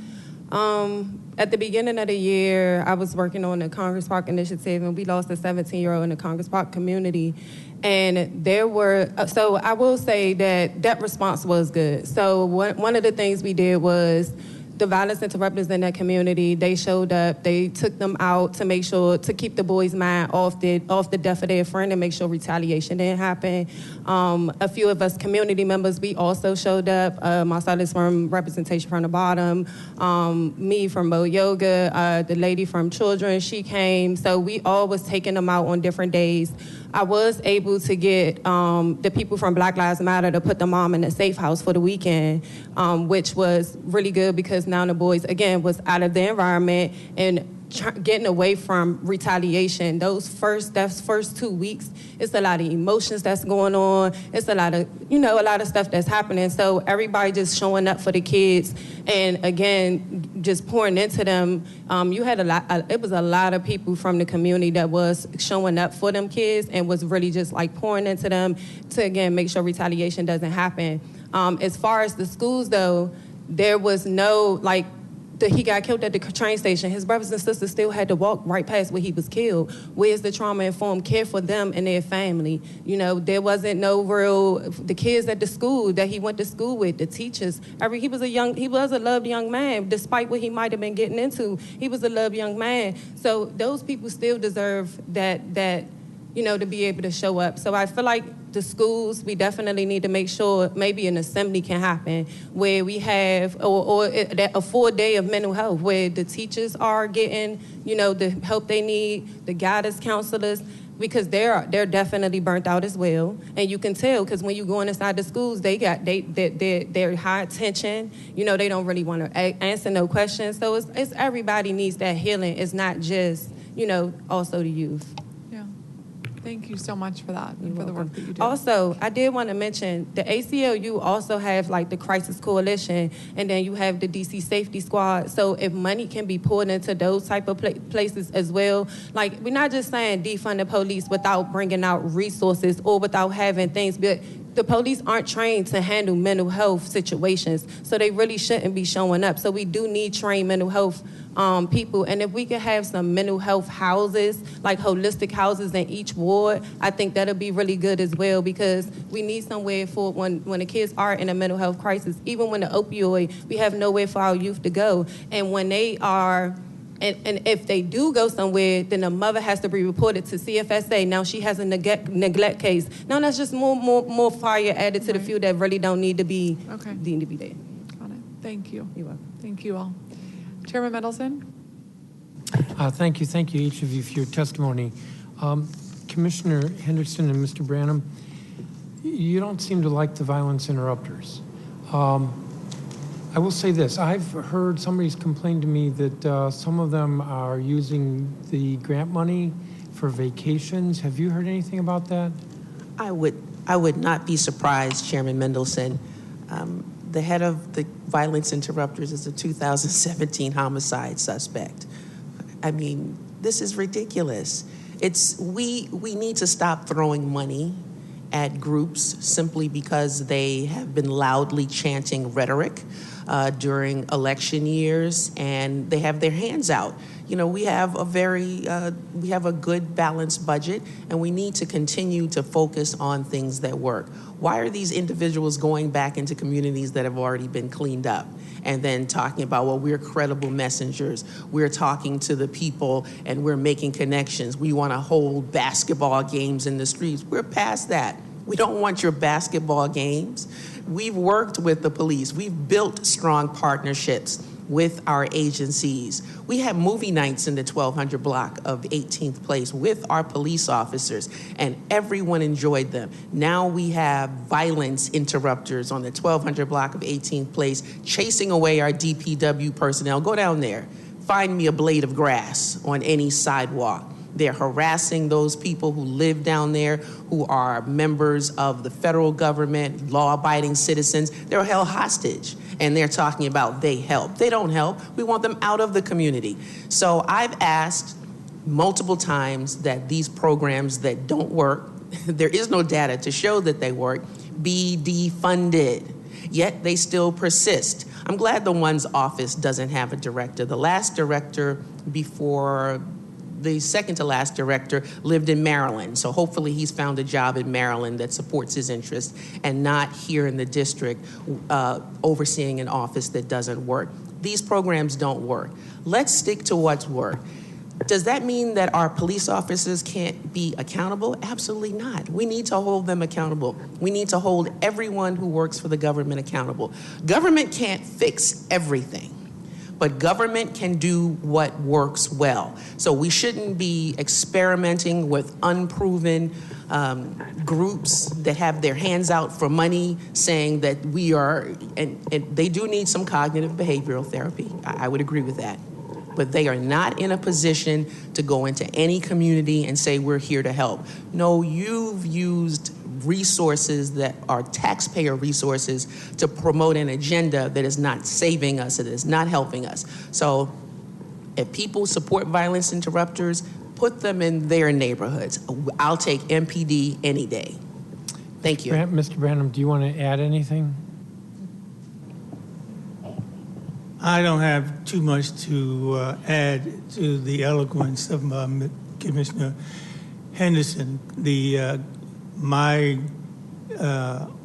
At the beginning of the year, I was working on the Congress Park Initiative, and we lost a 17-year-old in the Congress Park community. And there were, so I will say that response was good. So one of the things we did was the violence interrupters in that community, they showed up, they took them out to make sure, to keep the boys' mind off the death of their friend and make sure retaliation didn't happen. A few of us community members, we also showed up. Marcellus from Representation from the Bottom, me from Mo Yoga, the lady from Children, she came. So we all was taking them out on different days. I was able to get the people from Black Lives Matter to put the mom in a safe house for the weekend, which was really good because now the boys, again, was out of the environment and getting away from retaliation. Those first 2 weeks, it's a lot of emotions that's going on. It's a lot of stuff that's happening. So everybody just showing up for the kids and again, just pouring into them. You had it was a lot of people from the community that was showing up for them kids and was really just like pouring into them to again, make sure retaliation doesn't happen. As far as the schools though, there was no he got killed at the train station. His brothers and sisters still had to walk right past where he was killed. Where's the trauma-informed care for them and their family? There wasn't no the kids at the school that he went to school with, the teachers. He was a loved young man, despite what he might have been getting into. He was a loved young man. So those people still deserve that to be able to show up. So I feel like the schools, we definitely need to make sure maybe an assembly can happen where we have, or a full day of mental health where the teachers are getting, the help they need, the guidance counselors, because they're definitely burnt out as well, and you can tell because when you go inside the schools, they're high attention. You know, they don't really want to answer no questions. So it's everybody needs that healing. It's not just, you know, also the youth. Thank you so much for that and for the work that you do. Also, I did want to mention the ACLU also have like the Crisis Coalition, and then you have the DC Safety Squad. So if money can be poured into those type of places as well, like we're not just saying defund the police without bringing out resources or without having things, but the police aren't trained to handle mental health situations, so they really shouldn't be showing up. So we do need trained mental health people, and if we could have some mental health houses, like holistic houses in each ward, I think that'll be really good as well, because we need somewhere for when the kids are in a mental health crisis, even when the opioid, we have nowhere for our youth to go. And when they are, and if they do go somewhere, then the mother has to be reported to CFSA. Now she has a neglect case. Now that's just more fire added to the fuel that really don't need to be there. Got it. Thank you. You're welcome. Thank you all. Chairman Mendelson. Thank you, each of you, for your testimony. Commissioner Henderson and Mr. Branham, you don't seem to like the violence interrupters. I will say this. I've heard somebody's complained to me that some of them are using the grant money for vacations. Have you heard anything about that? I would not be surprised, Chairman Mendelson. The head of the violence interrupters is a 2017 homicide suspect. I mean, this is ridiculous. We need to stop throwing money at groups simply because they have been loudly chanting rhetoric during election years, and they have their hands out. You know, we have a good balanced budget, and we need to continue to focus on things that work. Why are these individuals going back into communities that have already been cleaned up and then talking about, well, we're credible messengers, we're talking to the people, and we're making connections, we want to hold basketball games in the streets? We're past that. We don't want your basketball games. We've worked with the police. We've built strong partnerships with our agencies. We had movie nights in the 1200 block of 18th Place with our police officers, and everyone enjoyed them. Now we have violence interrupters on the 1200 block of 18th Place chasing away our DPW personnel. Go down there, find me a blade of grass on any sidewalk. They're harassing those people who live down there, who are members of the federal government, law-abiding citizens. They're held hostage, and they're talking about they help. They don't help. We want them out of the community. So I've asked multiple times that these programs that don't work, there is no data to show that they work, be defunded. Yet they still persist. I'm glad the one's office doesn't have a director. The last director before the second to last director lived in Maryland, so hopefully he's found a job in Maryland that supports his interests and not here in the district overseeing an office that doesn't work. These programs don't work. Let's stick to what's worked. Does that mean that our police officers can't be accountable? Absolutely not. We need to hold them accountable. We need to hold everyone who works for the government accountable. Government can't fix everything, but government can do what works well. So we shouldn't be experimenting with unproven groups that have their hands out for money, saying that we are, and they do need some cognitive behavioral therapy. I would agree with that. But they are not in a position to go into any community and say, we're here to help. No, you've used resources that are taxpayer resources to promote an agenda that is not saving us, that is not helping us. So if people support violence interrupters, put them in their neighborhoods. I'll take MPD any day. Thank you. Mr. Branham, do you want to add anything? I don't have too much to add to the eloquence of Commissioner Henderson. My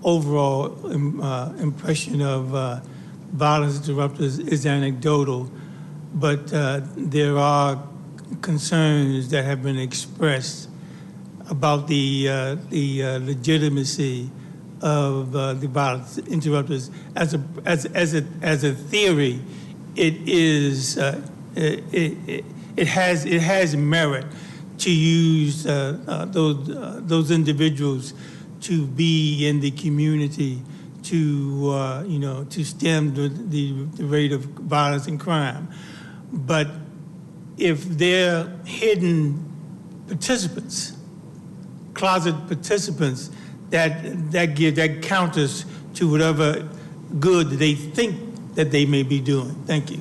overall impression of violence interrupters is anecdotal, but there are concerns that have been expressed about the legitimacy of the violence interrupters. As a theory, it has merit to use those individuals to be in the community to stem the rate of violence and crime. But if they're hidden participants, closet participants, that counters to whatever good they think that they may be doing. Thank you.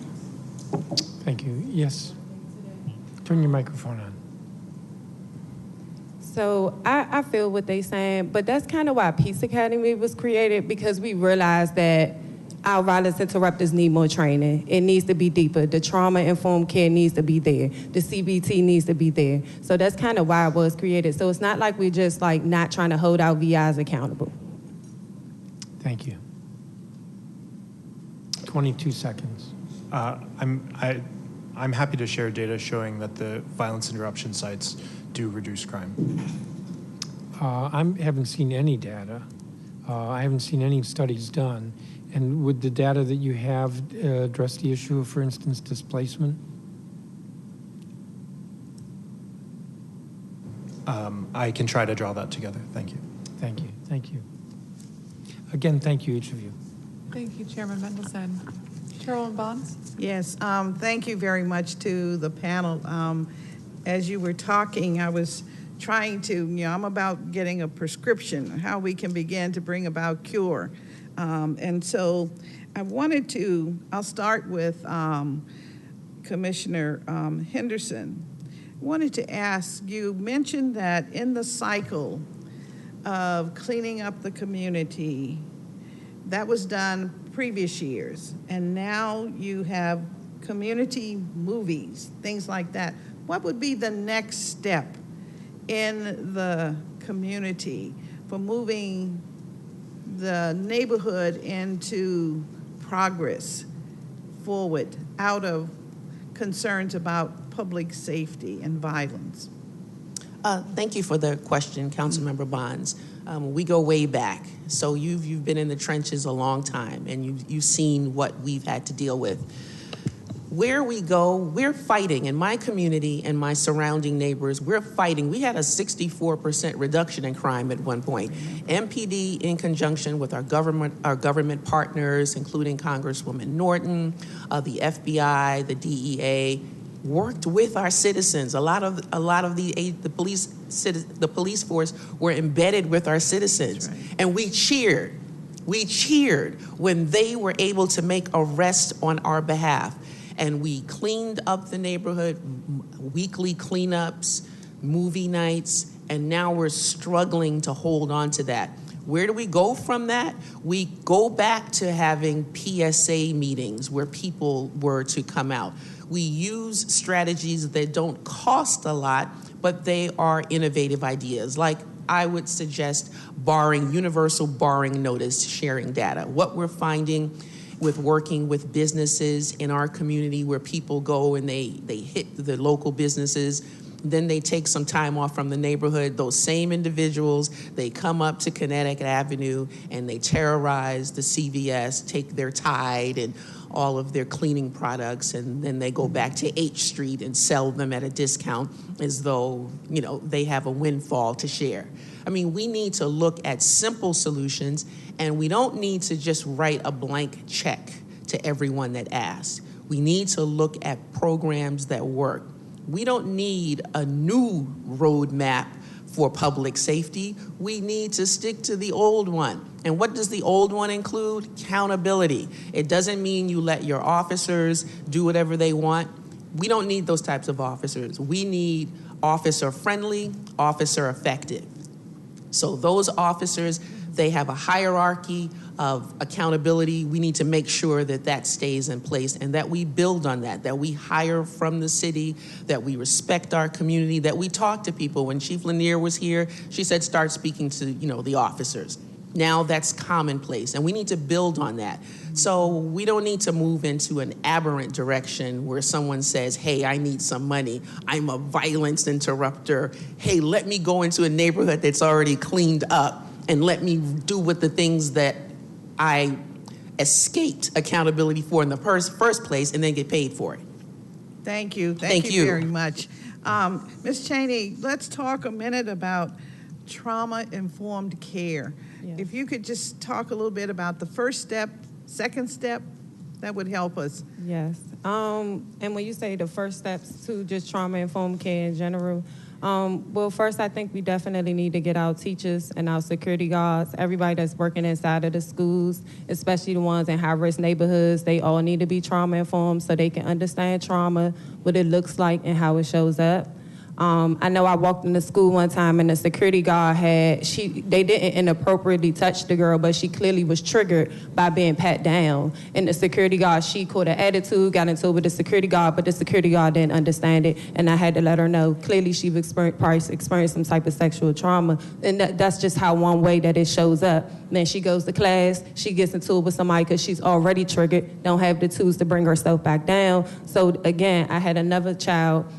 Thank you. Yes. Turn your microphone on. So I feel what they're saying, but that's kind of why Peace Academy was created, because we realized that our violence interrupters need more training. It needs to be deeper. The trauma-informed care needs to be there. The CBT needs to be there. So that's kind of why it was created. So it's not like we're just like not trying to hold our VIs accountable. Thank you. 22 seconds. I'm happy to share data showing that the violence interruption sites do reduce crime. I haven't seen any data. I haven't seen any studies done. And would the data that you have address the issue of, for instance, displacement? I can try to draw that together. Thank you. Thank you. Thank you. Again, thank you, each of you. Thank you, Chairman Mendelson. Chairwoman Bonds? Yes, thank you very much to the panel. As you were talking, I was trying to, I'm about getting a prescription, how we can begin to bring about cure. And so I'll start with Commissioner Henderson. I wanted to ask, you mentioned that in the cycle of cleaning up the community, that was done previous years, and now you have community movies, things like that. What would be the next step in the community for moving the neighborhood into progress forward out of concerns about public safety and violence? Thank you for the question, Councilmember Bonds. We go way back. So you've been in the trenches a long time, and you've seen what we've had to deal with. Where we go, we're fighting. In my community and my surrounding neighbors, we're fighting. We had a 64% reduction in crime at one point. MPD, in conjunction with our government partners, including Congresswoman Norton, the FBI, the DEA, worked with our citizens. A lot of the police force were embedded with our citizens, and we cheered. We cheered when they were able to make arrests on our behalf. And we cleaned up the neighborhood, weekly cleanups, movie nights, and now we're struggling to hold on to that. Where do we go from that? We go back to having PSA meetings where people were to come out. We use strategies that don't cost a lot, but they are innovative ideas. Like I would suggest universal barring notice sharing data. What we're finding with working with businesses in our community where people go and they hit the local businesses, then they take some time off from the neighborhood. Those same individuals, they come up to Connecticut Avenue and they terrorize the CVS, take their Tide and all of their cleaning products, and then they go back to H Street and sell them at a discount as though, they have a windfall to share. I mean, we need to look at simple solutions, and we don't need to just write a blank check to everyone that asks. We need to look at programs that work. We don't need a new roadmap for public safety. We need to stick to the old one. And what does the old one include? Accountability. It doesn't mean you let your officers do whatever they want. We don't need those types of officers. We need officer-friendly, officer-effective. So those officers, they have a hierarchy of accountability. We need to make sure that that stays in place and that we build on that we hire from the city, that we respect our community, that we talk to people. When Chief Lanier was here, she said, start speaking to, the officers. Now that's commonplace, and we need to build on that. So we don't need to move into an aberrant direction where someone says, hey, I need some money. I'm a violence interrupter. Hey, let me go into a neighborhood that's already cleaned up and let me do with the things that I escaped accountability for in the first place and then get paid for it. Thank you. Thank you very much. Ms. Cheney, let's talk a minute about trauma-informed care. Yes. If you could just talk a little bit about the first step, second step, that would help us. Yes. And when you say the first steps to just trauma-informed care in general, well, first, I think we definitely need to get our teachers and our security guards, everybody that's working inside of the schools, especially the ones in high-risk neighborhoods, they all need to be trauma-informed so they can understand trauma, what it looks like, and how it shows up. I know I walked into school one time and the security guard they didn't inappropriately touch the girl, but she clearly was triggered by being pat down. And the security guard, she caught an attitude, got into it with the security guard, but the security guard didn't understand it. And I had to let her know, clearly she experienced some type of sexual trauma. And that's just how one way that it shows up. Then she goes to class, she gets into it with somebody because she's already triggered, don't have the tools to bring herself back down. So again, I had another child,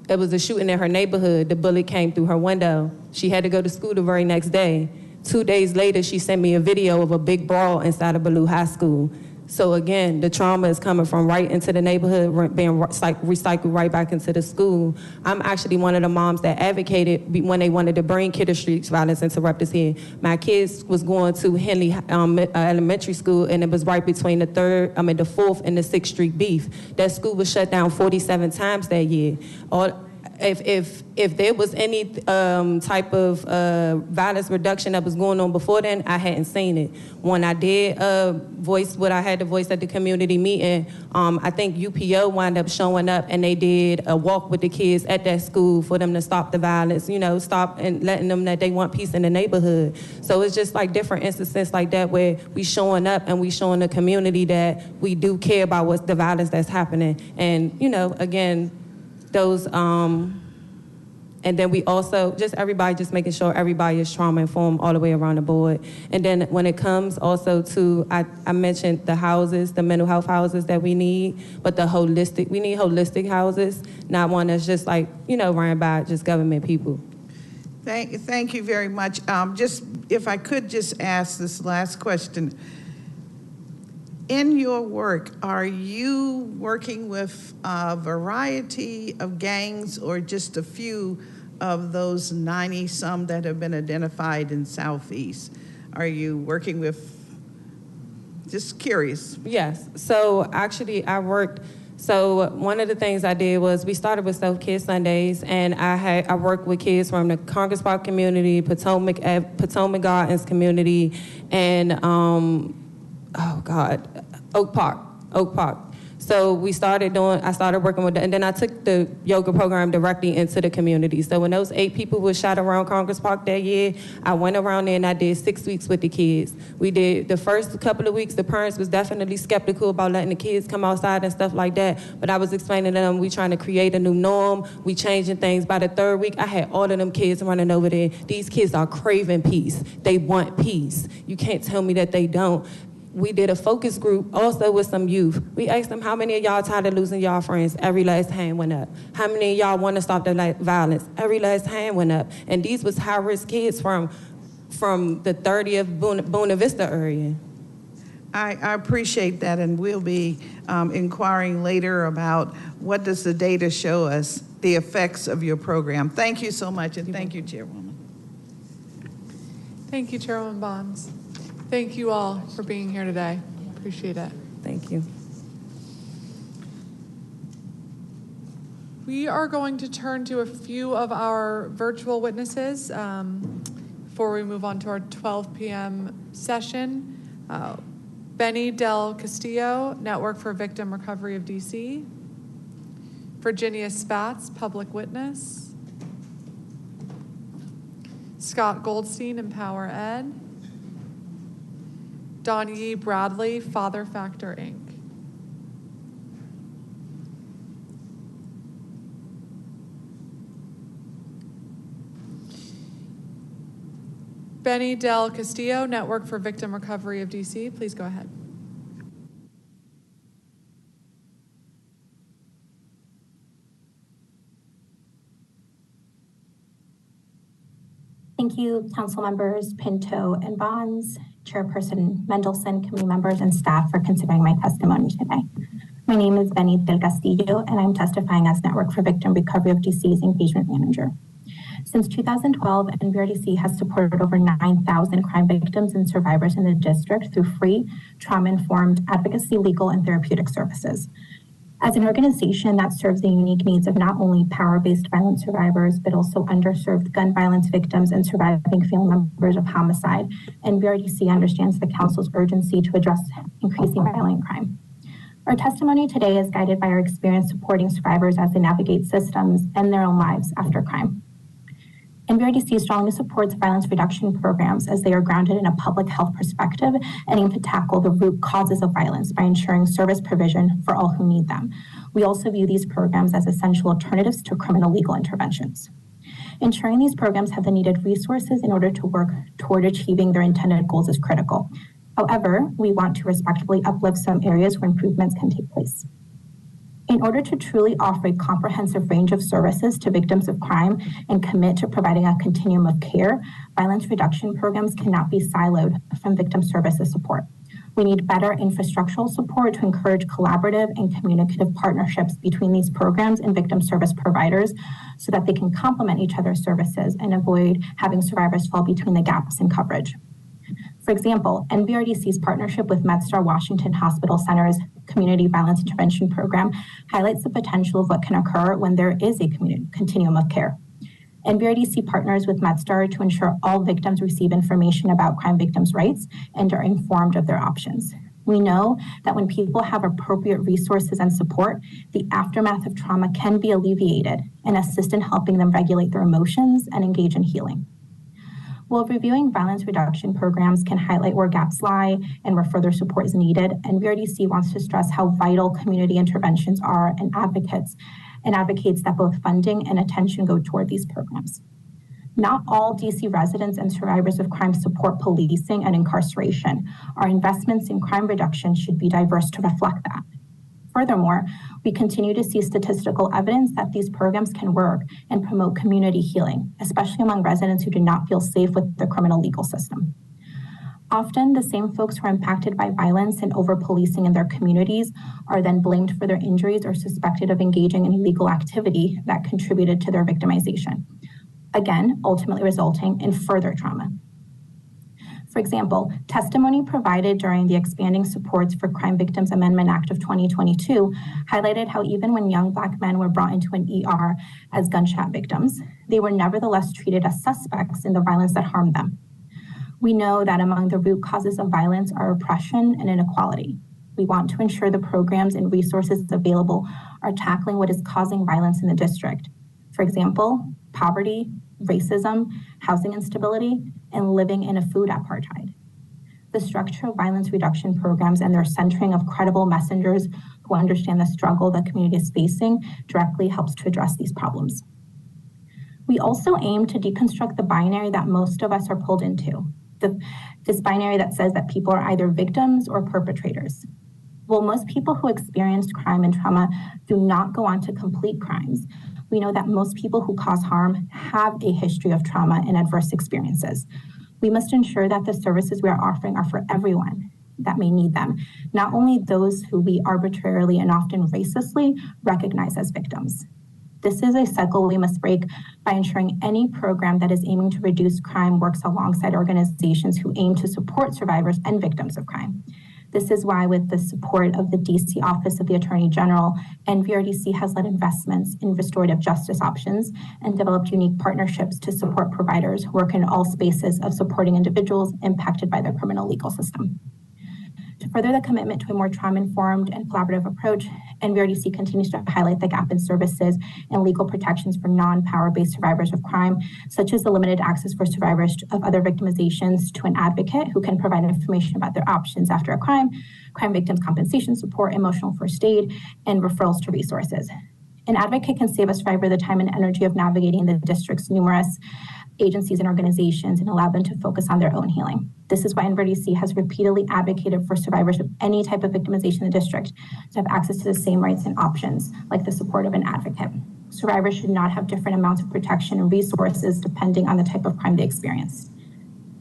it was a shooting in her neighborhood. The bullet came through her window. She had to go to school the very next day. 2 days later, she sent me a video of a big brawl inside of Ballou High School. So again, the trauma is coming from right into the neighborhood, being recycled right back into the school. I'm actually one of the moms that advocated when they wanted to bring Kidder Street violence interrupters here. My kids was going to Henley Elementary School, and it was right between the 4th and the 6th Street beef. That school was shut down 47 times that year. If there was any type of violence reduction that was going on before then, I hadn't seen it. When I did voice what I had to voice at the community meeting, I think UPO wound up showing up and they did a walk with the kids at that school for them to stop the violence, stop and letting them that they want peace in the neighborhood. So it's just like different instances like that where we showing up and we showing the community that we do care about what's the violence that's happening. And, again, those, and then we also, just making sure everybody is trauma-informed all the way around the board. And then when it comes also to, I mentioned the houses, the mental health houses that we need, but we need holistic houses, not one that's just like, ran by just government people. Thank you very much. If I could just ask this last question. In your work, are you working with a variety of gangs or just a few of those 90-some that have been identified in Southeast? Are you working with, just curious? Yes, so actually so one of the things I did was we started with Self-Care Sundays, and I worked with kids from the Congress Park community, Potomac Gardens community, and Oak Park. So I started working with them, and then I took the yoga program directly into the community. So when those 8 people were shot around Congress Park that year, I went around there and I did 6 weeks with the kids. We did the first couple of weeks, the parents was definitely skeptical about letting the kids come outside and stuff like that. But I was explaining to them, we trying to create a new norm, we changing things. By the 3rd week, I had all of them kids running over there. These kids are craving peace. They want peace. You can't tell me that they don't. We did a focus group also with some youth. We asked them, how many of y'all tired of losing y'all friends? Every last hand went up. How many of y'all want to stop the violence? Every last hand went up. And these was high-risk kids from the 30th Buena Vista area. I appreciate that, and we'll be inquiring later about what does the data show us, the effects of your program. Thank you so much, and thank you, Chairwoman. Thank you, Chairwoman Bonds. Thank you all for being here today. Appreciate it. Thank you. We are going to turn to a few of our virtual witnesses before we move on to our 12 p.m. session. Benny Del Castillo, Network for Victim Recovery of DC. Virginia Spatz, Public Witness. Scott Goldstein, Empower Ed. Don Yee Bradley, Father Factor, Inc. Benny Del Castillo, Network for Victim Recovery of DC. Please go ahead. Thank you, Council Members Pinto and Bonds, Chairperson Mendelson, committee members, and staff for considering my testimony today. My name is Benny Del Castillo, and I'm testifying as Network for Victim Recovery of DC's Engagement Manager. Since 2012, NVRDC has supported over 9,000 crime victims and survivors in the district through free, trauma-informed advocacy, legal, and therapeutic services. As an organization that serves the unique needs of not only power-based violence survivors, but also underserved gun violence victims and surviving family members of homicide, NVRDC understands the Council's urgency to address increasing violent crime. Our testimony today is guided by our experience supporting survivors as they navigate systems and their own lives after crime. NVRDC strongly supports violence reduction programs as they are grounded in a public health perspective and aim to tackle the root causes of violence by ensuring service provision for all who need them. We also view these programs as essential alternatives to criminal legal interventions. Ensuring these programs have the needed resources in order to work toward achieving their intended goals is critical. However, we want to respectfully uplift some areas where improvements can take place. In order to truly offer a comprehensive range of services to victims of crime and commit to providing a continuum of care, violence reduction programs cannot be siloed from victim services support. We need better infrastructural support to encourage collaborative and communicative partnerships between these programs and victim service providers so that they can complement each other's services and avoid having survivors fall between the gaps in coverage. For example, NVRDC's partnership with MedStar Washington Hospital Center's Community Violence Intervention Program highlights the potential of what can occur when there is a continuum of care. NVRDC partners with MedStar to ensure all victims receive information about crime victims' rights and are informed of their options. We know that when people have appropriate resources and support, the aftermath of trauma can be alleviated and assist in helping them regulate their emotions and engage in healing. While reviewing violence reduction programs can highlight where gaps lie and where further support is needed, NVRDC wants to stress how vital community interventions are and advocates that both funding and attention go toward these programs. Not all DC residents and survivors of crime support policing and incarceration. Our investments in crime reduction should be diverse to reflect that. Furthermore, we continue to see statistical evidence that these programs can work and promote community healing, especially among residents who do not feel safe with the criminal legal system. Often, the same folks who are impacted by violence and over-policing in their communities are then blamed for their injuries or suspected of engaging in illegal activity that contributed to their victimization, again, ultimately resulting in further trauma. For example, testimony provided during the Expanding Supports for Crime Victims Amendment Act of 2022 highlighted how even when young Black men were brought into an ER as gunshot victims, they were nevertheless treated as suspects in the violence that harmed them. We know that among the root causes of violence are oppression and inequality. We want to ensure the programs and resources available are tackling what is causing violence in the district. For example, poverty, racism, housing instability, and living in a food apartheid. The structure of violence reduction programs and their centering of credible messengers who understand the struggle the community is facing directly helps to address these problems. We also aim to deconstruct the binary that most of us are pulled into, this binary that says that people are either victims or perpetrators. While most people who experienced crime and trauma do not go on to complete crimes, we know that most people who cause harm have a history of trauma and adverse experiences. We must ensure that the services we are offering are for everyone that may need them, not only those who we arbitrarily and often racistly recognize as victims. This is a cycle we must break by ensuring any program that is aiming to reduce crime works alongside organizations who aim to support survivors and victims of crime. This is why, with the support of the DC Office of the Attorney General, NVRDC has led investments in restorative justice options and developed unique partnerships to support providers who work in all spaces of supporting individuals impacted by the criminal legal system. To further the commitment to a more trauma-informed and collaborative approach, NVRDC continues to highlight the gap in services and legal protections for non-power-based survivors of crime, such as the limited access for survivors of other victimizations to an advocate who can provide information about their options after a crime, crime victims compensation support, emotional first aid, and referrals to resources. An advocate can save a survivor the time and energy of navigating the district's numerous agencies and organizations and allow them to focus on their own healing. This is why NVRDC has repeatedly advocated for survivors of any type of victimization in the district to have access to the same rights and options, like the support of an advocate. Survivors should not have different amounts of protection and resources depending on the type of crime they experienced.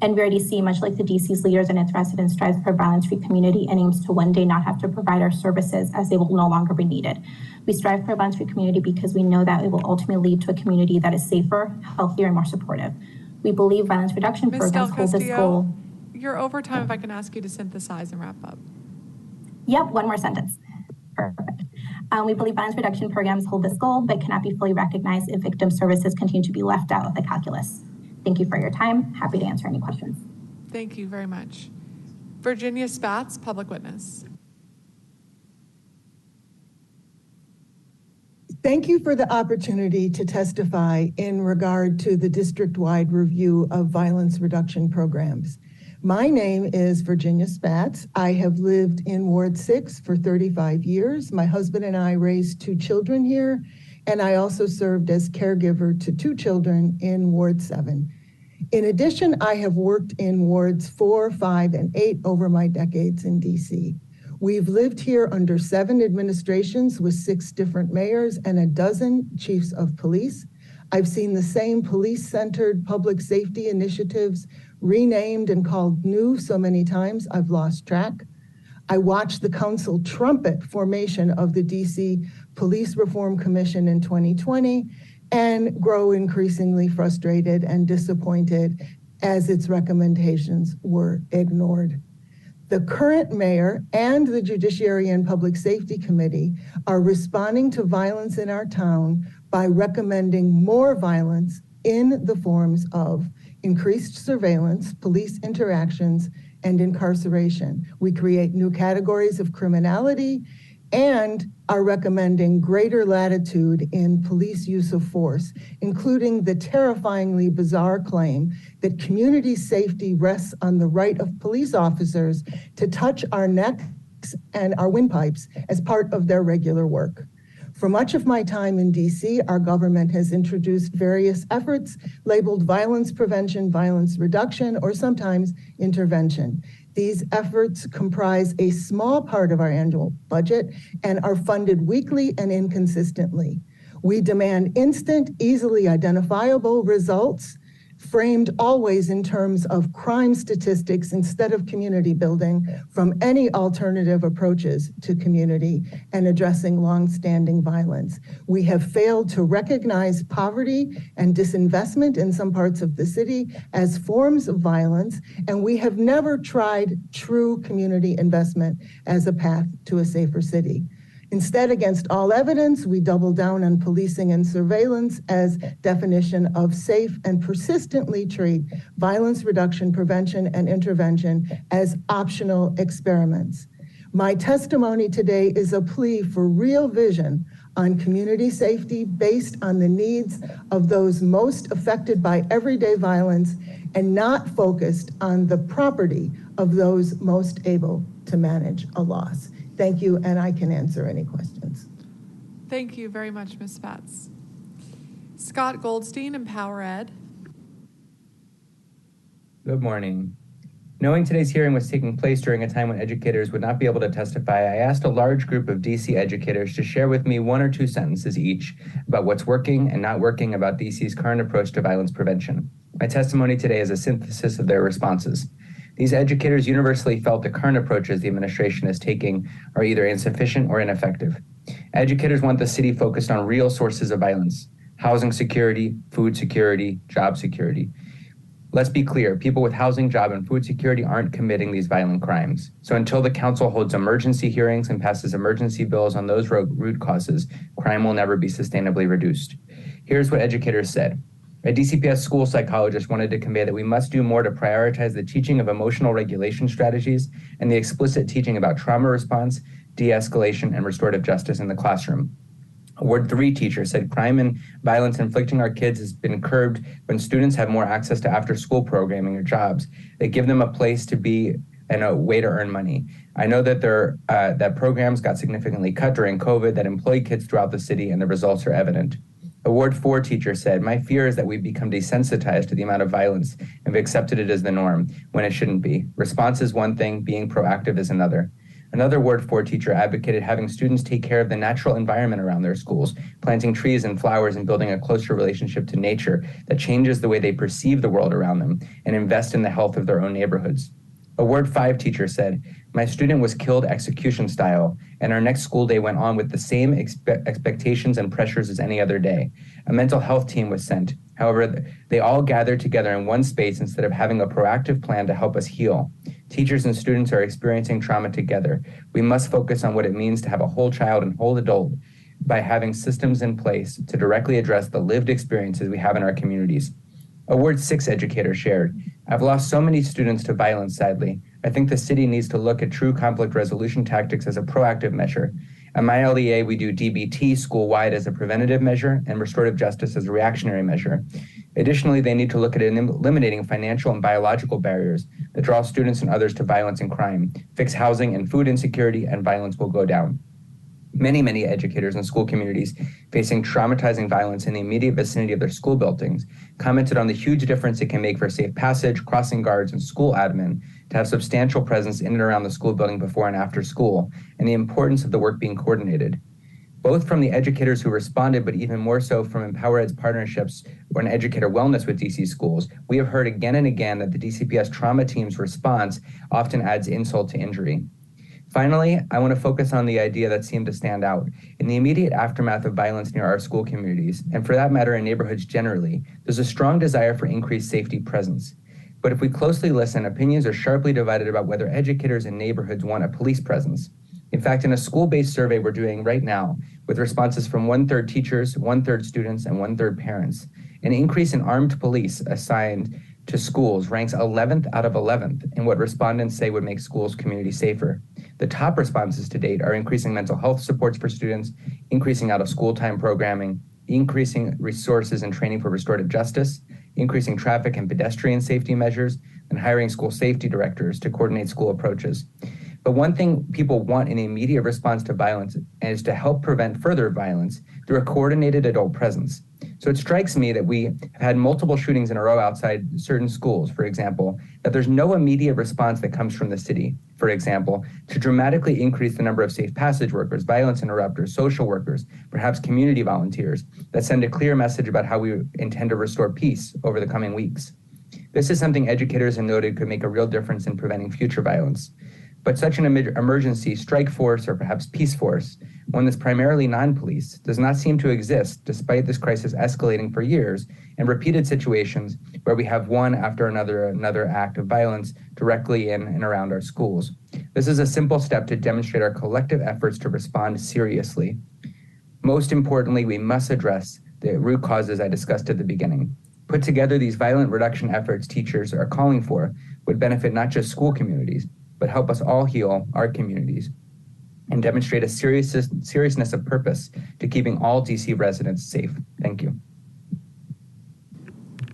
NVRDC, much like the DC's leaders and its residents, strives for a violence-free community and aims to one day not have to provide our services as they will no longer be needed. We strive for a violence-free community because we know that it will ultimately lead to a community that is safer, healthier, and more supportive. We believe violence reduction programs hold this goal. You're over time. If I can ask you to synthesize and wrap up. Yep, one more sentence. Perfect. We believe violence reduction programs hold this goal, but cannot be fully recognized if victim services continue to be left out of the calculus. Thank you for your time. Happy to answer any questions. Thank you very much. Virginia Spatz, public witness. Thank you for the opportunity to testify in regard to the district-wide review of violence reduction programs. My name is Virginia Spatz. I have lived in Ward 6 for 35 years. My husband and I raised 2 children here, and I also served as caregiver to 2 children in Ward 7. In addition, I have worked in Wards 4, 5, and 8 over my decades in DC. We've lived here under 7 administrations with 6 different mayors and a dozen chiefs of police. I've seen the same police-centered public safety initiatives renamed and called new so many times I've lost track. I watched the council trumpet formation of the DC Police Reform Commission in 2020 and grow increasingly frustrated and disappointed as its recommendations were ignored. The current mayor and the Judiciary and Public Safety Committee are responding to violence in our town by recommending more violence in the forms of increased surveillance, police interactions, and incarceration. We create new categories of criminality and are recommending greater latitude in police use of force, including the terrifyingly bizarre claim that community safety rests on the right of police officers to touch our necks and our windpipes as part of their regular work. For much of my time in DC, our government has introduced various efforts labeled violence prevention, violence reduction, or sometimes intervention. These efforts comprise a small part of our annual budget and are funded weekly and inconsistently. We demand instant, easily identifiable results, framed always in terms of crime statistics instead of community building from any alternative approaches to community and addressing longstanding violence. We have failed to recognize poverty and disinvestment in some parts of the city as forms of violence, and we have never tried true community investment as a path to a safer city. Instead, against all evidence, we double down on policing and surveillance as definition of safe and persistently treat violence reduction, prevention, and intervention as optional experiments. My testimony today is a plea for real vision on community safety based on the needs of those most affected by everyday violence and not focused on the property of those most able to manage a loss. Thank you, and I can answer any questions. Thank you very much, Ms. Spatz. Scott Goldstein, Empower Ed. Good morning. Knowing today's hearing was taking place during a time when educators would not be able to testify, I asked a large group of DC educators to share with me 1 or 2 sentences each about what's working and not working about DC's current approach to violence prevention. My testimony today is a synthesis of their responses. These educators universally felt the current approaches the administration is taking are either insufficient or ineffective. Educators want the city focused on real sources of violence: housing security, food security, job security. Let's be clear, people with housing, job, and food security aren't committing these violent crimes. So until the council holds emergency hearings and passes emergency bills on those root causes, crime will never be sustainably reduced. Here's what educators said. A DCPS school psychologist wanted to convey that we must do more to prioritize the teaching of emotional regulation strategies and the explicit teaching about trauma response, de-escalation, and restorative justice in the classroom. A Ward 3 teacher said crime and violence inflicting our kids has been curbed when students have more access to after-school programming or jobs that give them a place to be and a way to earn money. I know that that programs got significantly cut during COVID that employ kids throughout the city, and the results are evident. A Ward 4 teacher said, "My fear is that we've become desensitized to the amount of violence and have accepted it as the norm when it shouldn't be. Response is one thing, being proactive is another." Another Ward 4 teacher advocated having students take care of the natural environment around their schools, planting trees and flowers and building a closer relationship to nature that changes the way they perceive the world around them and invest in the health of their own neighborhoods. A Ward 5 teacher said, "My student was killed execution style, and our next school day went on with the same expectations and pressures as any other day. A mental health team was sent. However, they all gathered together in one space instead of having a proactive plan to help us heal. Teachers and students are experiencing trauma together. We must focus on what it means to have a whole child and whole adult by having systems in place to directly address the lived experiences we have in our communities." A Ward 6 educator shared, "I've lost so many students to violence, sadly. I think the city needs to look at true conflict resolution tactics as a proactive measure. At my LEA, we do DBT school-wide as a preventative measure and restorative justice as a reactionary measure. Additionally, they need to look at eliminating financial and biological barriers that draw students and others to violence and crime. Fix housing and food insecurity, and violence will go down." Many educators in school communities facing traumatizing violence in the immediate vicinity of their school buildings commented on the huge difference it can make for safe passage, crossing guards, and school admin to have substantial presence in and around the school building before and after school, and the importance of the work being coordinated. Both from the educators who responded, but even more so from EmpowerEd's partnerships on educator wellness with DC schools, we have heard again and again that the DCPS trauma team's response often adds insult to injury. Finally, I want to focus on the idea that seemed to stand out. In the immediate aftermath of violence near our school communities, and for that matter in neighborhoods generally, there's a strong desire for increased safety presence. But if we closely listen, opinions are sharply divided about whether educators in neighborhoods want a police presence. In fact, in a school-based survey we're doing right now, with responses from 1/3 teachers, 1/3 students, and 1/3 parents, an increase in armed police assigned to schools ranks 11th out of 11th in what respondents say would make schools community safer. The top responses to date are increasing mental health supports for students, increasing out-of-school time programming, increasing resources and training for restorative justice, increasing traffic and pedestrian safety measures, and hiring school safety directors to coordinate school approaches. But one thing people want in the immediate response to violence is to help prevent further violence through a coordinated adult presence. So it strikes me that we have had multiple shootings in a row outside certain schools, for example, that there's no immediate response that comes from the city, for example, to dramatically increase the number of safe passage workers, violence interrupters, social workers, perhaps community volunteers that send a clear message about how we intend to restore peace over the coming weeks. This is something educators have noted could make a real difference in preventing future violence. But such an emergency strike force, or perhaps peace force, one that's primarily non-police, does not seem to exist despite this crisis escalating for years and repeated situations where we have one after another act of violence directly in and around our schools. This is a simple step to demonstrate our collective efforts to respond seriously. Most importantly, we must address the root causes I discussed at the beginning. Put together, these violent reduction efforts teachers are calling for would benefit not just school communities, but help us all heal our communities and demonstrate a seriousness of purpose to keeping all DC residents safe. Thank you.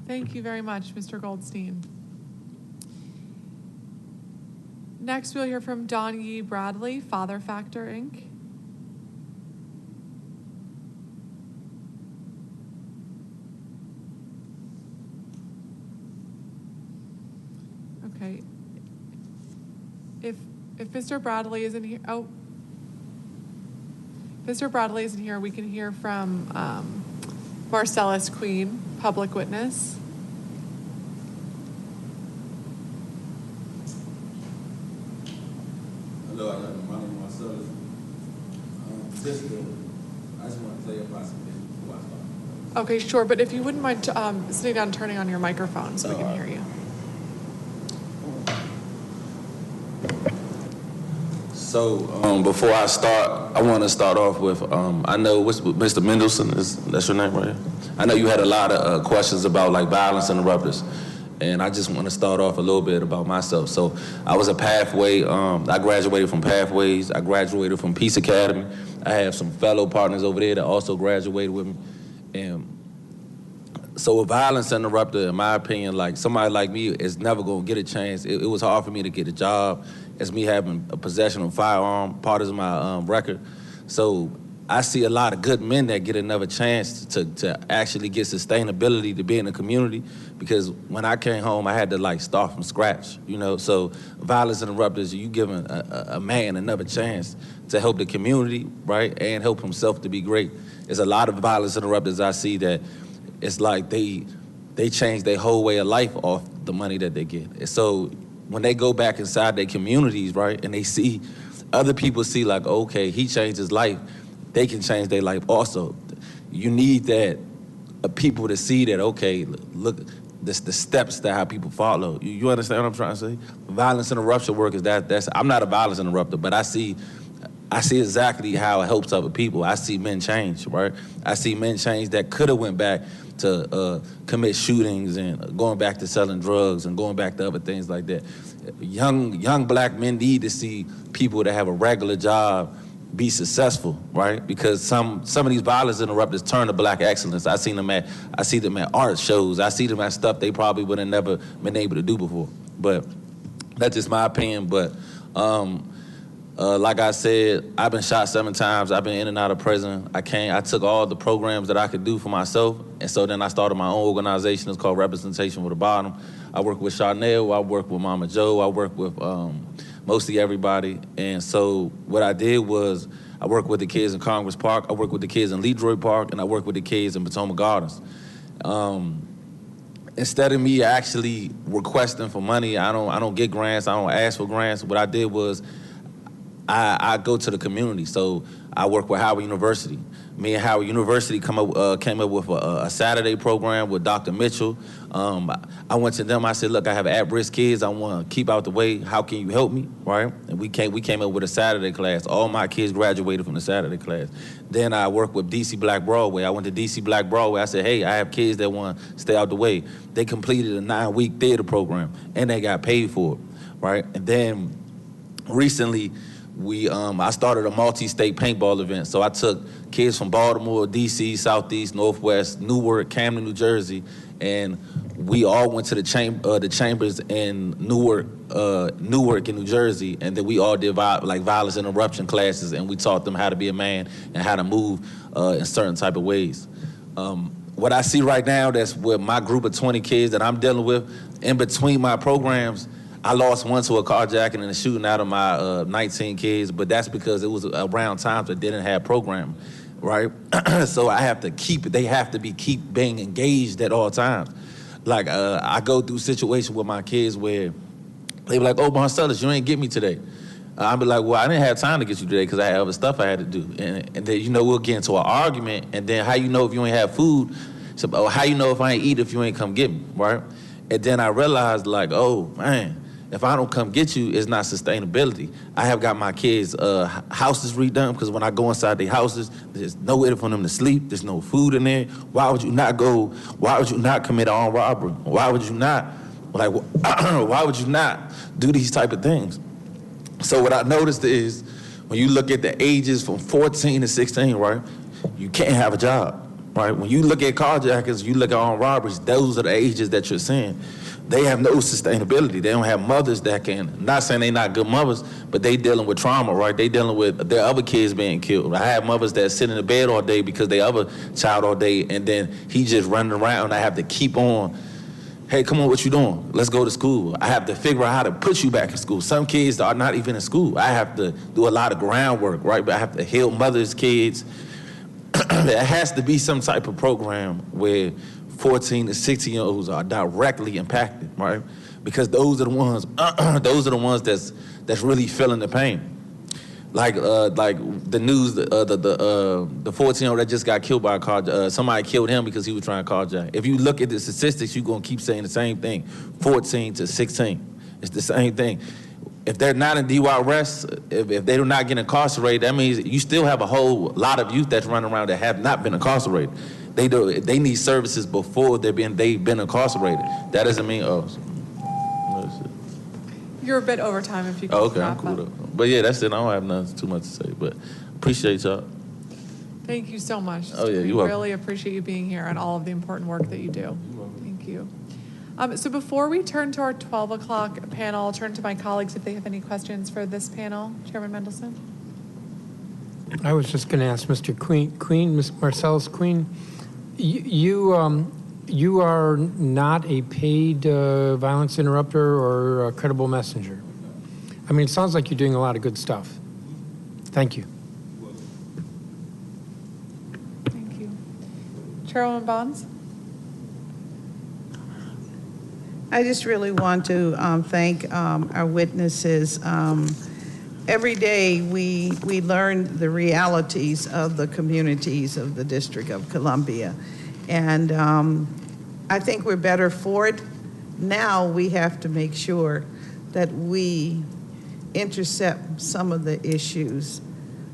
Thank you very much, Mr. Goldstein. Next, we'll hear from Don Yee Bradley, Father Factor, Inc. Okay. If Mr. Bradley isn't here, Mr. Bradley isn't here, we can hear from Marcellus Queen, public witness. Hello, my name is Marcellus. I just want to tell you about some things before I start. Okay, sure, but if you wouldn't mind sitting down and turning on your microphone so we can hear you. So before I start, I want to start off with, I know Mr. Mendelson, that's your name right here? I know you had a lot of questions about like violence interrupters, and I just want to start off a little bit about myself. So I was a Pathway, I graduated from Pathways, I graduated from Peace Academy. I have some fellow partners over there that also graduated with me. And so a violence interrupter, in my opinion, like somebody like me is never going to get a chance. It was hard for me to get a job as me having a possession of firearm, part of my record. So I see a lot of good men that get another chance to actually get sustainability to be in the community, because when I came home, I had to like start from scratch, you know? So violence interrupters, you giving a man another chance to help the community, right? And help himself to be great. There's a lot of violence interrupters I see that it's like they change their whole way of life off the money that they get. And so when they go back inside their communities, right, and they see other people see like, okay, he changed his life, they can change their life also. You need that people to see that, okay, look, the steps that how people follow. You understand what I'm trying to say? Violence interruption work is that's I'm not a violence interrupter, but I see exactly how it helps other people. I see men change, right? I see men change that could have went back to commit shootings and going back to selling drugs and going back to other things like that. Young black men need to see people that have a regular job be successful, right? Because some of these violence interrupters turn to black excellence. I see them at art shows. I see them at stuff they probably would have never been able to do before. But that's just my opinion. But like I said, I've been shot 7 times. I've been in and out of prison. I took all the programs that I could do for myself, and so then I started my own organization. It's called Representation for the Bottom. I work with Charnel. I work with Mama Joe. I work with mostly everybody. And so what I did was I worked with the kids in Congress Park, I worked with the kids in Leroy Park, and I worked with the kids in Potomac Gardens. Instead of me actually requesting for money, I don't get grants, I don't ask for grants. What I did was I go to the community. So I work with Howard University. Me and Howard University came up with a Saturday program with Dr. Mitchell. I went to them, I said, look, I have at-risk kids, I want to keep out the way, how can you help me, right? And we came up with a Saturday class. All my kids graduated from the Saturday class. Then I worked with DC Black Broadway. I went to DC Black Broadway, I said, hey, I have kids that want to stay out the way. They completed a 9-week theater program, and they got paid for it, right? And then recently, I started a multi-state paintball event. So I took kids from Baltimore, DC, Southeast, Northwest, Newark, Camden, New Jersey, and we all went to the chambers in Newark in New Jersey, and then we all did violence interruption classes, and we taught them how to be a man and how to move in certain type of ways. What I see right now, that's with my group of 20 kids that I'm dealing with, in between my programs, I lost one to a carjacking and a shooting out of my 19 kids, but that's because it was around times that didn't have programming, right? So they have to keep being engaged at all times. Like I go through situations with my kids where they be like, oh, Marcellus, you ain't get me today. I'll be like, well, I didn't have time to get you today because I had other stuff I had to do. And then, we'll get into an argument, and then how you know if you ain't have food? So, how you know if I ain't eat if you ain't come get me, right? And then I realized, like, oh, man, if I don't come get you, it's not sustainability. I have got my kids' houses redone, because when I go inside their houses, there's nowhere for them to sleep. There's no food in there. Why would you not go? Why would you not commit armed robbery? Why would you not, why would you not do these type of things? So what I noticed is, when you look at the ages from 14 to 16, right, you can't have a job, right? When you look at carjackers, you look at armed robberies, those are the ages that you're seeing. They have no sustainability. They don't have mothers that can, not saying they're not good mothers, but they dealing with trauma, right? They dealing with their other kids being killed. I have mothers that sit in the bed all day because they other child all day, and then he just running around. I have to keep on, hey, come on, what you doing? Let's go to school. I have to figure out how to put you back in school. Some kids are not even in school. I have to do a lot of groundwork, right? But I have to help mothers' kids. There has to be some type of program where 14 to 16-year-olds are directly impacted, right? Because those are the ones that's really feeling the pain. Like the news, the 14-year-old that just got killed by a car, somebody killed him because he was trying to carjack. If you look at the statistics, you're gonna keep saying the same thing, 14 to 16. It's the same thing. If they're not in DUI arrests, if they do not get incarcerated, that means you still have a whole lot of youth that's running around that have not been incarcerated. They need services before they've been incarcerated. That doesn't mean, You're a bit over time if you can okay, wrap I'm cool up. though. But yeah, that's it. I don't have nothing too much to say, but appreciate y'all. Thank you so much. Oh yeah, we you're welcome. really appreciate you being here and all of the important work that you do. Thank you. So before we turn to our 12 o'clock panel, I'll turn to my colleagues if they have any questions for this panel. Chairman Mendelson. I was just going to ask Mr. Ms. Marcellus Queen, you are not a paid violence interrupter or a credible messenger. I mean, it sounds like you're doing a lot of good stuff. Thank you. Thank you. Chairwoman Bonds? I just really want to thank our witnesses. Every day we learn the realities of the communities of the District of Columbia. And I think we're better for it. Now we have to make sure that we intercept some of the issues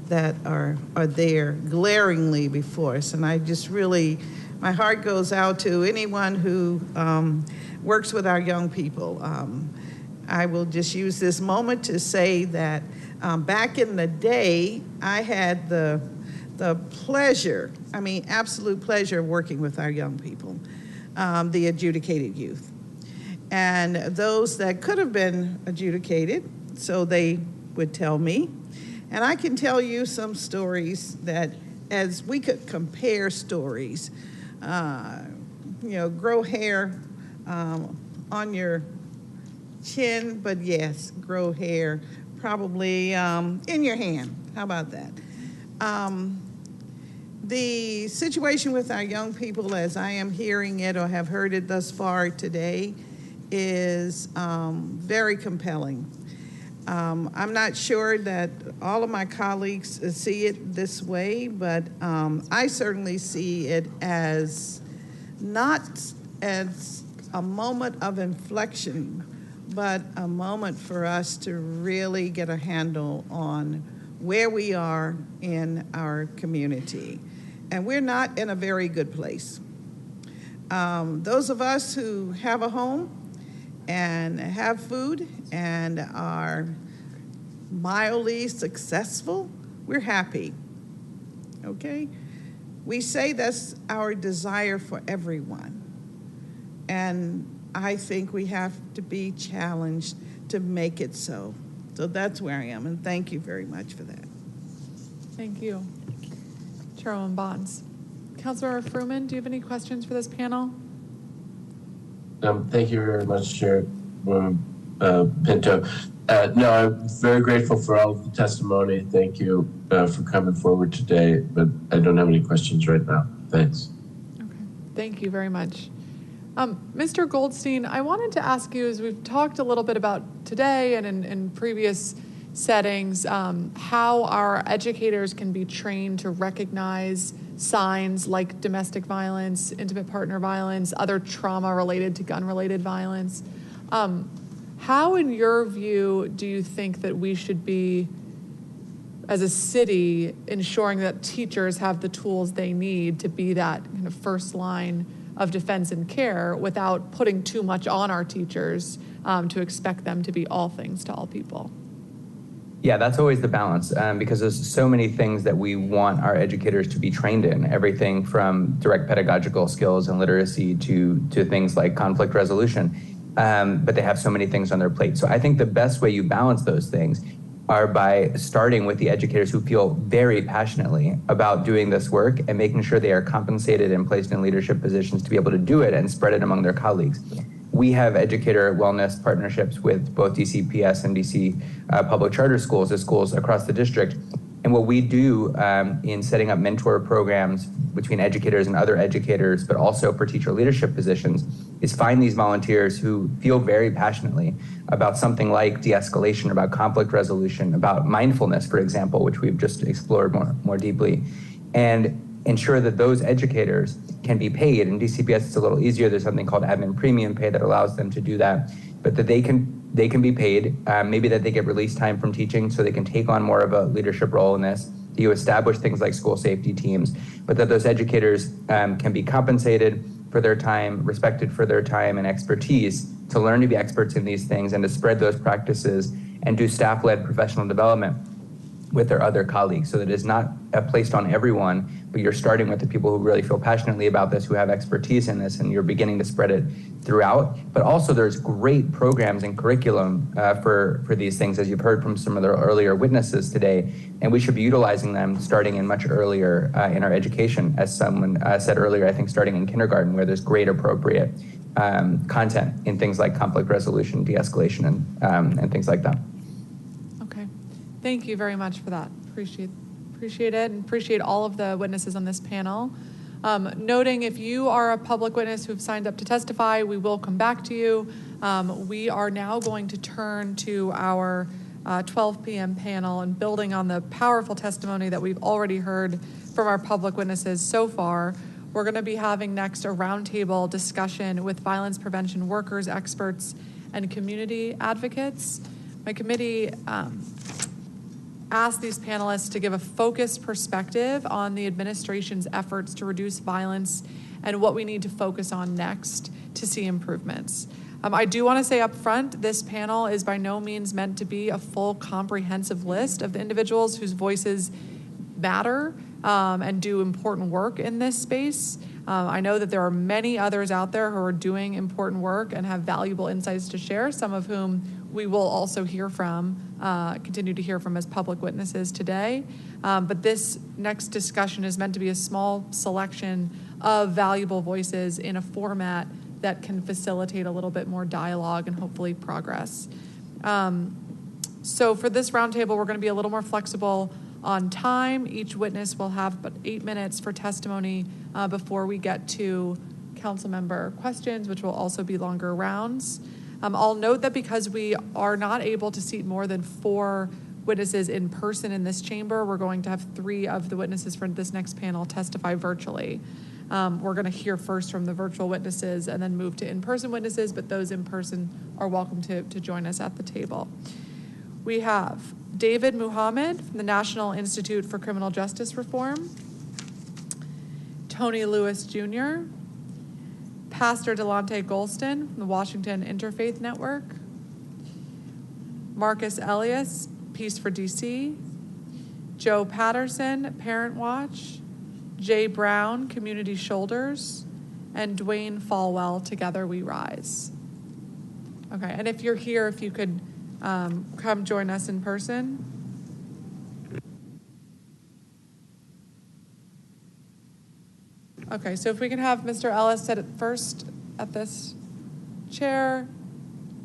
that are there glaringly before us. And I just really, my heart goes out to anyone who works with our young people. I will just use this moment to say that back in the day, I had the pleasure, I mean, absolute pleasure of working with our young people, the adjudicated youth. And those that could have been adjudicated, so they would tell me. And I can tell you some stories that, as we could compare stories, grow hair on your chin, but yes, grow hair probably in your hand. How about that? The situation with our young people, as I am hearing it or have heard it thus far today, is very compelling. I'm not sure that all of my colleagues see it this way, but I certainly see it as not as a moment of inflection, but a moment for us to really get a handle on where we are in our community. And we're not in a very good place. Those of us who have a home and have food and are mildly successful, we're happy, okay? We say that's our desire for everyone. And I think we have to be challenged to make it so. So that's where I am, and thank you very much for that. Thank you. Chairwoman Bonds. Councilmember Fruman, do you have any questions for this panel? Thank you very much, Chairwoman Pinto. No, I'm very grateful for all of the testimony. Thank you for coming forward today, but I don't have any questions right now. Thanks. Okay, thank you very much. Mr. Goldstein, I wanted to ask you, as we've talked a little bit about today and in previous settings, how our educators can be trained to recognize signs like domestic violence, intimate partner violence, other trauma related to gun-related violence. How, in your view, do you think that we should be, as a city, ensuring that teachers have the tools they need to be that kind of first line of defense and care without putting too much on our teachers to expect them to be all things to all people? Yeah, that's always the balance because there's so many things that we want our educators to be trained in, everything from direct pedagogical skills and literacy to things like conflict resolution. But they have so many things on their plate. So I think the best way you balance those things are by starting with the educators who feel very passionately about doing this work and making sure they are compensated and placed in leadership positions to be able to do it and spread it among their colleagues. We have educator wellness partnerships with both DCPS and DC public charter schools as schools across the district. And what we do in setting up mentor programs between educators and other educators, but also for teacher leadership positions, is find these volunteers who feel very passionately about something like de-escalation, about conflict resolution, about mindfulness, for example, which we've just explored more deeply, and ensure that those educators can be paid. In DCPS, it's a little easier. There's something called admin premium pay that allows them to do that, but that they can be paid, maybe that they get release time from teaching so they can take on more of a leadership role in this. You establish things like school safety teams, but that those educators can be compensated for their time, respected for their time and expertise to learn to be experts in these things and to spread those practices and do staff-led professional development. with their other colleagues, so that it's not placed on everyone, but you're starting with the people who really feel passionately about this, who have expertise in this, and you're beginning to spread it throughout. But also there's great programs and curriculum for these things, as you've heard from some of the earlier witnesses today, and we should be utilizing them starting in much earlier in our education, as someone said earlier, I think starting in kindergarten, where there's great appropriate content in things like conflict resolution, de-escalation, and things like that. Thank you very much for that. Appreciate it, and appreciate all of the witnesses on this panel. Noting if you are a public witness who've signed up to testify, we will come back to you. We are now going to turn to our 12 p.m. panel, and building on the powerful testimony that we've already heard from our public witnesses so far, we're going to be having next a roundtable discussion with violence prevention workers, experts, and community advocates. My committee asked these panelists to give a focused perspective on the administration's efforts to reduce violence and what we need to focus on next to see improvements. I do want to say up front, this panel is by no means meant to be a full comprehensive list of the individuals whose voices matter and do important work in this space. I know that there are many others out there who are doing important work and have valuable insights to share, some of whom we will also hear from, continue to hear from as public witnesses today. But this next discussion is meant to be a small selection of valuable voices in a format that can facilitate a little bit more dialogue and hopefully progress. So for this roundtable, we're going to be a little more flexible on time. Each witness will have about 8 minutes for testimony before we get to council member questions, which will also be longer rounds. I'll note that because we are not able to seat more than 4 witnesses in person in this chamber, we're going to have 3 of the witnesses for this next panel testify virtually. We're going to hear first from the virtual witnesses and then move to in-person witnesses, but those in person are welcome to join us at the table. We have David Muhammad from the National Institute for Criminal Justice Reform, Tony Lewis Jr., Pastor Delonte Golston from the Washington Interfaith Network, Marcus Elias, Peace for DC, Joe Patterson, Parent Watch, Jay Brown, Community Shoulders, and Dwayne Falwell, Together We Rise. Okay, and if you're here, if you could come join us in person. Okay, so if we can have Mr. Ellis sit first at this chair,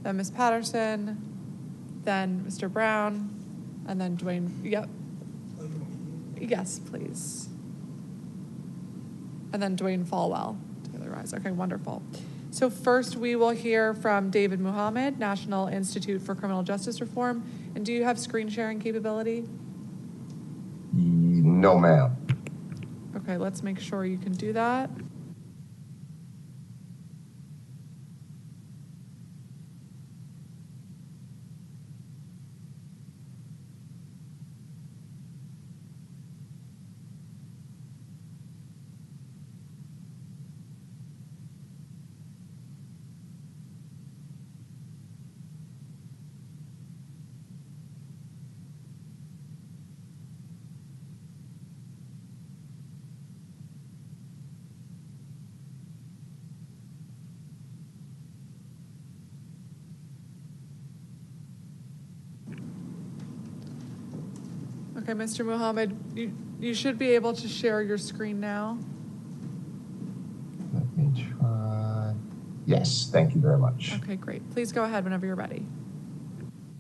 then Ms. Patterson, then Mr. Brown, and then Dwayne. Yep. Yes, please. And then Dwayne Falwell, Together Rise. Okay, wonderful. So first we will hear from David Muhammad, National Institute for Criminal Justice Reform. And do you have screen sharing capability? No, ma'am. Okay, let's make sure you can do that. Okay, Mr. Muhammad, you should be able to share your screen now. Let me try. Yes, thank you very much. Okay, great. Please go ahead whenever you're ready.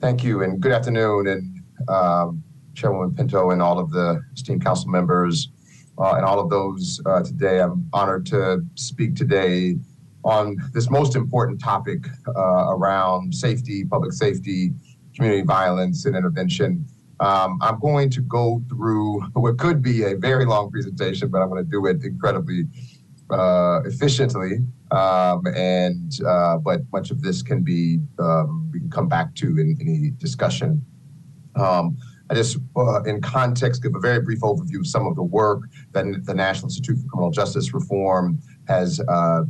Thank you, and good afternoon, and Chairwoman Pinto and all of the esteemed council members and all of those today. I'm honored to speak today on this most important topic around safety, public safety, community violence, and intervention. I'm going to go through what could be a very long presentation, but I'm going to do it incredibly efficiently. But much of this can be, we can come back to in any discussion. I just, in context, give a very brief overview of some of the work that the National Institute for Criminal Justice Reform has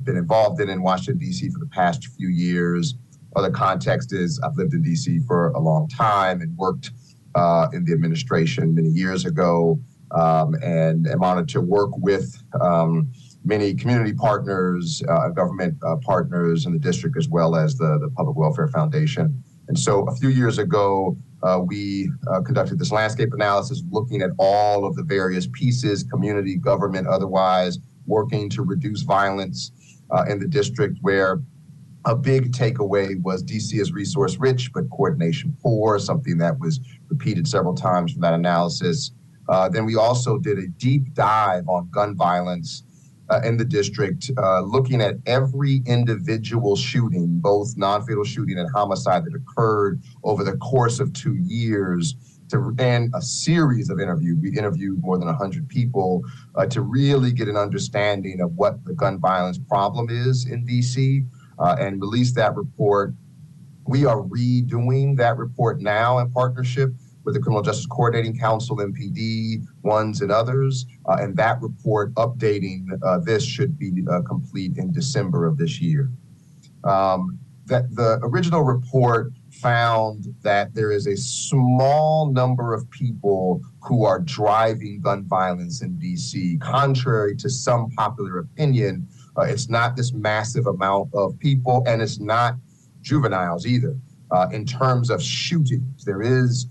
been involved in Washington, D.C. for the past few years. Other context is I've lived in D.C. for a long time and worked in the administration many years ago, and am honored to work with many community partners, government partners in the district, as well as the Public Welfare Foundation. And so a few years ago, we conducted this landscape analysis looking at all of the various pieces, community, government, otherwise, working to reduce violence in the district, where a big takeaway was DC is resource rich, but coordination poor, something that was repeated several times from that analysis. Then we also did a deep dive on gun violence in the district, looking at every individual shooting, both non-fatal shooting and homicide, that occurred over the course of 2 years, and a series of interviews. We interviewed more than 100 people to really get an understanding of what the gun violence problem is in DC, and released that report. We are redoing that report now in partnership with the Criminal Justice Coordinating Council, MPD, ones and others, and that report updating this should be complete in December of this year. That the original report found that there is a small number of people who are driving gun violence in DC. Contrary to some popular opinion, it's not this massive amount of people, and it's not juveniles either. In terms of shootings, there is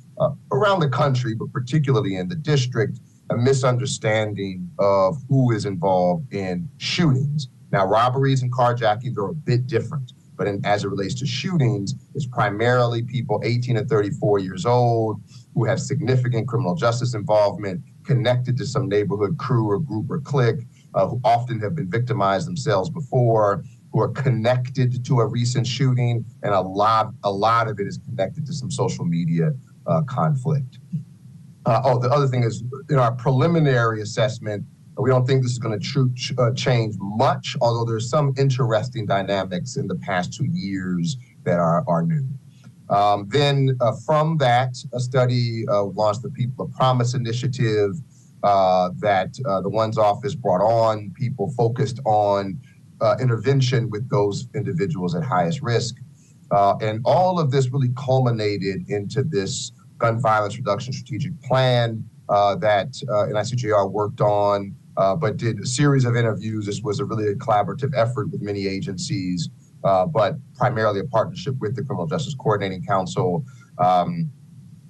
around the country, but particularly in the district, a misunderstanding of who is involved in shootings. Now, robberies and carjackings are a bit different, but as it relates to shootings, it's primarily people 18 to 34 years old who have significant criminal justice involvement, connected to some neighborhood crew or group or clique, who often have been victimized themselves before, who are connected to a recent shooting, and a lot of it is connected to some social media conflict. The other thing is, in our preliminary assessment, we don't think this is going to change much, although there's some interesting dynamics in the past 2 years that are new. Then from that, a study launched the People of Promise initiative that the One's office brought on, people focused on intervention with those individuals at highest risk. And all of this really culminated into this gun violence reduction strategic plan that NICJR worked on, but did a series of interviews. This was a really collaborative effort with many agencies, but primarily a partnership with the Criminal Justice Coordinating Council. And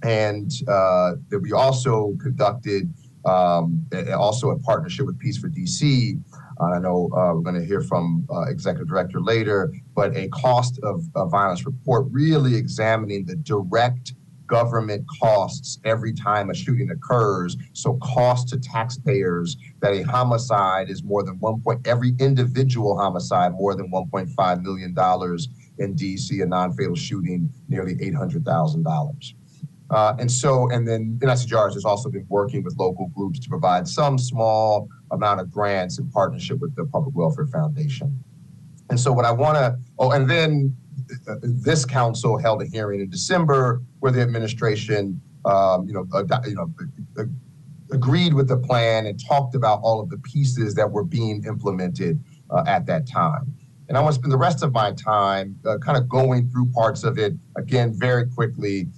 that we also conducted also a partnership with Peace for DC. I know we're going to hear from Executive Director later, but a cost of violence report really examining the direct government costs every time a shooting occurs. So cost to taxpayers that a homicide is more than every individual homicide, more than $1.5 million in DC, a non-fatal shooting, nearly $800,000. And then NICJR has also been working with local groups to provide some small amount of grants in partnership with the Public Welfare Foundation. And so what I want to, and then this council held a hearing in December where the administration, agreed with the plan and talked about all of the pieces that were being implemented at that time. And I want to spend the rest of my time kind of going through parts of it, again, very quickly.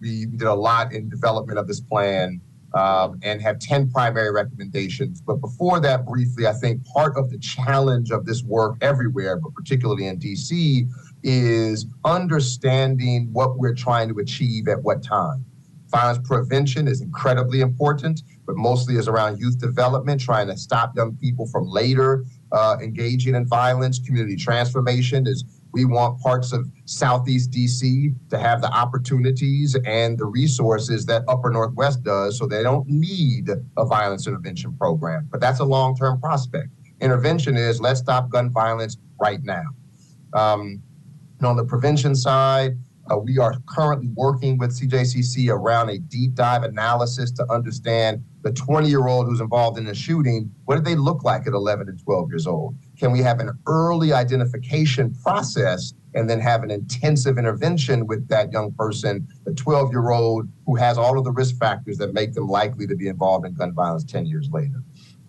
We did a lot in development of this plan and have 10 primary recommendations. But before that, briefly, I think part of the challenge of this work everywhere, but particularly in DC, is understanding what we're trying to achieve at what time. Violence prevention is incredibly important, but mostly is around youth development, trying to stop young people from later engaging in violence. Community transformation is, we want parts of Southeast DC to have the opportunities and the resources that Upper Northwest does, so they don't need a violence intervention program. But that's a long-term prospect. Intervention is, let's stop gun violence right now. And on the prevention side, we are currently working with CJCC around a deep dive analysis to understand the 20-year-old who's involved in a shooting. What do they look like at 11 and 12 years old? Can we have an early identification process and then have an intensive intervention with that young person, the 12-year-old who has all of the risk factors that make them likely to be involved in gun violence 10 years later?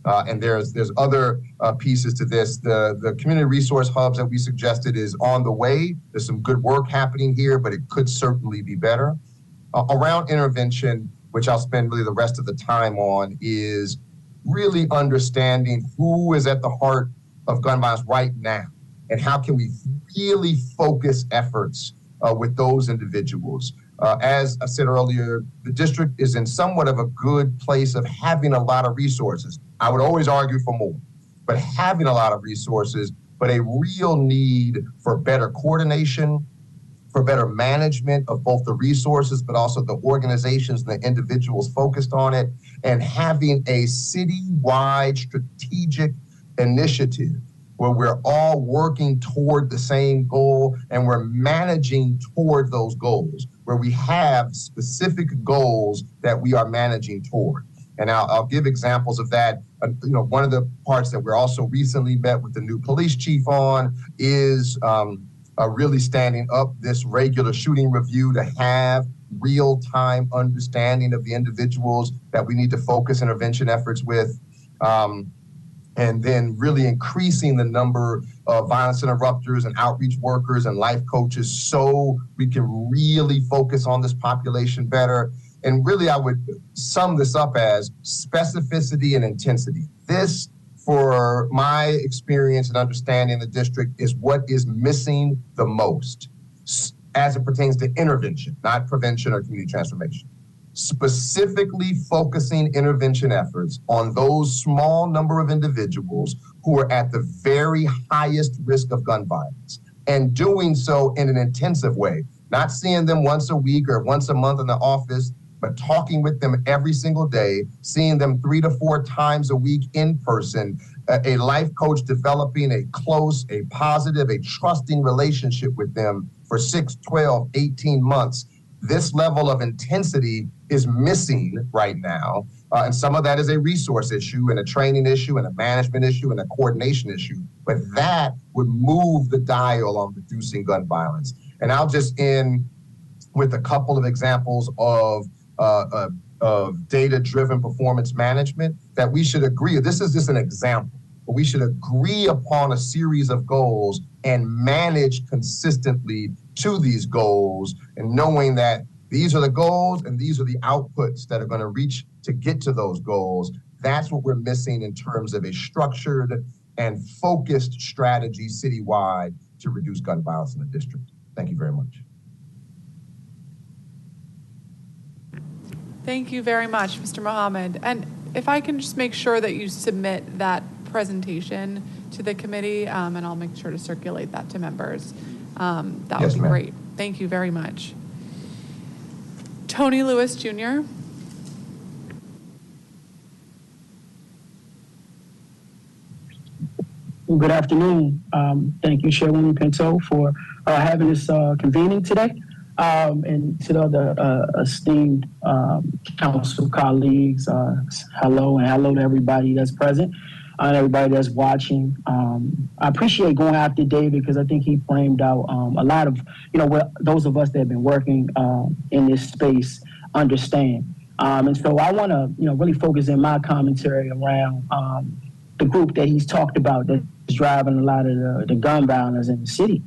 And there's other pieces to this. The community resource hubs that we suggested is on the way. There's some good work happening here, but it could certainly be better. around intervention, which I'll spend really the rest of the time on, is really understanding who is at the heart of gun violence right now and how can we really focus efforts with those individuals. As I said earlier, the district is in somewhat of a good place of having a lot of resources. I would always argue for more, but having a lot of resources, but a real need for better coordination, for better management of both the resources, but also the organizations and the individuals focused on it, and having a city-wide strategic initiative where we're all working toward the same goal and we're managing toward those goals, where we have specific goals that we are managing toward. And I'll give examples of that. One of the parts that we're also recently met with the new police chief on is really standing up this regular shooting review to have real-time understanding of the individuals that we need to focus intervention efforts with. And then really increasing the number of violence interrupters and outreach workers and life coaches so we can really focus on this population better. And really, I would sum this up as specificity and intensity. This, for my experience and understanding the district, is what is missing the most as it pertains to intervention, not prevention or community transformation. Specifically focusing intervention efforts on those small number of individuals who are at the very highest risk of gun violence, and doing so in an intensive way, not seeing them once a week or once a month in the office, but talking with them every single day, seeing them 3 to 4 times a week in person, a life coach developing a close, a positive, a trusting relationship with them for 6, 12, 18 months. This level of intensity is missing right now. And some of that is a resource issue and a training issue and a management issue and a coordination issue. But that would move the dial on reducing gun violence. And I'll just end with a couple of examples of data-driven performance management that we should agree. This is just an example, but we should agree upon a series of goals and manage consistently to these goals, and knowing that these are the goals and these are the outputs that are going to reach to get to those goals. That's what we're missing in terms of a structured and focused strategy citywide to reduce gun violence in the district. Thank you very much. Thank you very much, Mr. Mohammed. And if I can just make sure that you submit that presentation to the committee, and I'll make sure to circulate that to members. That would be great. Thank you very much. Tony Lewis Jr. Good afternoon. Thank you, Chairwoman Pinto, for having this convening today. And to the other esteemed council colleagues, hello, and hello to everybody that's present and everybody that's watching. I appreciate going after David because I think he framed out a lot of, what those of us that have been working in this space understand. And so I want to, really focus in my commentary around the group that he's talked about that's driving a lot of the gun violence in the city.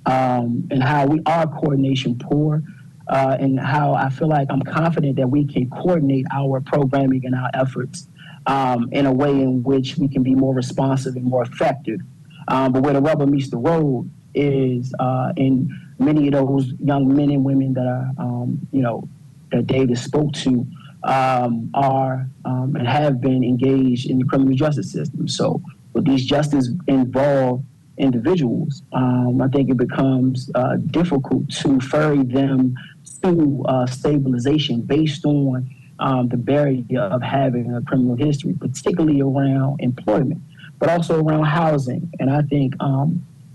And how we are coordination poor, and how I feel like I'm confident that we can coordinate our programming and our efforts in a way in which we can be more responsive and more effective. But where the rubber meets the road is in many of those young men and women that are, that David spoke to, are and have been engaged in the criminal justice system. So with these justice involved individuals, I think it becomes difficult to ferry them to stabilization based on the barrier of having a criminal history, particularly around employment, but also around housing. And I think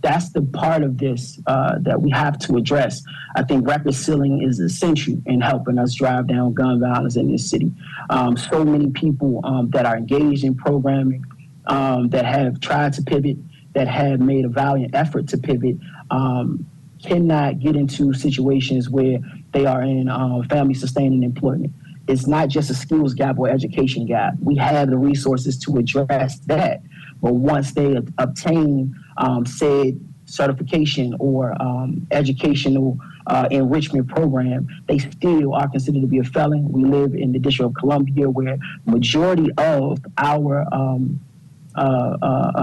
that's the part of this that we have to address. I think record sealing is essential in helping us drive down gun violence in this city. So many people that are engaged in programming, that have tried to pivot, that have made a valiant effort to pivot, cannot get into situations where they are in family-sustaining employment. It's not just a skills gap or education gap. We have the resources to address that. But once they obtain said certification or educational enrichment program, they still are considered to be a felon. We live in the District of Columbia, where majority of our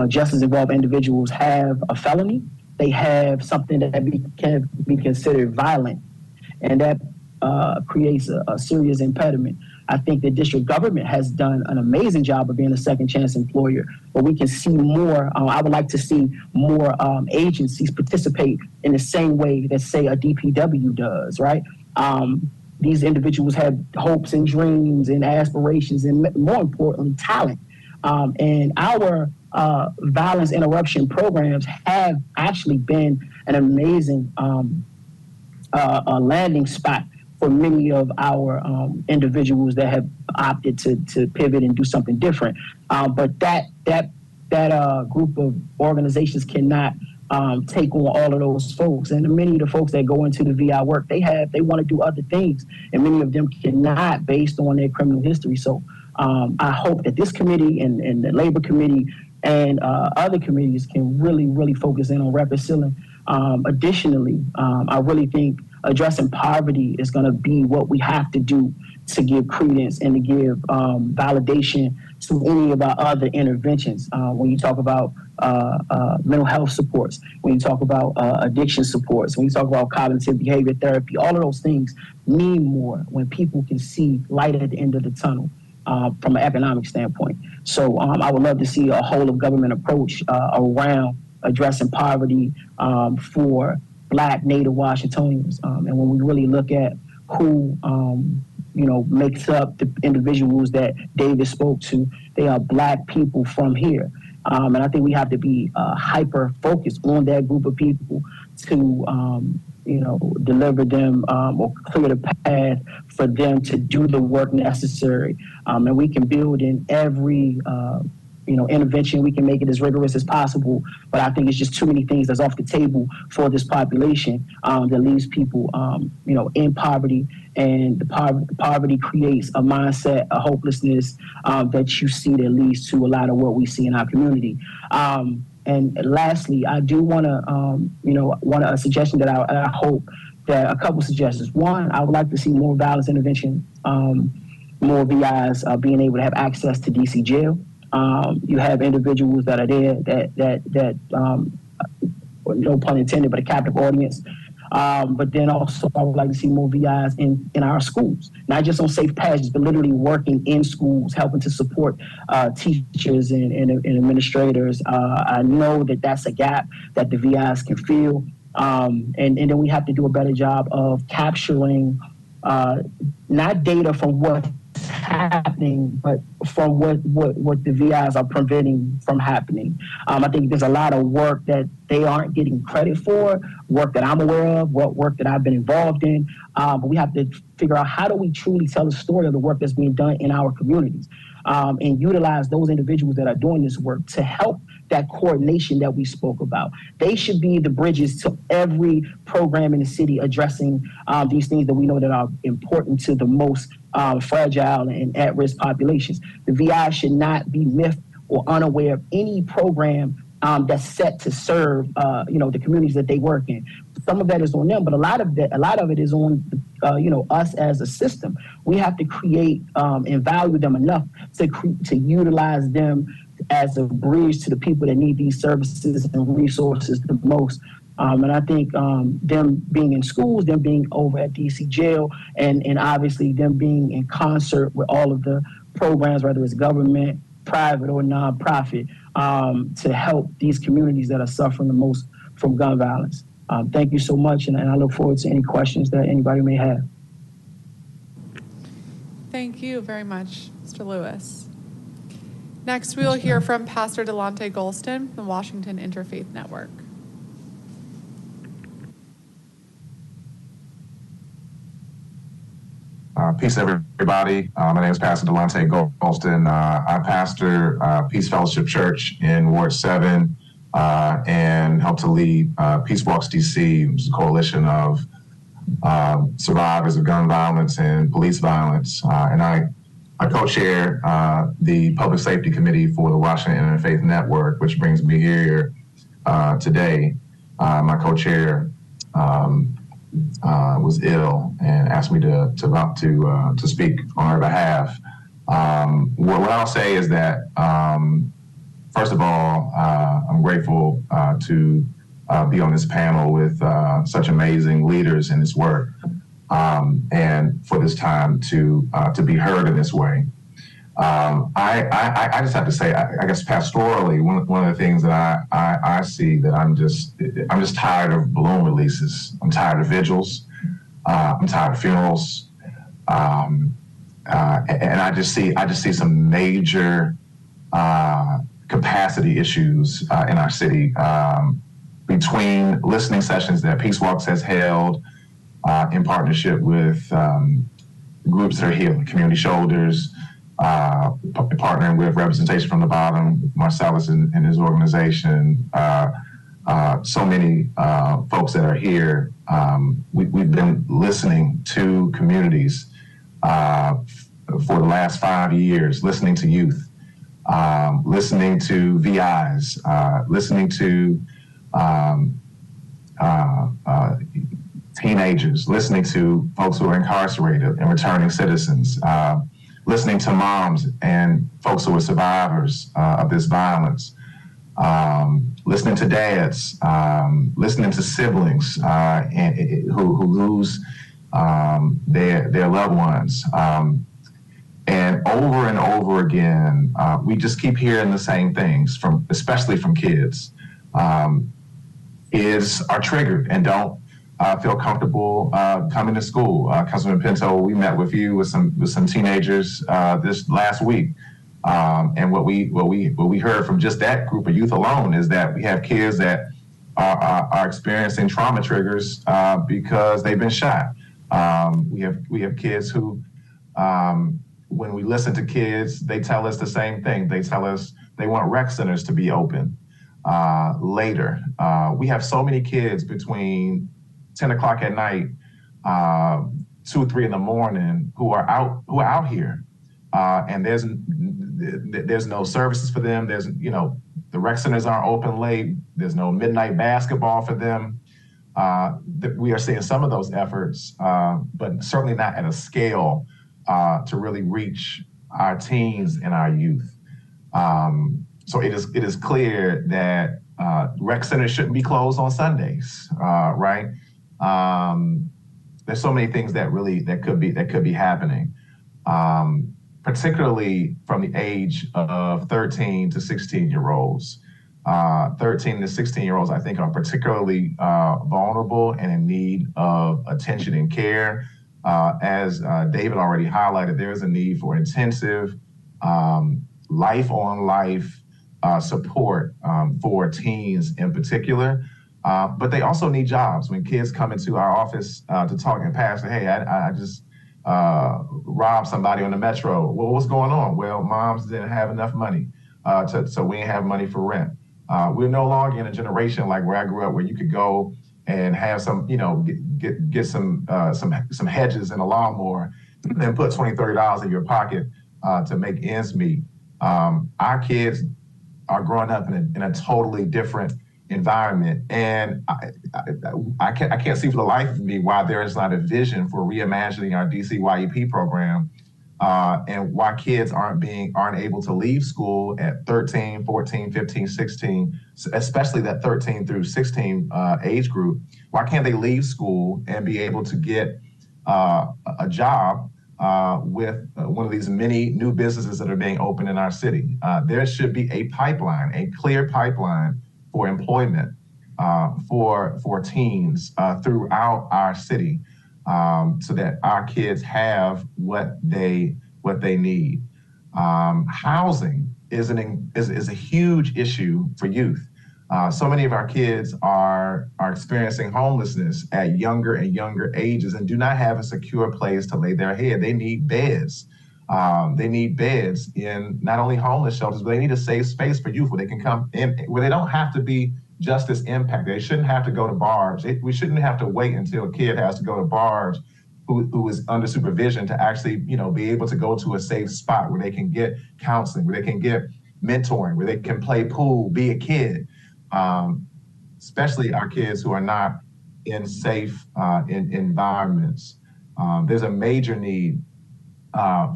justice-involved individuals have a felony. They have something that can be considered violent, and that creates a serious impediment. I think the district government has done an amazing job of being a second chance employer, but we can see more. I would like to see more agencies participate in the same way that, say, a DPW does, right? These individuals have hopes and dreams and aspirations and, more importantly, talent. And our violence interruption programs have actually been an amazing landing spot for many of our individuals that have opted to pivot and do something different. But that group of organizations cannot take on all of those folks. And many of the folks that go into the VI work, they want to do other things, and many of them cannot based on their criminal history. So I hope that this committee and the Labor Committee and other committees can really focus in on record sealing. Additionally, I really think addressing poverty is going to be what we have to do to give credence and to give validation to any of our other interventions. When you talk about mental health supports, when you talk about addiction supports, when you talk about cognitive behavior therapy, all of those things mean more when people can see light at the end of the tunnel from an economic standpoint. So I would love to see a whole of government approach around addressing poverty for Black Native Washingtonians. And when we really look at who makes up the individuals that David spoke to, they are Black people from here. And I think we have to be hyper focused on that group of people to deliver them or clear the path for them to do the work necessary. And we can build in every intervention. We can make it as rigorous as possible, but I think it's just too many things that's off the table for this population that leaves people, in poverty, and the poverty creates a mindset, a hopelessness that you see that leads to a lot of what we see in our community. And lastly, I do want to, a suggestion that I hope that a couple suggestions. One, I would like to see more violence intervention, more VIs being able to have access to DC jail. You have individuals that are there that no pun intended, but a captive audience. But then also I would like to see more VIs in our schools, not just on safe passages, but literally working in schools, helping to support teachers and administrators. I know that that's a gap that the VIs can fill. And then we have to do a better job of capturing not data from what's happening, but from what the VIs are preventing from happening. I think there's a lot of work that they aren't getting credit for, work that I'm aware of, work that I've been involved in. But we have to figure out, how do we truly tell the story of the work that's being done in our communities, and utilize those individuals that are doing this work to help that coordination that we spoke about. They should be the bridges to every program in the city addressing these things that we know that are important to the most fragile and at-risk populations. The VI should not be miffed or unaware of any program that's set to serve the communities that they work in. Some of that is on them, but a lot of it is on us as a system. We have to create and value them enough to utilize them as a bridge to the people that need these services and resources the most. And I think them being in schools, them being over at DC jail, and obviously them being in concert with all of the programs, whether it's government, private, or nonprofit, to help these communities that are suffering the most from gun violence. Thank you so much, and I look forward to any questions that anybody may have. Thank you very much, Mr. Lewis. Next, we will hear from Pastor Delonte Golston from the Washington Interfaith Network. Peace, everybody. My name is Pastor Delonte Golston. I pastor Peace Fellowship Church in Ward 7 and help to lead Peace Walks DC, which is a coalition of survivors of gun violence and police violence. And I co-chair the Public Safety Committee for the Washington Interfaith Network, which brings me here today. My co-chair was ill and asked me to speak on her behalf. What I'll say is that, first of all, I'm grateful to be on this panel with such amazing leaders in this work, and for this time to be heard in this way. I just have to say, I guess pastorally, one of the things that I see that I'm just tired of balloon releases. I'm tired of vigils. I'm tired of funerals. And I just see some major capacity issues in our city between listening sessions that Peace Walks has held in partnership with groups that are here, Community Shoulders, partnering with Representation from the Bottom, Marcellus and his organization, so many folks that are here. We've been listening to communities for the last 5 years, listening to youth, listening to VIs, listening to teenagers, listening to folks who are incarcerated and returning citizens, listening to moms and folks who are survivors of this violence, listening to dads, listening to siblings who lose their loved ones. And over again, we just keep hearing the same things, especially from kids. Kids are triggered and don't feel comfortable coming to school. Councilman Pinto, we met with you with some teenagers this last week, and what we heard from just that group of youth alone is that we have kids that are experiencing trauma triggers because they've been shot. We have kids who, when we listen to kids, they tell us the same thing. They tell us they want rec centers to be open later. We have so many kids between 10 o'clock at night, 2 or 3 in the morning who are out here, and there's no services for them. The rec centers aren't open late. There's no midnight basketball for them. We are seeing some of those efforts, but certainly not at a scale to really reach our teens and our youth. So it is clear that rec centers shouldn't be closed on Sundays, right? There's so many things that could be happening, particularly from the age of 13 to 16-year-olds. 13 to 16-year-olds, I think, are particularly vulnerable and in need of attention and care. As David already highlighted, there is a need for intensive life-on-life support for teens in particular. But they also need jobs. When kids come into our office to talk and pastor, hey, I just robbed somebody on the metro. Well, what's going on? Well, moms didn't have enough money, so we didn't have money for rent. We're no longer in a generation like where I grew up, where you could go and have some, get some hedges and a lawnmower and put $20, $30 in your pocket to make ends meet. Our kids are growing up in a totally different environment, and I can't see for the life of me why there is not a vision for reimagining our DC YEP program, and why kids aren't able to leave school at 13, 14, 15, 16, especially that 13 through 16 age group. Why can't they leave school and be able to get a job with one of these many new businesses that are being opened in our city? There should be a pipeline, a clear pipeline for employment for teens throughout our city, so that our kids have what they need. Housing is a huge issue for youth. So many of our kids are experiencing homelessness at younger and younger ages and do not have a secure place to lay their head. They need beds. They need beds in not only homeless shelters, but they need a safe space for youth where they can come in, where they don't have to be justice impact. They shouldn't have to go to bars. We shouldn't have to wait until a kid has to go to bars who is under supervision to actually, be able to go to a safe spot where they can get counseling, where they can get mentoring, where they can play pool, be a kid. Especially our kids who are not in safe environments. There's a major need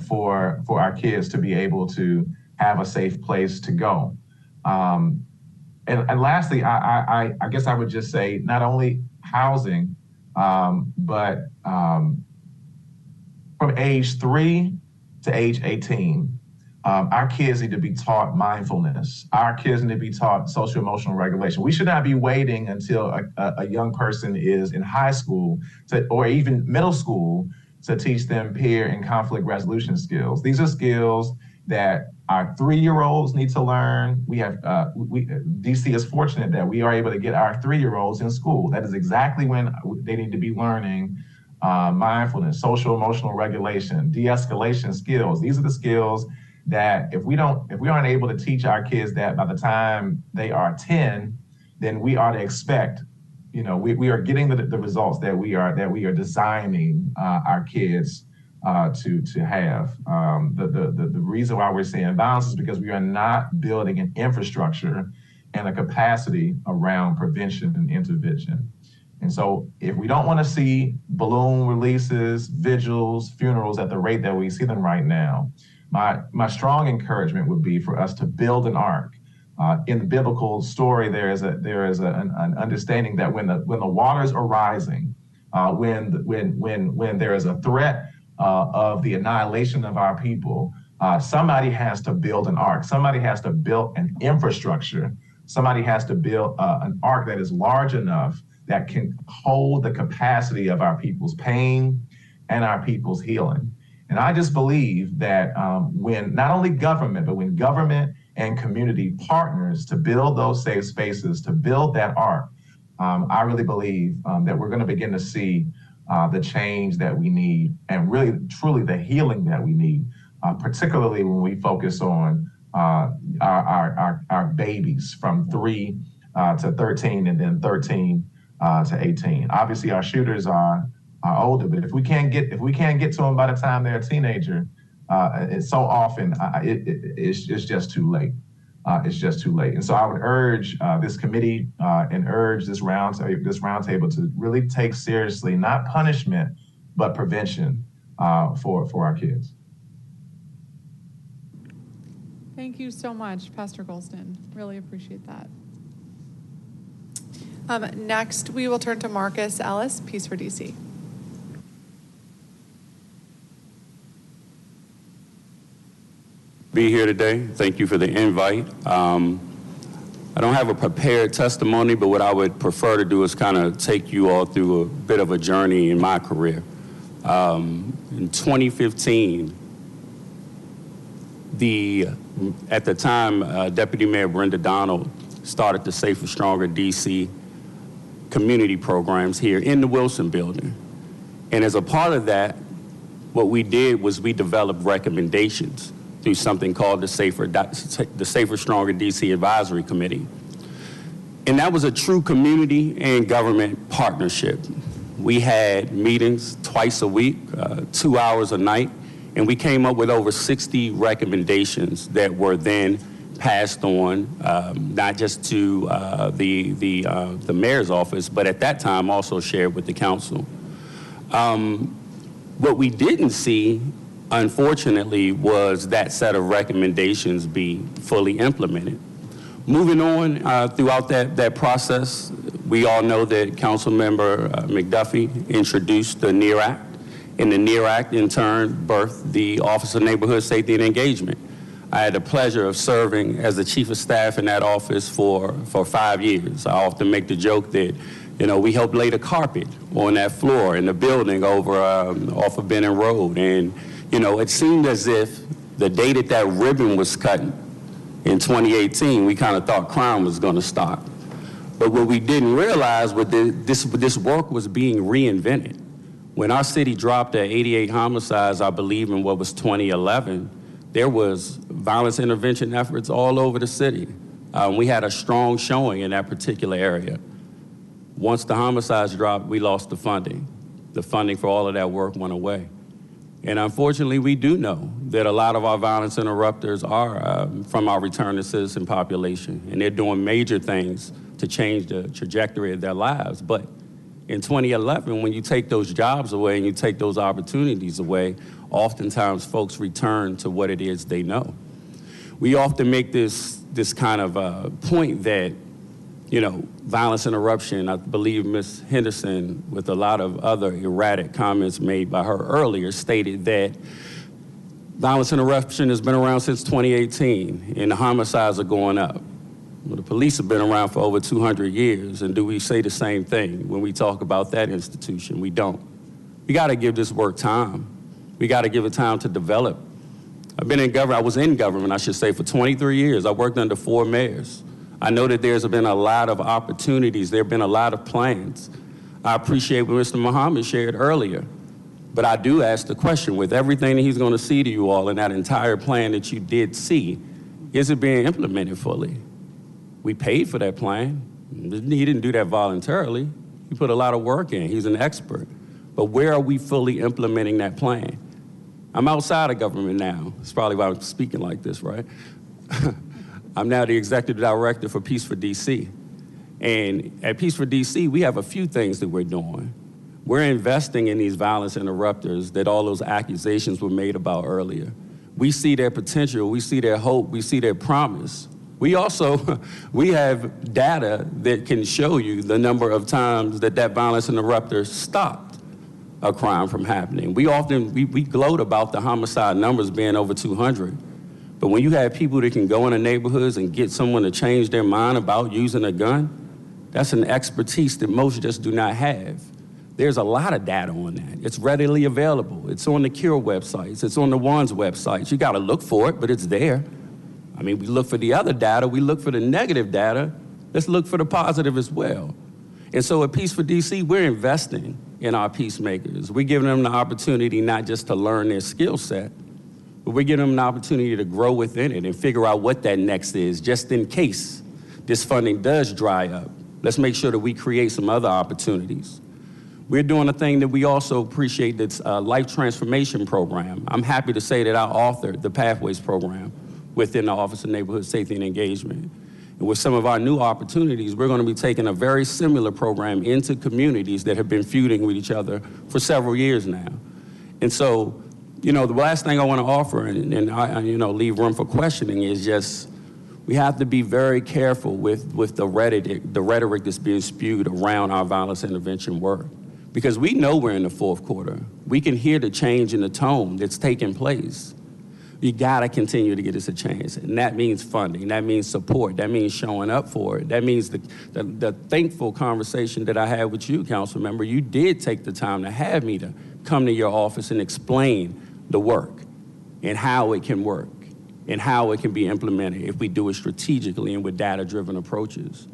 for our kids to be able to have a safe place to go. And lastly, I guess I would just say not only housing, but from age 3 to age 18, our kids need to be taught mindfulness. Our kids need to be taught social emotional regulation. We should not be waiting until a young person is in high school or even middle school to teach them peer and conflict resolution skills. These are skills that our 3-year-olds need to learn. DC is fortunate that we are able to get our 3-year-olds in school. That is exactly when they need to be learning mindfulness, social emotional regulation, de-escalation skills. These are the skills that if we aren't able to teach our kids that by the time they are 10, then we ought to expect, we are getting the results that we are designing our kids to have. The reason why we're saying violence is because we are not building an infrastructure and a capacity around prevention and intervention. And so if we don't want to see balloon releases, vigils, funerals at the rate that we see them right now, my strong encouragement would be for us to build an ark. In the biblical story, there is an understanding that when the waters are rising, when there is a threat of the annihilation of our people, somebody has to build an ark. Somebody has to build an infrastructure. Somebody has to build an ark that is large enough that can hold the capacity of our people's pain and our people's healing. And I just believe that when not only government, but when government and community partners to build those safe spaces, to build that ark, I really believe that we're going to begin to see the change that we need and really, truly the healing that we need, particularly when we focus on our babies from 3 to 13 and then 13 to 18. Obviously, our shooters are older, but if we can't get to them by the time they're a teenager, it's so often it's just too late. It's just too late. And so I would urge this committee and urge this roundtable to really take seriously not punishment but prevention for our kids. Thank you so much, Pastor Golston. Really appreciate that. Next, we will turn to Marcus Ellis, Peace for DC. Be here today. Thank you for the invite. I don't have a prepared testimony, but what I would prefer to do is kind of take you all through a bit of a journey in my career. In 2015, at the time, Deputy Mayor Brenda Donald started the Safer, Stronger DC community programs here in the Wilson building. And as a part of that, what we did was we developed recommendations through something called the Safer, Stronger DC Advisory Committee. And that was a true community and government partnership. We had meetings twice a week, 2 hours a night, and we came up with over 60 recommendations that were then passed on, not just to the mayor's office, but at that time also shared with the council. What we didn't see, unfortunately, was that set of recommendations be fully implemented. Moving on throughout that process, we all know that Councilmember McDuffie introduced the NEAR Act, and the NEAR Act in turn birthed the Office of Neighborhood Safety and Engagement. I had the pleasure of serving as the chief of staff in that office for 5 years. I often make the joke that, we helped lay the carpet on that floor in the building over off of Benning Road. And, it seemed as if the day that ribbon was cut in 2018, we kind of thought crime was going to stop. But what we didn't realize was that this work was being reinvented. When our city dropped at 88 homicides, I believe in what was 2011, there was violence intervention efforts all over the city. We had a strong showing in that particular area. Once the homicides dropped, we lost the funding. The funding for all of that work went away. And unfortunately, we do know that a lot of our violence interrupters are from our returning citizen population, and they're doing major things to change the trajectory of their lives. But In 2011, when you take those jobs away and you take those opportunities away, oftentimes folks return to what it is they know. We often make this kind of point that, violence interruption, I believe Ms. Henderson, with a lot of other erratic comments made by her earlier, stated that violence interruption has been around since 2018 and the homicides are going up. Well, the police have been around for over 200 years, and do we say the same thing when we talk about that institution? We don't. We got to give this work time. We got to give it time to develop. I was in government, I should say, for 23 years. I worked under 4 mayors. I know that there's been a lot of opportunities. There have been a lot of plans. I appreciate what Mr. Muhammad shared earlier. But I do ask the question, with everything that he's going to see to you all in that entire plan that you did see, is it being implemented fully? We paid for that plan. He didn't do that voluntarily. He put a lot of work in. He's an expert. But where are we fully implementing that plan? I'm outside of government now. That's probably why I'm speaking like this, right? I'm now the executive director for Peace for DC. And at Peace for DC, we have a few things that we're doing. We're investing in these violence interrupters that all those accusations were made about earlier. We see their potential, we see their hope, we see their promise. We have data that can show you the number of times that violence interrupter stopped a crime from happening. We gloat about the homicide numbers being over 200. But when you have people that can go into neighborhoods and get someone to change their mind about using a gun, that's an expertise that most just do not have. There's a lot of data on that. It's readily available. It's on the CURE websites. It's on the WANDS websites. You got to look for it, but it's there. I mean, we look for the other data. We look for the negative data. Let's look for the positive as well. And so at Peace for DC, we're investing in our peacemakers. We're giving them the opportunity not just to learn their skill set, but we're giving them an opportunity to grow within it and figure out what that next is, just in case this funding does dry up. Let's make sure that we create some other opportunities. We're doing a thing that we also appreciate, that's a life transformation program. I'm happy to say that I authored the Pathways program within the Office of Neighborhood Safety and Engagement. And with some of our new opportunities, we're going to be taking a very similar program into communities that have been feuding with each other for several years now. And so, the last thing I want to offer, and I leave room for questioning, is just we have to be very careful with the rhetoric that's being spewed around our violence intervention work. Because we know we're in the fourth quarter. We can hear the change in the tone that's taking place. You gotta continue to get us a chance. And that means funding, that means support, that means showing up for it. That means the thankful conversation that I had with you, council member. You did take the time to have me to come to your office and explain the work and how it can work and how it can be implemented if we do it strategically and with data-driven approaches.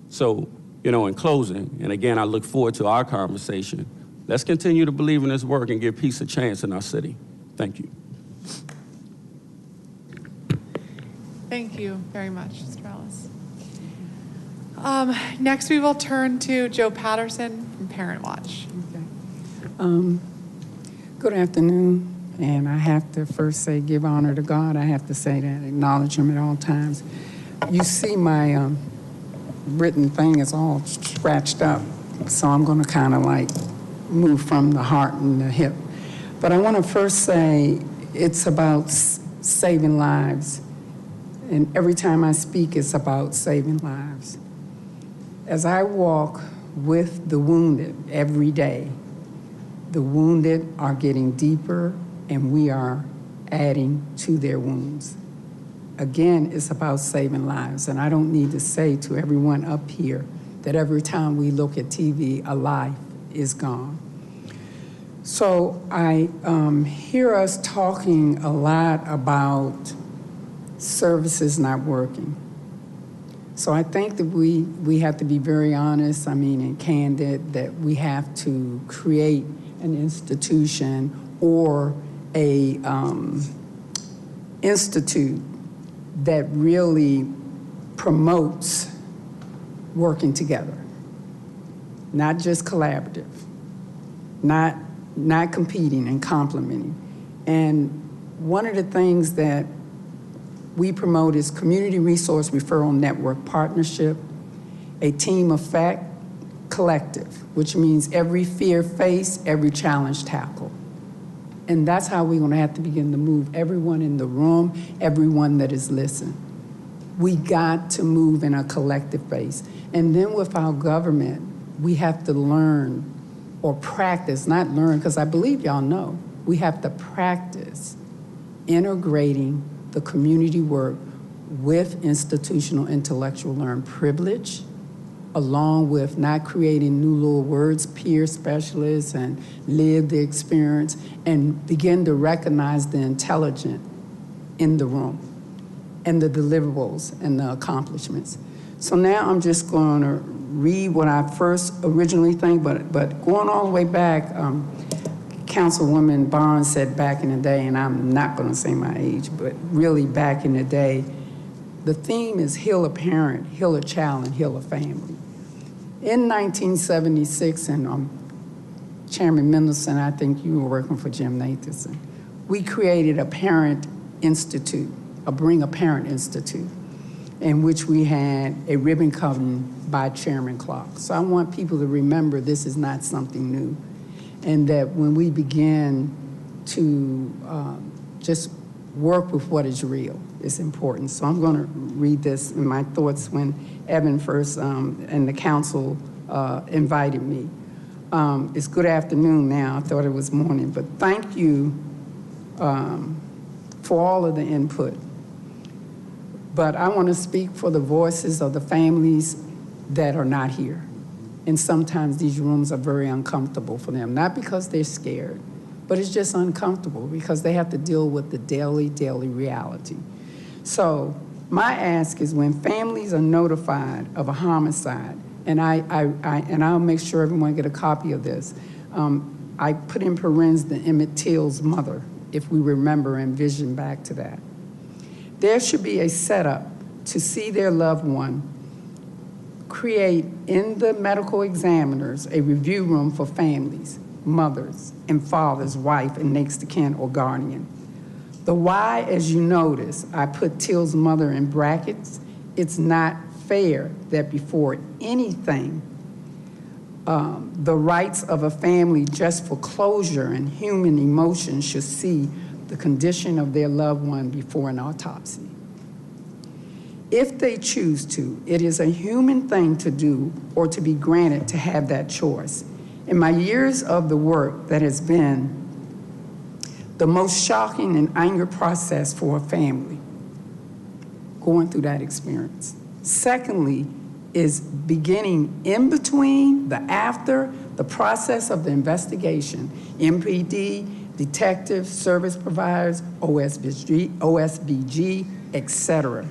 So, in closing, and again, I look forward to our conversation, let's continue to believe in this work and give peace a chance in our city. Thank you. Thank you very much, Mr. Ellis. Next, we will turn to Joe Patterson from Parent Watch. Okay. Good afternoon, and I have to first say give honor to God. I have to say that, acknowledge him at all times. You see my written thing is all scratched up, so I'm going to kind of like move from the heart and the hip. But I want to first say it's about saving lives. And every time I speak, it's about saving lives. As I walk with the wounded every day, the wounded are getting deeper and we are adding to their wounds. Again, it's about saving lives. And I don't need to say to everyone up here that every time we look at TV, a life is gone. So I hear us talking a lot about services not working. So I think that we have to be very honest, and candid, that we have to create an institution or a institute that really promotes working together, not just collaborative, not competing and complementing. And one of the things that we promote is Community Resource Referral Network Partnership, a team effect, collective, which means every fear faced, every challenge tackled. And that's how we're going to have to begin to move everyone in the room, everyone that is listening. We got to move in a collective base. And then with our government, we have to learn or practice, not learn, because I believe y'all know, we have to practice integrating the community work with institutional intellectual learned privilege, along with not creating new little words, peer specialists, and live the experience, and begin to recognize the intelligent in the room and the deliverables and the accomplishments. So now I'm just going to read what I first originally think, but going all the way back, Councilwoman Bonds said back in the day, and I'm not going to say my age, but really back in the day, the theme is heal a parent, heal a child, and heal a family. In 1976, and Chairman Mendelson, I think you were working for Jim Nathanson, we created a parent institute, a Bring a Parent Institute, in which we had a ribbon cutting by Chairman Clark. So I want people to remember this is not something new, and that when we begin to just work with what is real, it's important. So I'm going to read this in my thoughts when Evan first and the council invited me. It's good afternoon now. I thought it was morning, but thank you for all of the input. But I want to speak for the voices of the families that are not here. And sometimes these rooms are very uncomfortable for them, not because they're scared, but it's just uncomfortable because they have to deal with the daily reality. So my ask is when families are notified of a homicide, and I'll make sure everyone get a copy of this. I put in parentheses the Emmett Till's mother, if we remember and vision back to that. There should be a setup to see their loved one create in the medical examiners a review room for families, mothers and fathers, wife and next of kin or guardian. The why, as you notice, I put Till's mother in brackets. It's not fair that before anything, the rights of a family just for closure and human emotion should see the condition of their loved one before an autopsy. If they choose to, it is a human thing to do or to be granted to have that choice. In my years of the work, that has been the most shocking and anger process for a family, going through that experience. Secondly, is beginning in between, the after, the process of the investigation, MPD, detectives, service providers, OSBG, etc.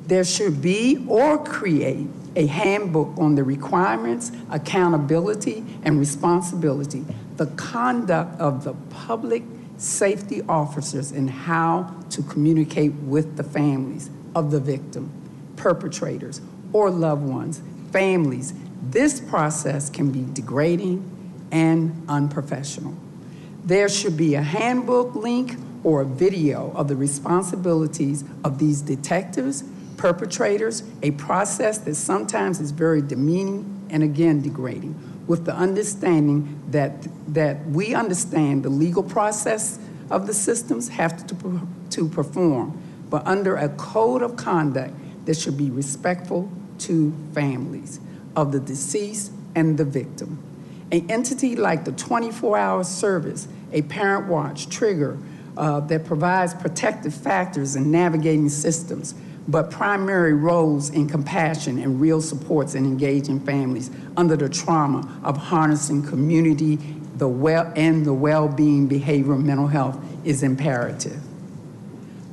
There should be or create a handbook on the requirements, accountability, and responsibility, the conduct of the public safety officers and how to communicate with the families of the victim, perpetrators, or loved ones, families. This process can be degrading and unprofessional. There should be a handbook link or a video of the responsibilities of these detectives, perpetrators, a process that sometimes is very demeaning and again degrading, with the understanding that we understand the legal process of the systems have to perform, but under a code of conduct that should be respectful to families of the deceased and the victim. An entity like the 24-hour service, a parent watch trigger that provides protective factors and navigating systems, but primary roles in compassion and real supports in engaging families under the trauma of harnessing community, the well-being, behavior, mental health is imperative.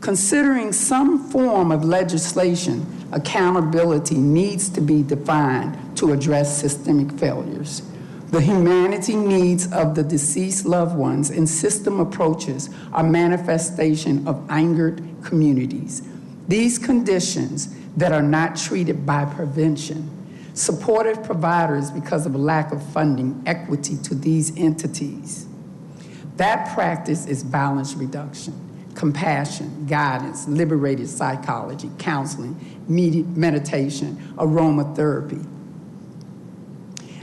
Considering some form of legislation, accountability needs to be defined to address systemic failures. The humanity needs of the deceased loved ones and system approaches are manifestation of angered communities. These conditions that are not treated by prevention, supportive providers because of a lack of funding, equity to these entities. That practice is balance reduction, compassion, guidance, liberated psychology, counseling, meditation, aromatherapy.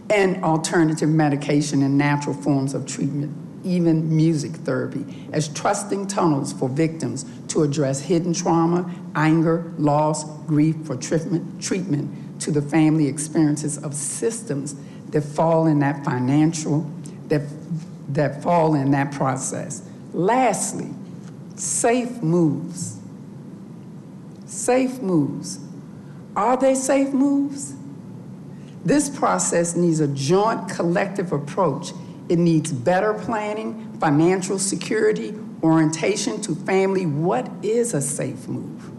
and alternative medication and natural forms of treatment, even music therapy, as trusting tunnels for victims to address hidden trauma, anger, loss, grief for treatment to the family experiences of systems that fall in that financial, that fall in that process. Lastly, safe moves. Safe moves. Are they safe moves? This process needs a joint collective approach. It needs better planning, financial security, orientation to family. What is a safe move?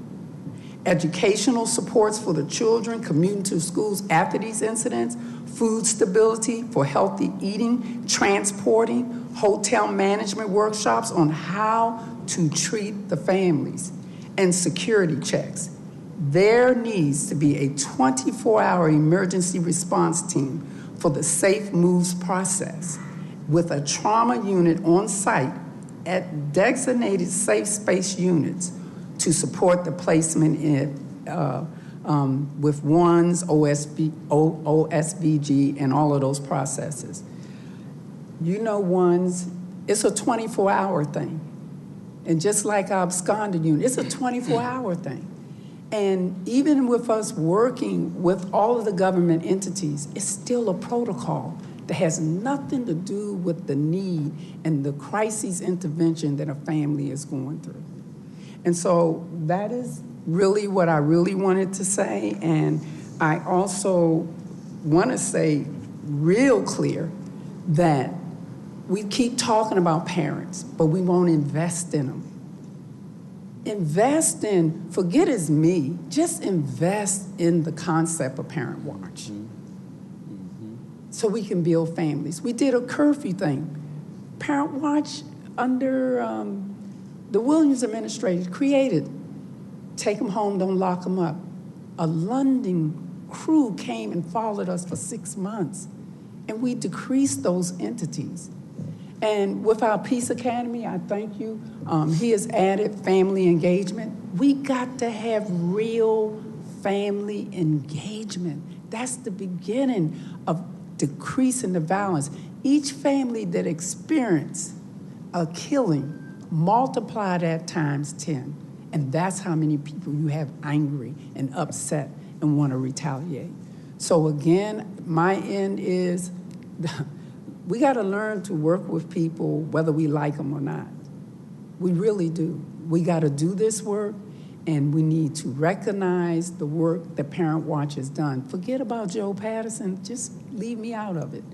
Educational supports for the children commuting to schools after these incidents, food stability for healthy eating, transporting, hotel management workshops on how to treat the families, and security checks. There needs to be a 24-hour emergency response team for the safe moves process with a trauma unit on site at designated safe space units to support the placement in, with ONES, OSBG, and all of those processes. You know, ONES, it's a 24-hour thing. And just like our absconder unit, it's a 24-hour thing. And even with us working with all of the government entities, it's still a protocol that has nothing to do with the need and the crisis intervention that a family is going through. And so that is really what I really wanted to say. And I also want to say real clear that we keep talking about parents, but we won't invest in them. Invest in, forget it's me, just invest in the concept of Parent Watch. So we can build families. We did a curfew thing. Parent Watch under the Williams administration created, take them home, don't lock them up. A London crew came and followed us for 6 months, and we decreased those entities. And with our Peace Academy, I thank you. He has added family engagement. We got to have real family engagement. That's the beginning of decreasing the violence. Each family that experienced a killing, multiply that times 10. And that's how many people you have angry and upset and want to retaliate. So again, my end is, we got to learn to work with people whether we like them or not. We really do. We got to do this work, and we need to recognize the work that Parent Watch has done. Forget about Joe Patterson. Just leave me out of it.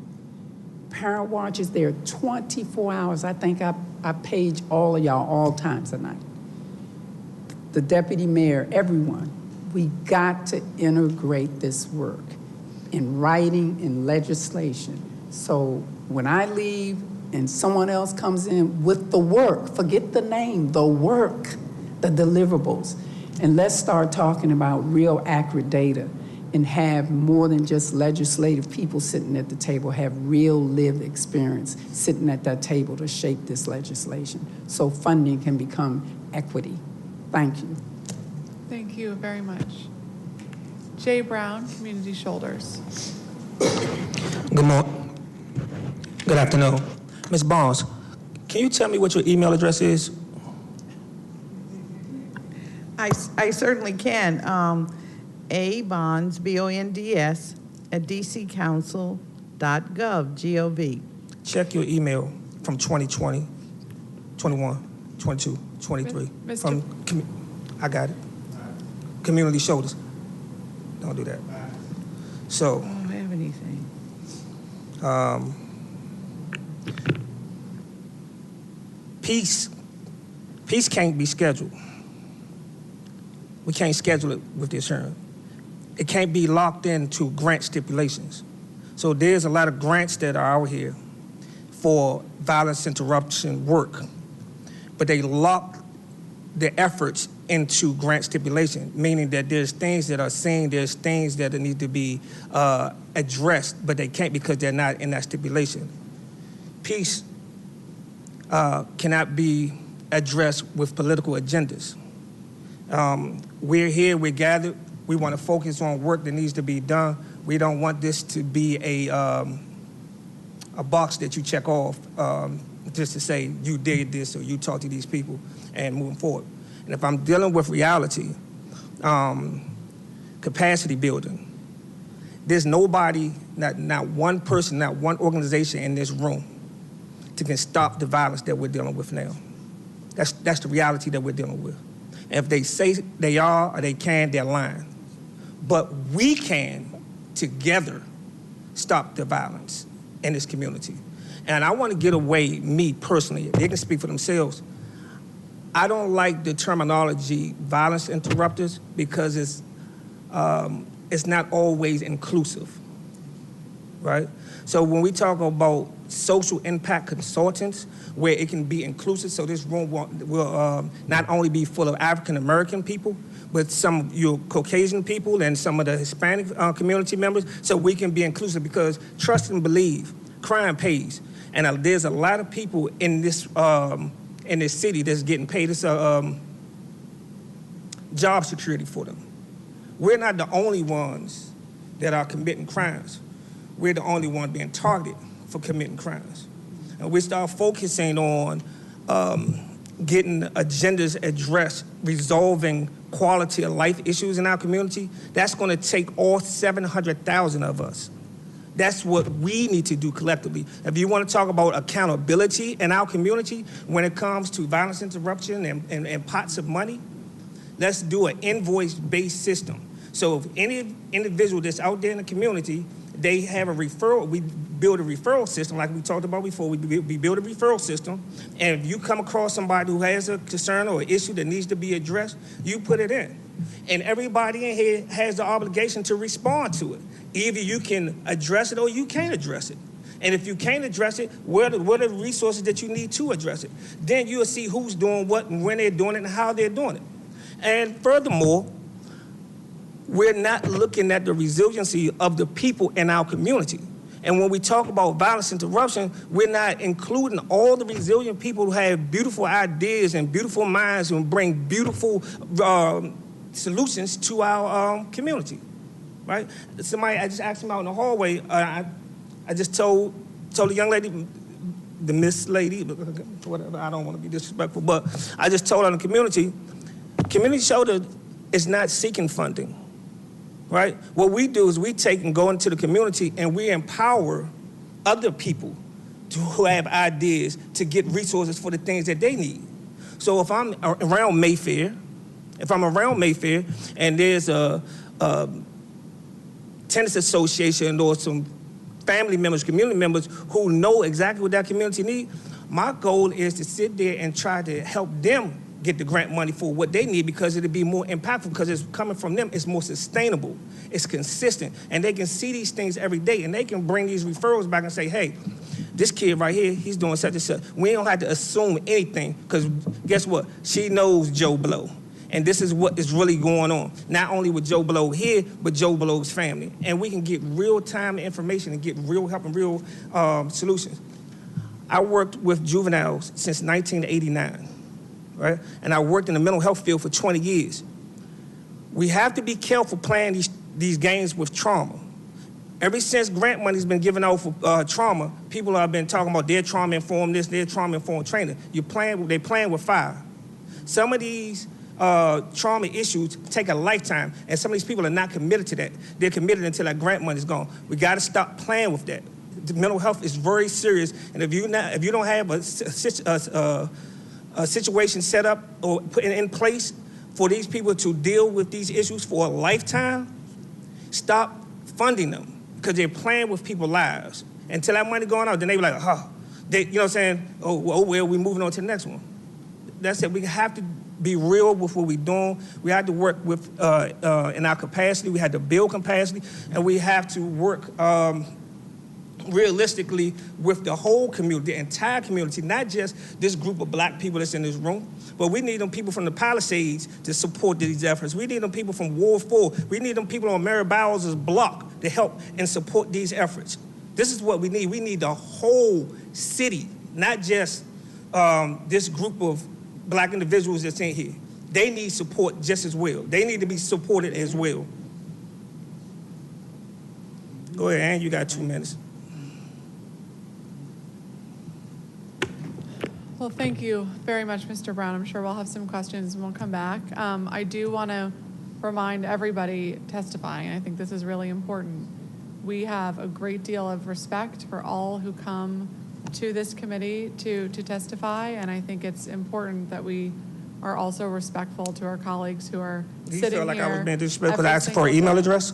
Parent Watch is there 24 hours. I think I page all of y'all all times a night. The deputy mayor, everyone. We got to integrate this work in writing, in legislation. So when I leave and someone else comes in with the work, forget the name, the work, the deliverables, and let's start talking about real accurate data and have more than just legislative people sitting at the table, have real lived experience sitting at that table to shape this legislation so funding can become equity. Thank you. Thank you very much. Jay Brown, Community Shoulders. Good morning. Good afternoon. Ms. Bonds, can you tell me what your email address is? I certainly can. Bonds, BONDS, at dccouncil.gov, G-O-V. Check your email from 2020, 21, 22, 23. I got it. Community Shoulders. Don't do that. So. I don't have anything. Peace can't be scheduled. We can't schedule it with the insurance. It can't be locked into grant stipulations. So there's a lot of grants that are out here for violence interruption work, but they lock the efforts into grant stipulation, meaning that there's things that are seen, there's things that need to be addressed, but they can't because they're not in that stipulation. Peace cannot be addressed with political agendas. We're here, we're gathered We want to focus on work that needs to be done. We don't want this to be a box that you check off just to say you did this or you talked to these people and moving forward. And if I'm dealing with reality, capacity building, there's nobody, not one person, not one organization in this room that can stop the violence that we're dealing with now. That's the reality that we're dealing with. And if they say they are or they can, they're lying. But we can, together, stop the violence in this community. And I want to get away, me personally, they can speak for themselves. I don't like the terminology violence interrupters because it's not always inclusive, right? So when we talk about social impact consultants, where it can be inclusive, so this room will not only be full of African American people, but some of your Caucasian people and some of the Hispanic community members, so we can be inclusive because trust and believe, crime pays. And there's a lot of people in this city that's getting paid this job security for them. We're not the only ones that are committing crimes. We're the only ones being targeted for committing crimes. And we start focusing on getting agendas addressed, resolving quality of life issues in our community. That's going to take all 700,000 of us. That's what we need to do collectively. If you want to talk about accountability in our community when it comes to violence interruption and pots of money, let's do an invoice-based system. So if any individual that's out there in the community, they have a referral, we build a referral system like we talked about before. We build a referral system, and if you come across somebody who has a concern or an issue that needs to be addressed, you put it in. And everybody in here has the obligation to respond to it. Either you can address it or you can't address it. And if you can't address it, what are the resources that you need to address it? Then you'll see who's doing what and when they're doing it and how they're doing it. And furthermore, we're not looking at the resiliency of the people in our community. And when we talk about violence interruption, we're not including all the resilient people who have beautiful ideas and beautiful minds and bring beautiful solutions to our community, right? Somebody, I just asked him out in the hallway, I just told the young lady, the Miss Lady, whatever, I don't want to be disrespectful, but I just told her in the community shoulder is not seeking funding. Right? What we do is we take and go into the community and we empower other people who have ideas to get resources for the things that they need. So if I'm around Mayfair, and there's a tennis association or some family members, community members who know exactly what that community needs, my goal is to sit there and try to help them get the grant money for what they need because it'll be more impactful because it's coming from them. It's more sustainable. It's consistent. And they can see these things every day and they can bring these referrals back and say, hey, this kid right here, he's doing such and such. We don't have to assume anything because guess what? She knows Joe Blow. And this is what is really going on. Not only with Joe Blow here, but Joe Blow's family. And we can get real-time information and get real help and real solutions. I worked with juveniles since 1989. Right? And I worked in the mental health field for 20 years. We have to be careful playing these games with trauma. Ever since grant money's been given out for trauma, people have been talking about their trauma-informed this, their trauma-informed training. They're playing with fire. Some of these trauma issues take a lifetime, and some of these people are not committed to that. They're committed until that grant money's gone. We got to stop playing with that. The mental health is very serious, and if you don't have a situation set up or put in place for these people to deal with these issues for a lifetime, stop funding them because they're playing with people's lives. Until that money going out, then they be like, you know what I'm saying? Oh, well, we're moving on to the next one. That's it. We have to be real with what we're doing. We have to work with in our capacity. We have to build capacity, and we have to work realistically with the whole community, the entire community, not just this group of black people that's in this room, but we need them people from the Palisades to support these efforts. We need them people from Ward 4. We need them people on Mary Bowers' block to help and support these efforts. This is what we need. We need the whole city, not just this group of black individuals that's in here. they need support just as well. They need to be supported as well. Go ahead, Ann, you got 2 minutes. Well, thank you very much, Mr. Brown. I'm sure we'll have some questions and we'll come back. I do want to remind everybody testifying, I think this is really important. We have a great deal of respect for all who come to this committee to testify, and I think it's important that we are also respectful to our colleagues who are Do you sitting feel like here. I was being disrespectful because I asked every for an single email day. address?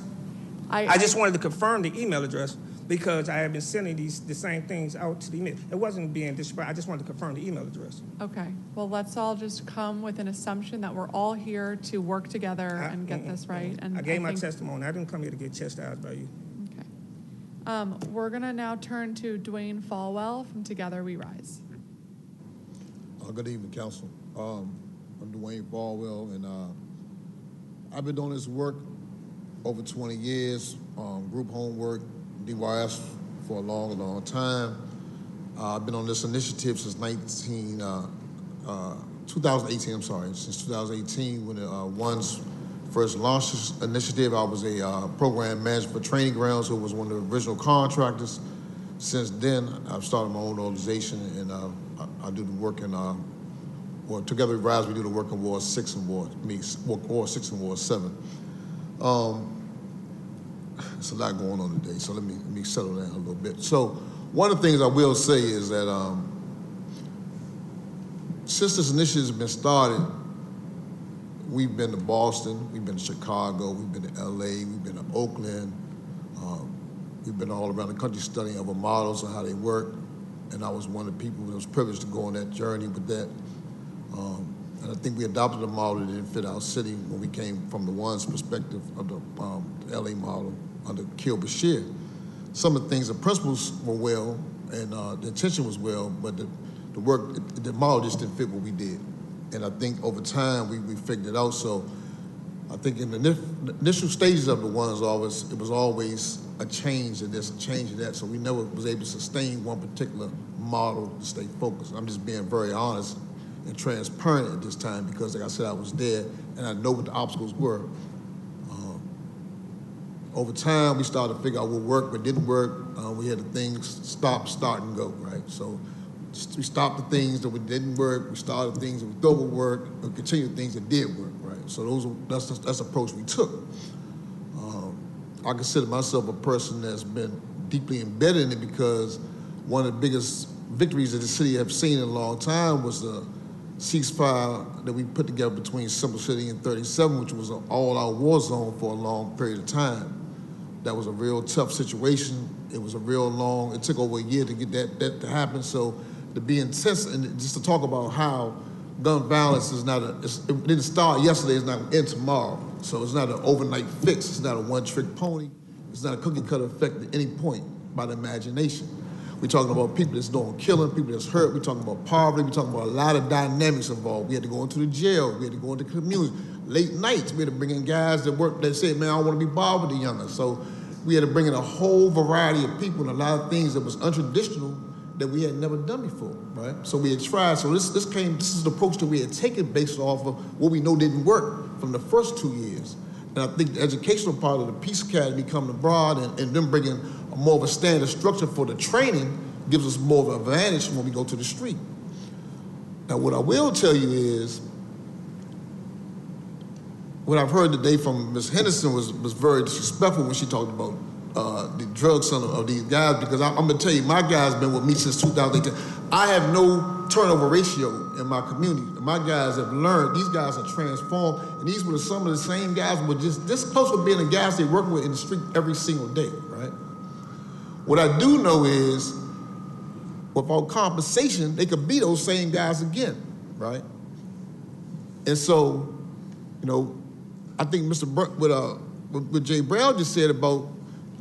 I just wanted to confirm the email address because I have been sending the same things out to the email. It wasn't being disrespectful. I just wanted to confirm the email address. Okay, well, let's all just come with an assumption that we're all here to work together and get this right. And I gave my think- testimony. I didn't come here to get chastised by you. We're gonna now turn to Dwayne Falwell from Together We Rise. Good evening, Council. I'm Dwayne Falwell, and I've been doing this work over 20 years, group homework, DYS for a long, long time. I've been on this initiative since 2018, since 2018 when the ONES first launched this initiative. I was a program manager for Training Grounds, who was one of the original contractors. Since then, I've started my own organization, and I do the work in, well, Together We Rise, we do the work in Ward 6 and Ward 6 and Ward 7. There's a lot going on today, so let me settle down a little bit. So one of the things I will say is that since this initiative has been started, we've been to Boston, we've been to Chicago, we've been to LA, we've been to Oakland, we've been all around the country studying other models and how they work, and I was one of the people that was privileged to go on that journey with that. And I think we adopted a model that didn't fit our city when we came from the ONES perspective of the LA model under Kiel Bashir. Some of the things, the principles were well, and the intention was well, but the work, the model just didn't fit what we did. And I think over time, we figured it out. So I think in the initial stages of the ONES, it was always a change in this, a change in that. So we never was able to sustain one particular model to stay focused. I'm just being very honest and transparent at this time because, like I said, I was there and I know what the obstacles were. Over time, we started to figure out what worked, what didn't work. We had the things stop, start, and go, right? So we stopped the things that didn't work. We started things that we thought would work, and continued things that did work, right? So that's the approach we took. I consider myself a person that's been deeply embedded in it because one of the biggest victories that the city have seen in a long time was the ceasefire that we put together between Simple City and 37, which was an all-out war zone for a long period of time. That was a real tough situation. It was a real long, it took over a year to get that to happen. So to be intense and just to talk about how gun violence is not it didn't start yesterday, it's not gonna end tomorrow. So it's not an overnight fix, it's not a one-trick pony. It's not a cookie-cutter effect at any point by the imagination. We're talking about people that's doing killing, people that's hurt. We're talking about poverty. We're talking about a lot of dynamics involved. We had to go into the jail. We had to go into communities. Late nights, we had to bring in guys that work that said, man, I don't want to be bothered with the younger. So we had to bring in a whole variety of people and a lot of things that was untraditional that we had never done before, right? So we had tried. So this is the approach that we had taken based off of what we know didn't work from the first 2 years. And I think the educational part of the Peace Academy coming abroad and them bringing more of a standard structure for the training gives us more of an advantage when we go to the street. Now, what I will tell you is, what I've heard today from Ms. Henderson was very disrespectful when she talked about the drug center of these guys, because I'm gonna tell you, my guys been with me since 2018. I have no turnover ratio in my community. My guys have learned, these guys are transformed, and these were some of the same guys who were just this close to being the guys they work with in the street every single day, right? What I do know is, without compensation, they could be those same guys again, right? And so, you know, I think what Jay Brown just said about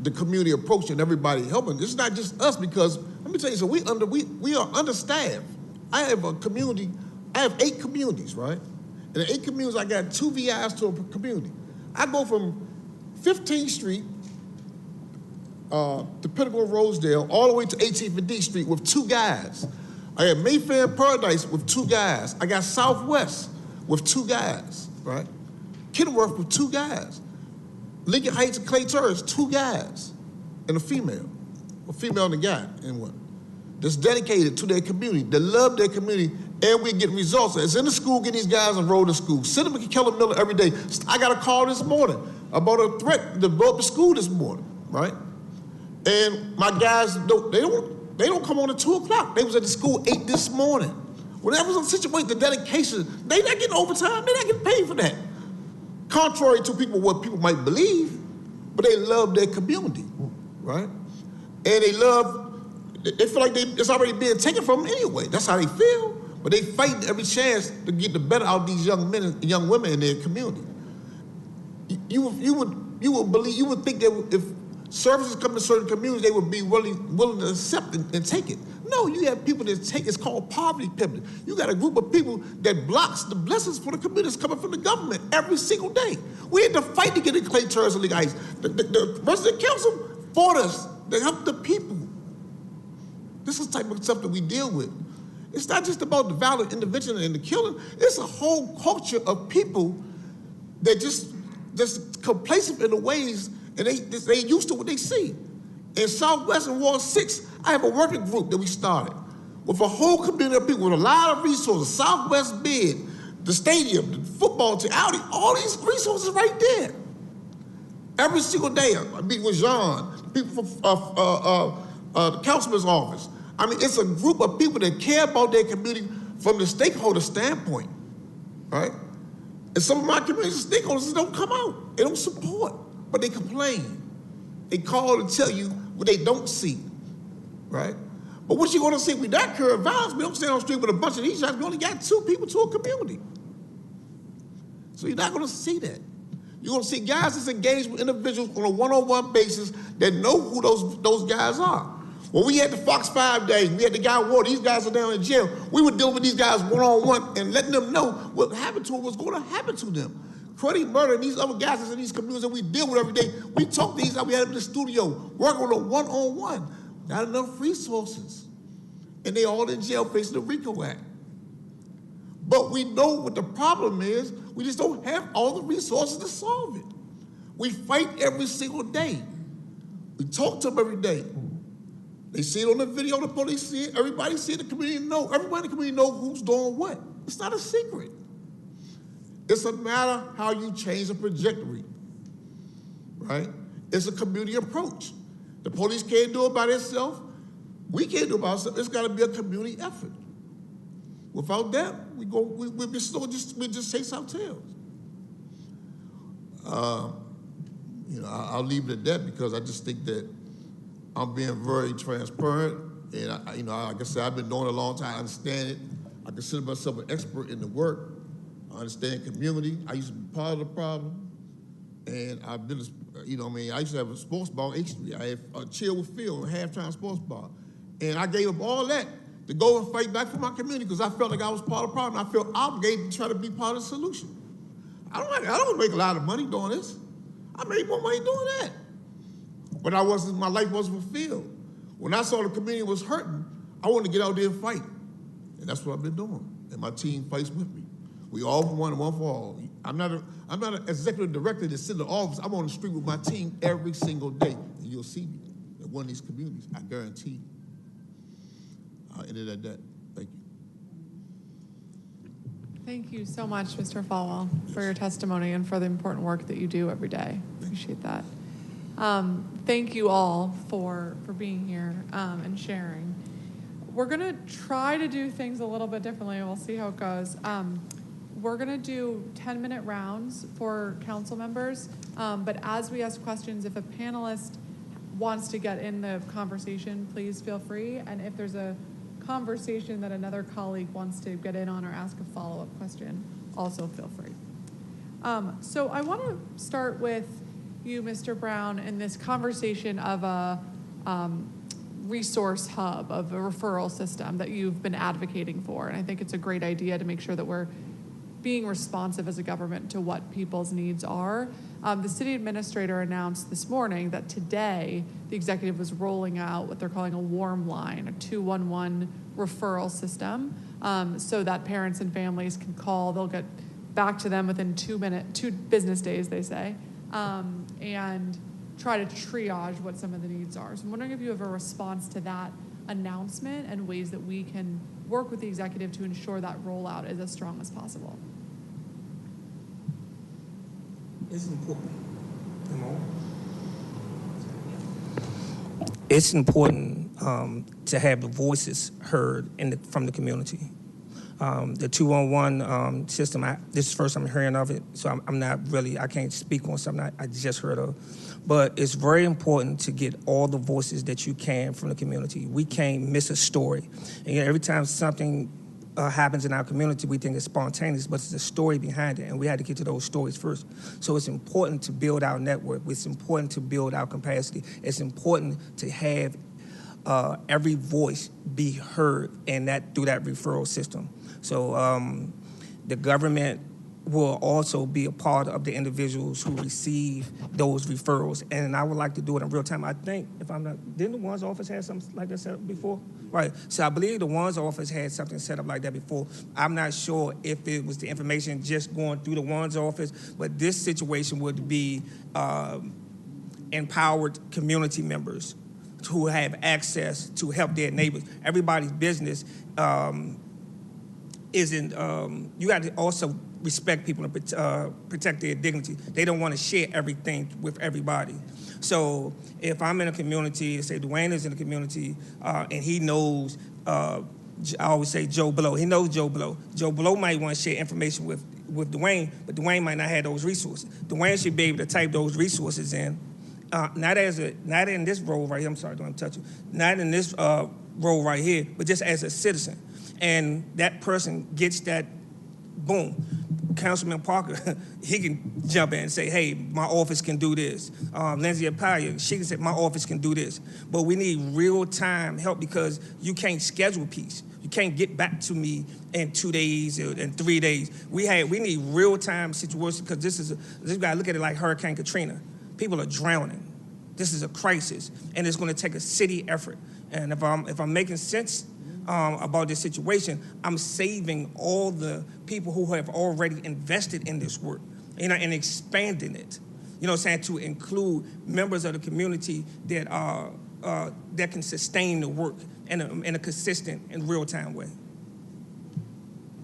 the community approach and everybody helping, it's not just us, because let me tell you, so we are understaffed. I have a community, I have 8 communities, right? And in 8 communities, I got 2 VIs to a community. I go from 15th Street to Pinnacle Rosedale, all the way to 18th and D Street with 2 guys. I got Mayfair and Paradise with 2 guys. I got Southwest with 2 guys, right? Kenilworth with 2 guys. Lincoln Heights and Clay Terrace, 2 guys and a female and a guy, and what? That's dedicated to their community, that love their community, and we get results. It's in the school, getting these guys enrolled in school. Senator Keller Miller every day. I got a call this morning about a threat to blow up the school this morning, right? And my guys, they don't come on at 2 o'clock. They was at the school 8 this morning. When that was a situation, the dedication, they not getting overtime, they not getting paid for that. Contrary to what people might believe, but they love their community, right? And they feel like it's already being taken from them anyway. That's how they feel. But they fighting every chance to get the better out of these young men and young women in their community. You would think that if services come to certain communities, they would be willing to accept and take it. No, you have people that take, it's called poverty pimping. You got a group of people that blocks the blessings for the communities coming from the government every single day. We had to fight to get in Clay Terrace and League Heights. The resident council fought us to help the people. This is the type of stuff that we deal with. It's not just about the violent intervention and the killing. It's a whole culture of people that just complacent in the ways, and they used to what they see. In Southwest and Ward 6, I have a working group that we started with a whole community of people with a lot of resources. Southwest Bid, the stadium, the football team, Audi, all these resources right there. Every single day, I meet with John, people from the councilman's office. I mean, it's a group of people that care about their community from the stakeholder standpoint, right? And some of my community stakeholders don't come out. They don't support, but they complain. They call and tell you what they don't see, right? But what you gonna see with that curve violence, we don't stand on the street with a bunch of these guys. We only got 2 people to a community. So you're not gonna see that. You're gonna see guys that's engaged with individuals on a one-on-one basis that know who those guys are. When we had the Fox 5 days, we had the guy Ward, these guys are down in jail. We would deal with these guys one-on-one and letting them know what happened to them was gonna happen to them. Cruddy Murder and these other guys that's in these communities that we deal with every day, we talk to these guys, we had them in the studio, working on a one-on-one. Not enough resources. And they all in jail facing the RICO Act. But we know what the problem is, we just don't have all the resources to solve it. We fight every single day. We talk to them every day. They see it on the video, the police see it, everybody see it, the community know. Everybody in the community know who's doing what. It's not a secret. It's a matter how you change the trajectory, right? It's a community approach. The police can't do it by themselves. We can't do it by ourselves. It's got to be a community effort. Without that, we just chase our tails. I'll leave it at that because I just think that I'm being very transparent, and like I said, I've been doing it a long time. I understand it. I consider myself an expert in the work. I understand community. I used to be part of the problem, and I've been, I used to have a sports bar on H Street. I had a Chairwoman Field, a halftime sports bar, and I gave up all that to go and fight back for my community because I felt like I was part of the problem. I felt obligated to try to be part of the solution. I don't make a lot of money doing this. I made more money doing that. But my life wasn't fulfilled. When I saw the community was hurting, I wanted to get out there and fight. And that's what I've been doing. And my team fights with me. We all for one and one for all. I'm not an executive director that sits in the office. I'm on the street with my team every single day. And you'll see me at one of these communities, I guarantee you. I'll end it at that. Thank you. Thank you so much, Mr. Falwell, for your testimony and for the important work that you do every day. Appreciate that. Thank you all for being here and sharing. We're going to try to do things a little bit differently. We'll see how it goes. We're going to do 10-minute rounds for council members, but as we ask questions, if a panelist wants to get in the conversation, please feel free. And if there's a conversation that another colleague wants to get in on or ask a follow-up question, also feel free. So I want to start with you, Mr. Brown, in this conversation of a resource hub, of a referral system that you've been advocating for. And I think it's a great idea to make sure that we're being responsive as a government to what people's needs are. The city administrator announced this morning that today the executive was rolling out what they're calling a warm line, a 211 referral system, so that parents and families can call. They'll get back to them within 2 business days, they say, and try to triage what some of the needs are. So I'm wondering if you have a response to that announcement and ways that we can work with the executive to ensure that rollout is as strong as possible. It's important. It's important to have the voices heard from the community. The 211 system, this is the first I'm hearing of it, so I'm not really, I can't speak on something I just heard of. But it's very important to get all the voices that you can from the community. We can't miss a story. And every time something happens in our community, we think it's spontaneous, but it's a story behind it, and we had to get to those stories first. So it's important to build our network. It's important to build our capacity. It's important to have every voice be heard, and that through that referral system. So the government will also be a part of the individuals who receive those referrals, and I would like to do it in real time. I think, if I'm not, didn't the one's office have something like that set up before? Right, so I believe the one's office had something set up like that before. I'm not sure if it was the information just going through the one's office, but this situation would be empowered community members who have access to help their neighbors. Everybody's business isn't, you got to also respect people and protect their dignity. They don't want to share everything with everybody. So if I'm in a community, say Dwayne is in a community, and he knows, I always say Joe Blow. He knows Joe Blow. Joe Blow might want to share information with Dwayne, but Dwayne might not have those resources. Dwayne should be able to type those resources in, not in this role right here. I'm sorry, don't touch you. Not in this role right here, but just as a citizen. And that person gets that, boom. Councilman Parker, he can jump in and say, hey, my office can do this. Lindsay Apaya, she can say, my office can do this. But we need real-time help because you can't schedule peace. You can't get back to me in 2 days or in 3 days. We need real-time situations because this got to look at it like Hurricane Katrina. People are drowning. This is a crisis, and it's going to take a city effort. And if I'm making sense about this situation, I'm saving all the people who have already invested in this work, and expanding it. You know what I'm saying, to include members of the community that that can sustain the work in a consistent and real-time way.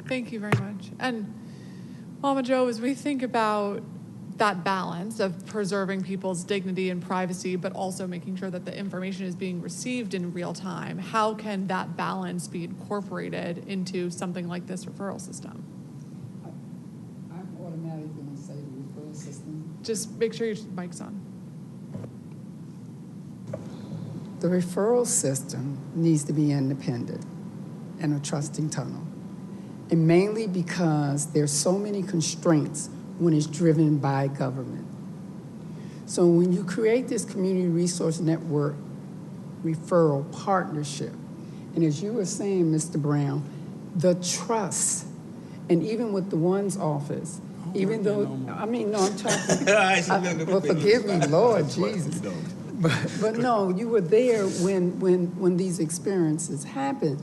Thank you very much. And Mama Jo, as we think about that balance of preserving people's dignity and privacy, but also making sure that the information is being received in real time, how can that balance be incorporated into something like this referral system? I'm automatically going to say the referral system. Just make sure your mic's on. The referral system needs to be independent and a trusting tunnel. And mainly because there's so many constraints when it's driven by government. So when you create this community resource network referral partnership, and as you were saying, Mr. Brown, the trust, and even with the one's office, even though, I mean, no, I'm talking, well, forgive me, Lord Jesus. But no, you were there when these experiences happened.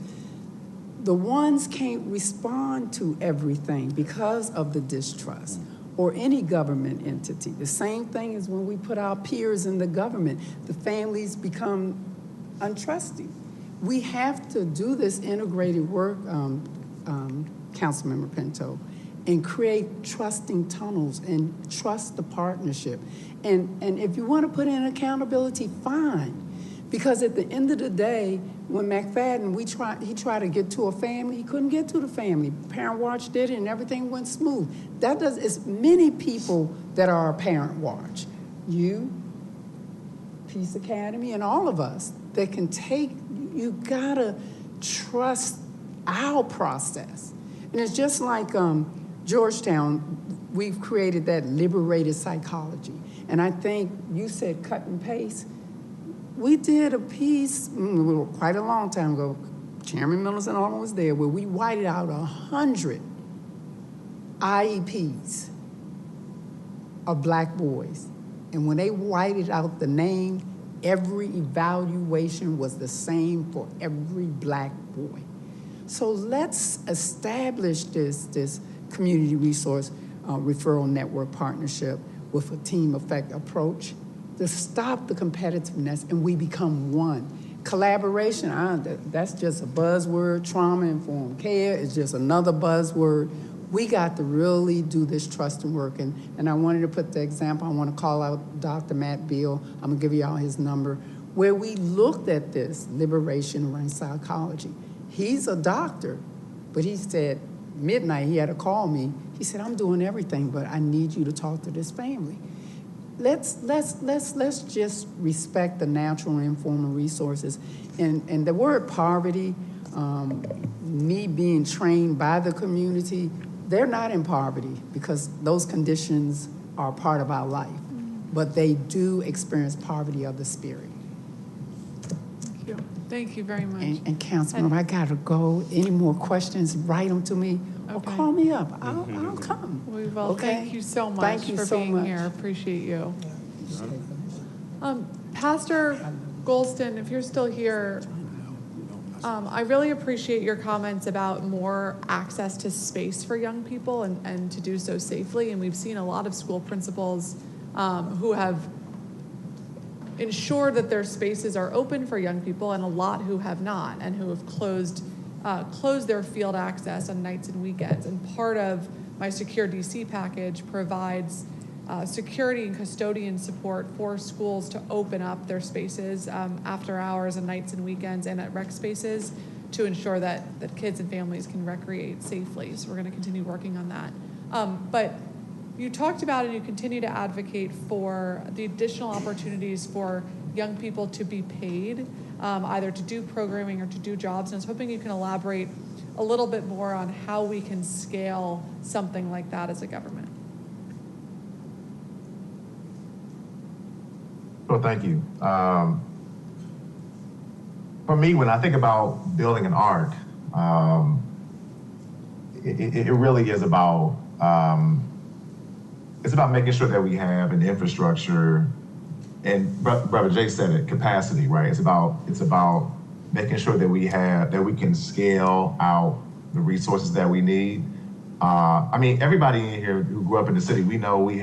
The ones can't respond to everything because of the distrust, or any government entity. The same thing is when we put our peers in the government, the families become untrusting. We have to do this integrated work, Councilmember Pinto, and create trusting tunnels and trust the partnership. And if you want to put in accountability, fine. Because at the end of the day, when McFadden, he tried to get to a family, he couldn't get to the family. Parent Watch did it and everything went smooth. It's many people that are a Parent Watch. You, Peace Academy, and all of us that can you gotta trust our process. And it's just like Georgetown, we've created that liberated psychology. And I think you said cut and paste. We did a piece quite a long time ago, Chairman Mendelson was there, where we whited out 100 IEPs of Black boys. And when they whited out the name, every evaluation was the same for every Black boy. So let's establish this community resource referral network partnership with a team effect approach to stop the competitiveness and we become one. Collaboration, that's just a buzzword. Trauma-informed care is just another buzzword. We got to really do this trust and work. And I wanted to put the example, I want to call out Dr. Matt Beal. I'm going to give you all his number, where we looked at this liberation around psychology. He's a doctor, but he said, midnight, he had to call me. He said, I'm doing everything, but I need you to talk to this family. Let's just respect the natural and informal resources. And the word poverty, me being trained by the community, they're not in poverty because those conditions are part of our life, but they do experience poverty of the spirit. Thank you. Thank you very much. And Councilman, I gotta go. Any more questions, write them to me or call me up. I'll come. We will. Okay? Thank you so much for being here. Appreciate you. Pastor Golston, if you're still here, I really appreciate your comments about more access to space for young people and to do so safely. And we've seen a lot of school principals who have ensured that their spaces are open for young people, and a lot who have not, and who have closed their field access on nights and weekends. And part of my Secure DC package provides security and custodian support for schools to open up their spaces after hours and nights and weekends and at rec spaces to ensure that kids and families can recreate safely. So we're going to continue working on that. But you talked about and you continue to advocate for the additional opportunities for young people to be paid, either to do programming or to do jobs. And I was hoping you can elaborate a little bit more on how we can scale something like that as a government. Well, thank you. For me, when I think about building an arc, it really is about it's about making sure that we have an infrastructure, and Brother Jay said it, capacity, right? It's about making sure that we can scale out the resources that we need. I mean, everybody in here who grew up in the city, we know we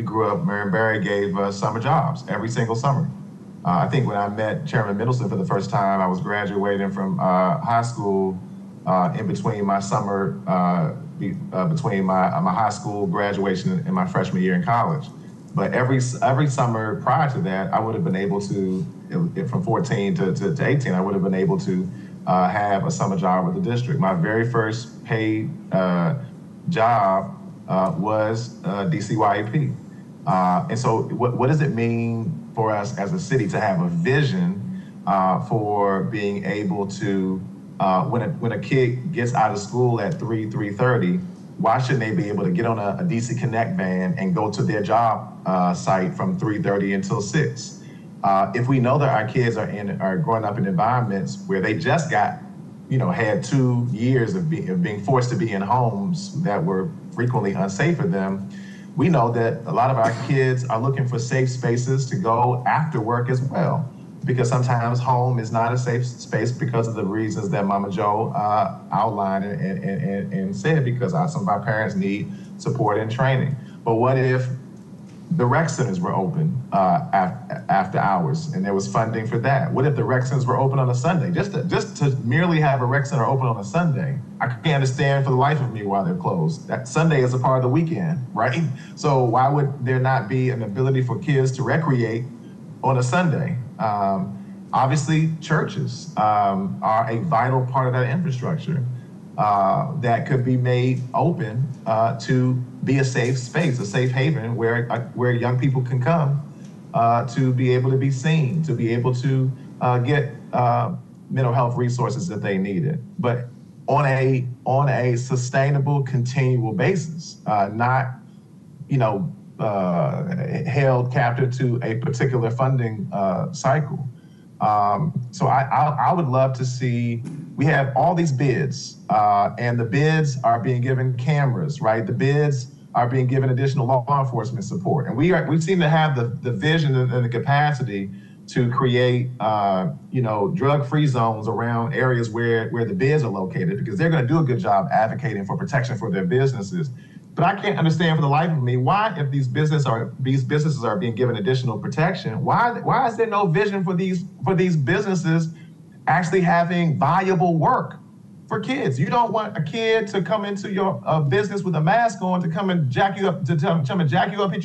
grew up, Marion Barry gave us summer jobs every single summer. I think when I met Chairman Mendelson for the first time, I was graduating from high school in between my summer, between my high school graduation and my freshman year in college. But every summer prior to that, I would have been able to, from 14 to 18, I would have been able to have a summer job with the district. My very first paid job was DCYEP. And so what does it mean for us as a city to have a vision for being able to, when a kid gets out of school at 3:30, why shouldn't they be able to get on a DC Connect van and go to their job site from 3:30 until 6? If we know that our kids are growing up in environments where they just got, had 2 years of being forced to be in homes that were frequently unsafe for them, we know that a lot of our kids are looking for safe spaces to go after work as well. Because sometimes home is not a safe space because of the reasons that Mama Jo outlined and said, because some of our parents need support and training. But what if the rec centers were open after hours and there was funding for that? What if the rec centers were open on a Sunday? Just to merely have a rec center open on a Sunday, I can't understand for the life of me why they're closed. That Sunday is a part of the weekend, right? So why would there not be an ability for kids to recreate on a Sunday? Obviously, churches are a vital part of that infrastructure that could be made open to be a safe space, a safe haven where young people can come to be able to be seen, to be able to get mental health resources that they needed, but on a sustainable, continual basis, not held captive to a particular funding cycle. So I would love to see, we have all these bids, and the bids are being given cameras, right? The bids are being given additional law enforcement support. And we seem to have the vision and the capacity to create, drug-free zones around areas where the bids are located, because they're going to do a good job advocating for protection for their businesses. But I can't understand for the life of me why, if these businesses are being given additional protection, why is there no vision for these businesses actually having viable work for kids? You don't want a kid to come into your business with a mask on to come and jack you up, hit you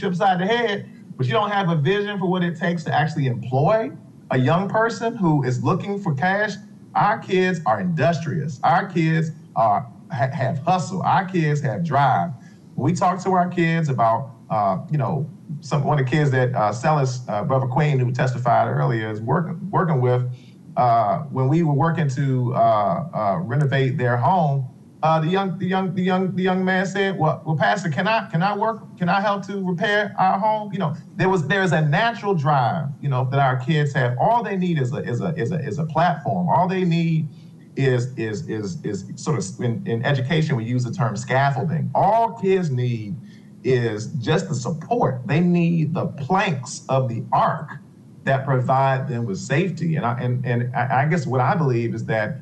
upside the head, but you don't have a vision for what it takes to actually employ a young person who is looking for cash. Our kids are industrious. Our kids have hustle. Our kids have drive. When we talk to our kids about, one of the kids that Celis, Brother Queen, who testified earlier, is working with, when we were working to renovate their home, the young man said, "Well, Pastor, can I work? Can I help to repair our home?" There's a natural drive, that our kids have. All they need is a platform. All they need is sort of in education we use the term scaffolding. All kids need is just the support. They need the planks of the ark that provide them with safety. And I guess what I believe is that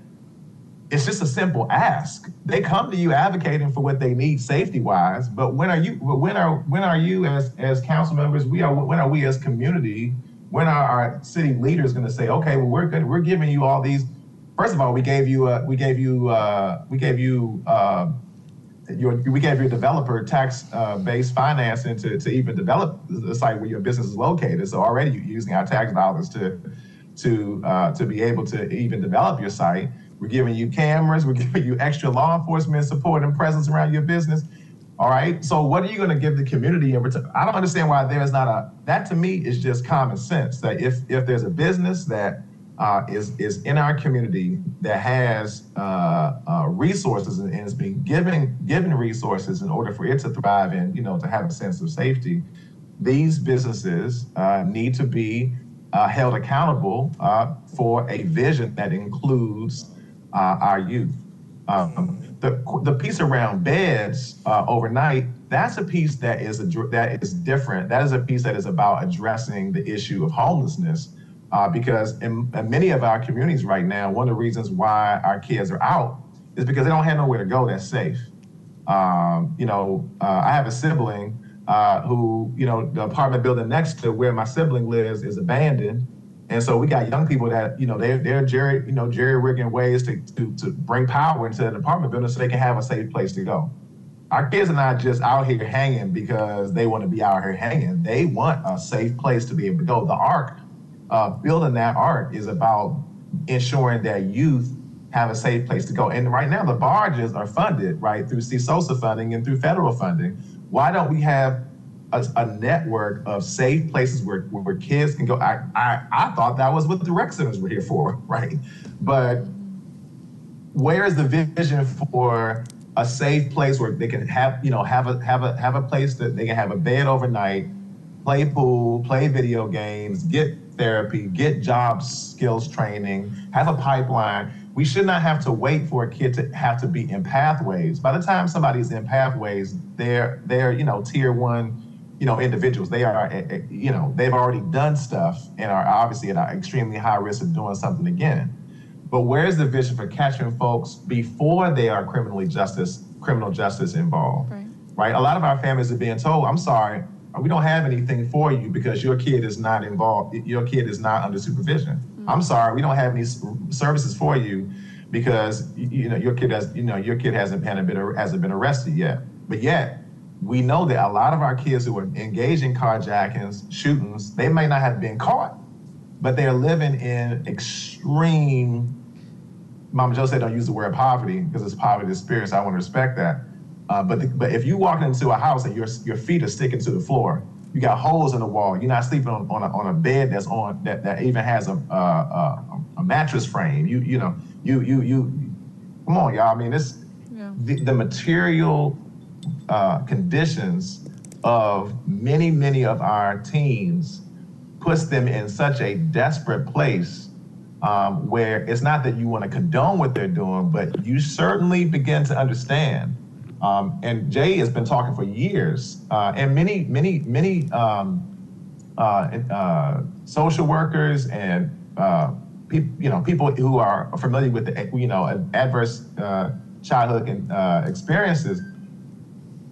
it's just a simple ask. They come to you advocating for what they need safety-wise, but when are you as council members? When are we as community? When are our city leaders going to say, okay, well, we're giving you all these. First of all, we gave you developer tax-based financing to even develop the site where your business is located. So already you're using our tax dollars to be able to even develop your site. We're giving you cameras. We're giving you extra law enforcement support and presence around your business. All right. So what are you going to give the community in return? I don't understand why there's not that to me is just common sense, that if there's a business that is in our community that has resources and is being given resources in order for it to thrive and, to have a sense of safety, these businesses need to be held accountable for a vision that includes our youth. The piece around beds overnight, that's a piece that is different. That is a piece that is about addressing the issue of homelessness. Because in many of our communities right now, one of the reasons why our kids are out is because they don't have nowhere to go that's safe. I have a sibling who, the apartment building next to where my sibling lives is abandoned. And so we got young people that, they're jerry-rigging ways to bring power into an apartment building so they can have a safe place to go. Our kids are not just out here hanging because they want to be out here hanging. They want a safe place to be able to go. The ARC, building that ARC is about ensuring that youth have a safe place to go. And right now the barges are funded, right, through CSOSA funding and through federal funding. Why don't we have a network of safe places where kids can go? I thought that was what the rec centers were here for, right? But where is the vision for a safe place where they can have a place that they can have a bed overnight, play pool, play video games, get therapy, get job skills training, have a pipeline? We should not have to wait for a kid to have to be in pathways. By the time somebody's in pathways, they're tier one, individuals. They are, they've already done stuff and are obviously at an extremely high risk of doing something again. But where's the vision for catching folks before they are criminal justice involved? Right? A lot of our families are being told, I'm sorry, we don't have anything for you because your kid is not involved. Your kid is not under supervision. Mm-hmm. I'm sorry, we don't have any services for you because your kid hasn't been arrested yet. But yet, we know that a lot of our kids who are engaged in carjackings, shootings, they may not have been caught, but they're living in extreme. Mama Jo said don't use the word poverty because it's poverty of spirit, so I want to respect that. But if you walk into a house and your feet are sticking to the floor, you got holes in the wall, you're not sleeping on a bed that even has a mattress frame. You come on, y'all. I mean, the material conditions of many of our teens puts them in such a desperate place where it's not that you want to condone what they're doing, but you certainly begin to understand. And Jay has been talking for years, and many social workers and people who are familiar with the adverse childhood experiences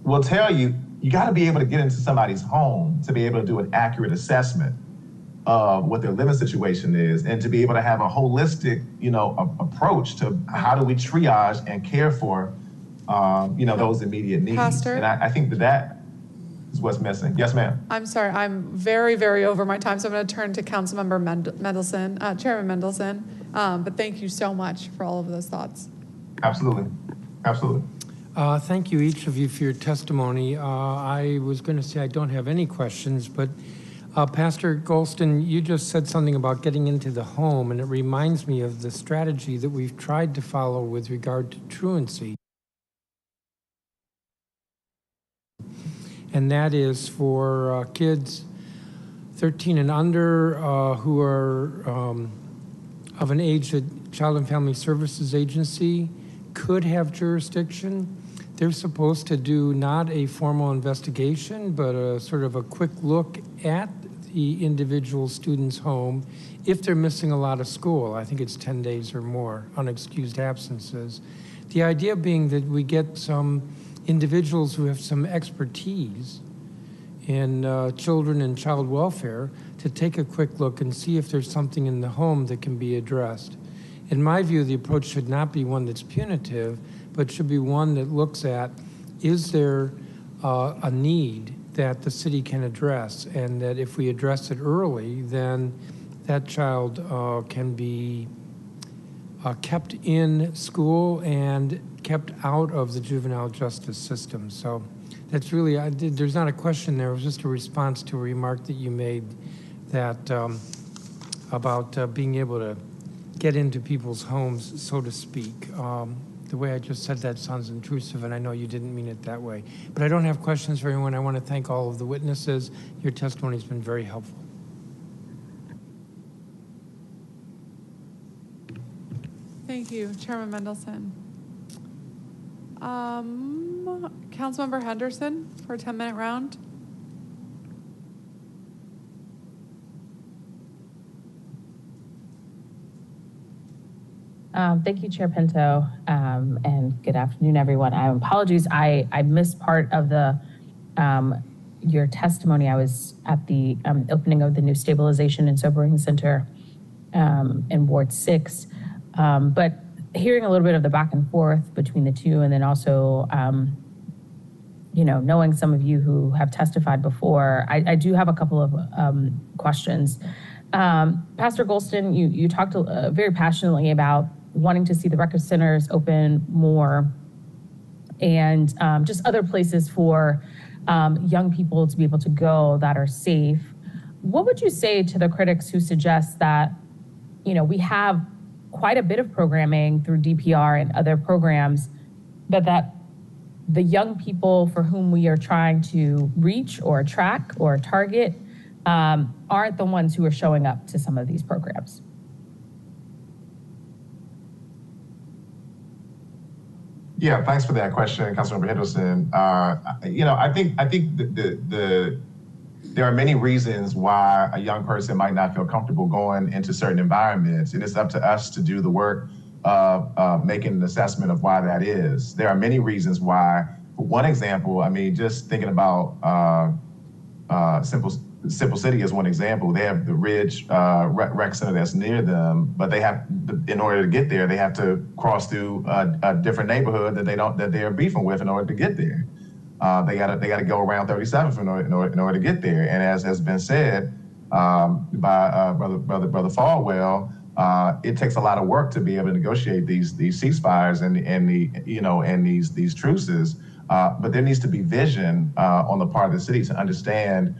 will tell you got to be able to get into somebody's home to be able to do an accurate assessment of what their living situation is, and to be able to have a holistic approach to how do we triage and care for those immediate needs. Pastor? And I think that is what's missing. Yes, ma'am. I'm sorry, I'm very, very over my time, so I'm going to turn to Councilmember Mendelson, Chairman Mendelson. But thank you so much for all of those thoughts. Absolutely. Absolutely. Thank you, each of you, for your testimony. I was going to say I don't have any questions, but Pastor Golston, you just said something about getting into the home, and it reminds me of the strategy that we've tried to follow with regard to truancy. And that is for kids 13 and under who are of an age that Child and Family Services Agency could have jurisdiction. They're supposed to do not a formal investigation, but a sort of a quick look at the individual student's home if they're missing a lot of school. I think it's 10 days or more, unexcused absences. The idea being that we get some individuals who have some expertise in children and child welfare to take a quick look and see if there's something in the home that can be addressed. In my view, the approach should not be one that's punitive, but should be one that looks at, is there a need that the city can address, and that if we address it early, then that child can be kept in school and kept out of the juvenile justice system. So that's really, there's not a question there, it was just a response to a remark that you made that about being able to get into people's homes, so to speak. The way I just said that sounds intrusive, and I know you didn't mean it that way. But I don't have questions for anyone. I want to thank all of the witnesses. Your testimony has been very helpful. Thank you, Chairman Mendelson. Councilmember Henderson for a 10-minute round. Thank you, Chair Pinto, and good afternoon, everyone. Apologies, I missed part of your testimony. I was at the opening of the new Stabilization and Sobering Center in Ward 6, but hearing a little bit of the back and forth between the two, and then also, knowing some of you who have testified before, I do have a couple of questions. Pastor Golston, you talked very passionately about wanting to see the record centers open more and just other places for young people to be able to go that are safe. What would you say to the critics who suggest that, we have quite a bit of programming through DPR and other programs, but that the young people for whom we are trying to reach or track or target aren't the ones who are showing up to some of these programs? Yeah, thanks for that question, Councilmember Henderson. I think there are many reasons why a young person might not feel comfortable going into certain environments, and it's up to us to do the work of making an assessment of why that is. There are many reasons why. For one example, just thinking about Simple City as one example. They have the Ridge Rec Center that's near them, but they have, in order to get there, they have to cross through a different neighborhood that they're beefing with in order to get there. They gotta go around 37th in order to get there. And as has been said by Brother Falwell, it takes a lot of work to be able to negotiate these ceasefires and these truces. But there needs to be vision on the part of the city to understand.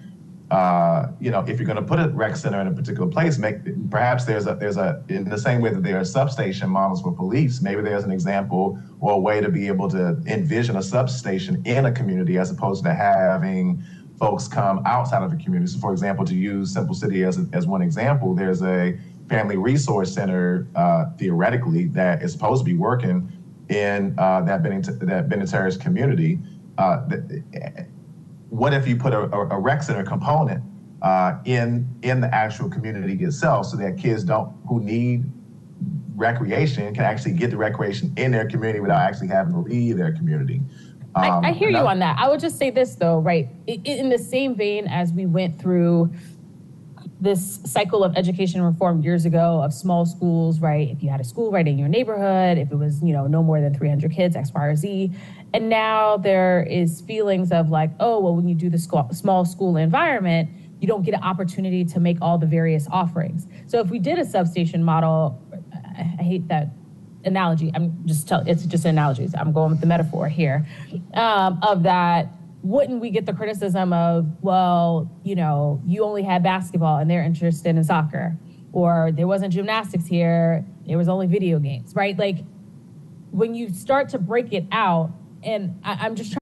If you're going to put a rec center in a particular place, perhaps there's a in the same way that there are substation models for police, maybe there's an example or a way to be able to envision a substation in a community as opposed to having folks come outside of the community. So, for example, to use Simple City as one example, there's a family resource center theoretically that is supposed to be working in that Benetari's community. What if you put a rec center component in the actual community itself, so that kids who need recreation can actually get the recreation in their community without actually having to leave their community. I hear you on that. I would just say this though, right? In the same vein as we went through this cycle of education reform years ago of small schools, right? If you had a school right in your neighborhood, if it was, no more than 300 kids, X, Y, or Z. And now there is feelings of like, oh, well, when you do the small school environment, you don't get an opportunity to make all the various offerings. So if we did a substation model, I hate that analogy. It's just analogies. I'm going with the metaphor here of that. Wouldn't we get the criticism of, well, you only had basketball and they're interested in soccer, or there wasn't gymnastics here, there was only video games, right? Like when you start to break it out, and I'm just trying